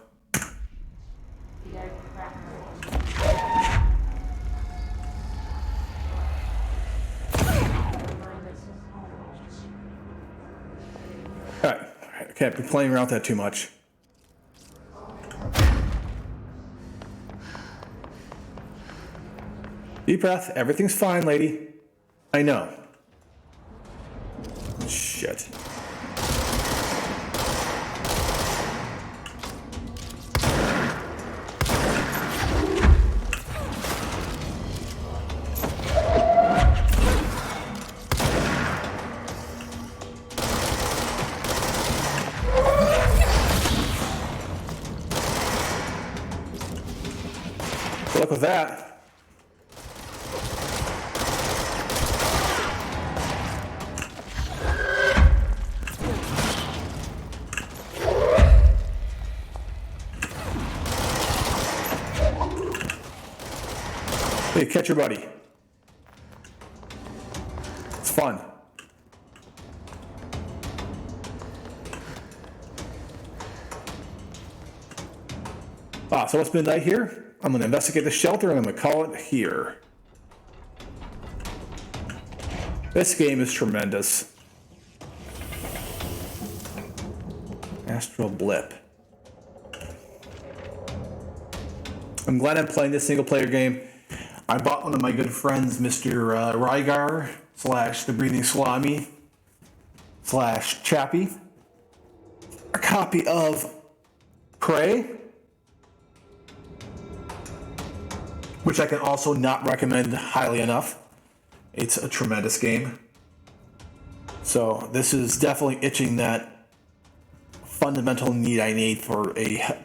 Alright, I can't be playing around with that too much. Deep breath, everything's fine, lady. I know. Shit. Good luck with that. Hey, catch your buddy. It's fun. So it's midnight here. I'm going to investigate the shelter and I'm going to call it here. This game is tremendous. Astral Blip. I'm glad I'm playing this single player game. I bought one of my good friends, Mr. Rygar / the Breathing Salami / Chappie, a copy of Prey, which I can also not recommend highly enough. It's a tremendous game. So this is definitely itching that fundamental need I need for a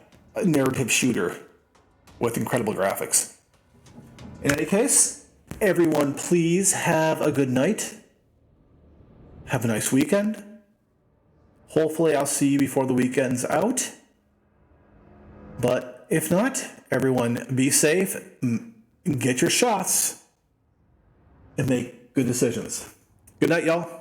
narrative shooter with incredible graphics. In any case, everyone please have a good night. Have a nice weekend. Hopefully I'll see you before the weekend's out. But if not, everyone be safe, get your shots, and make good decisions. Good night, y'all.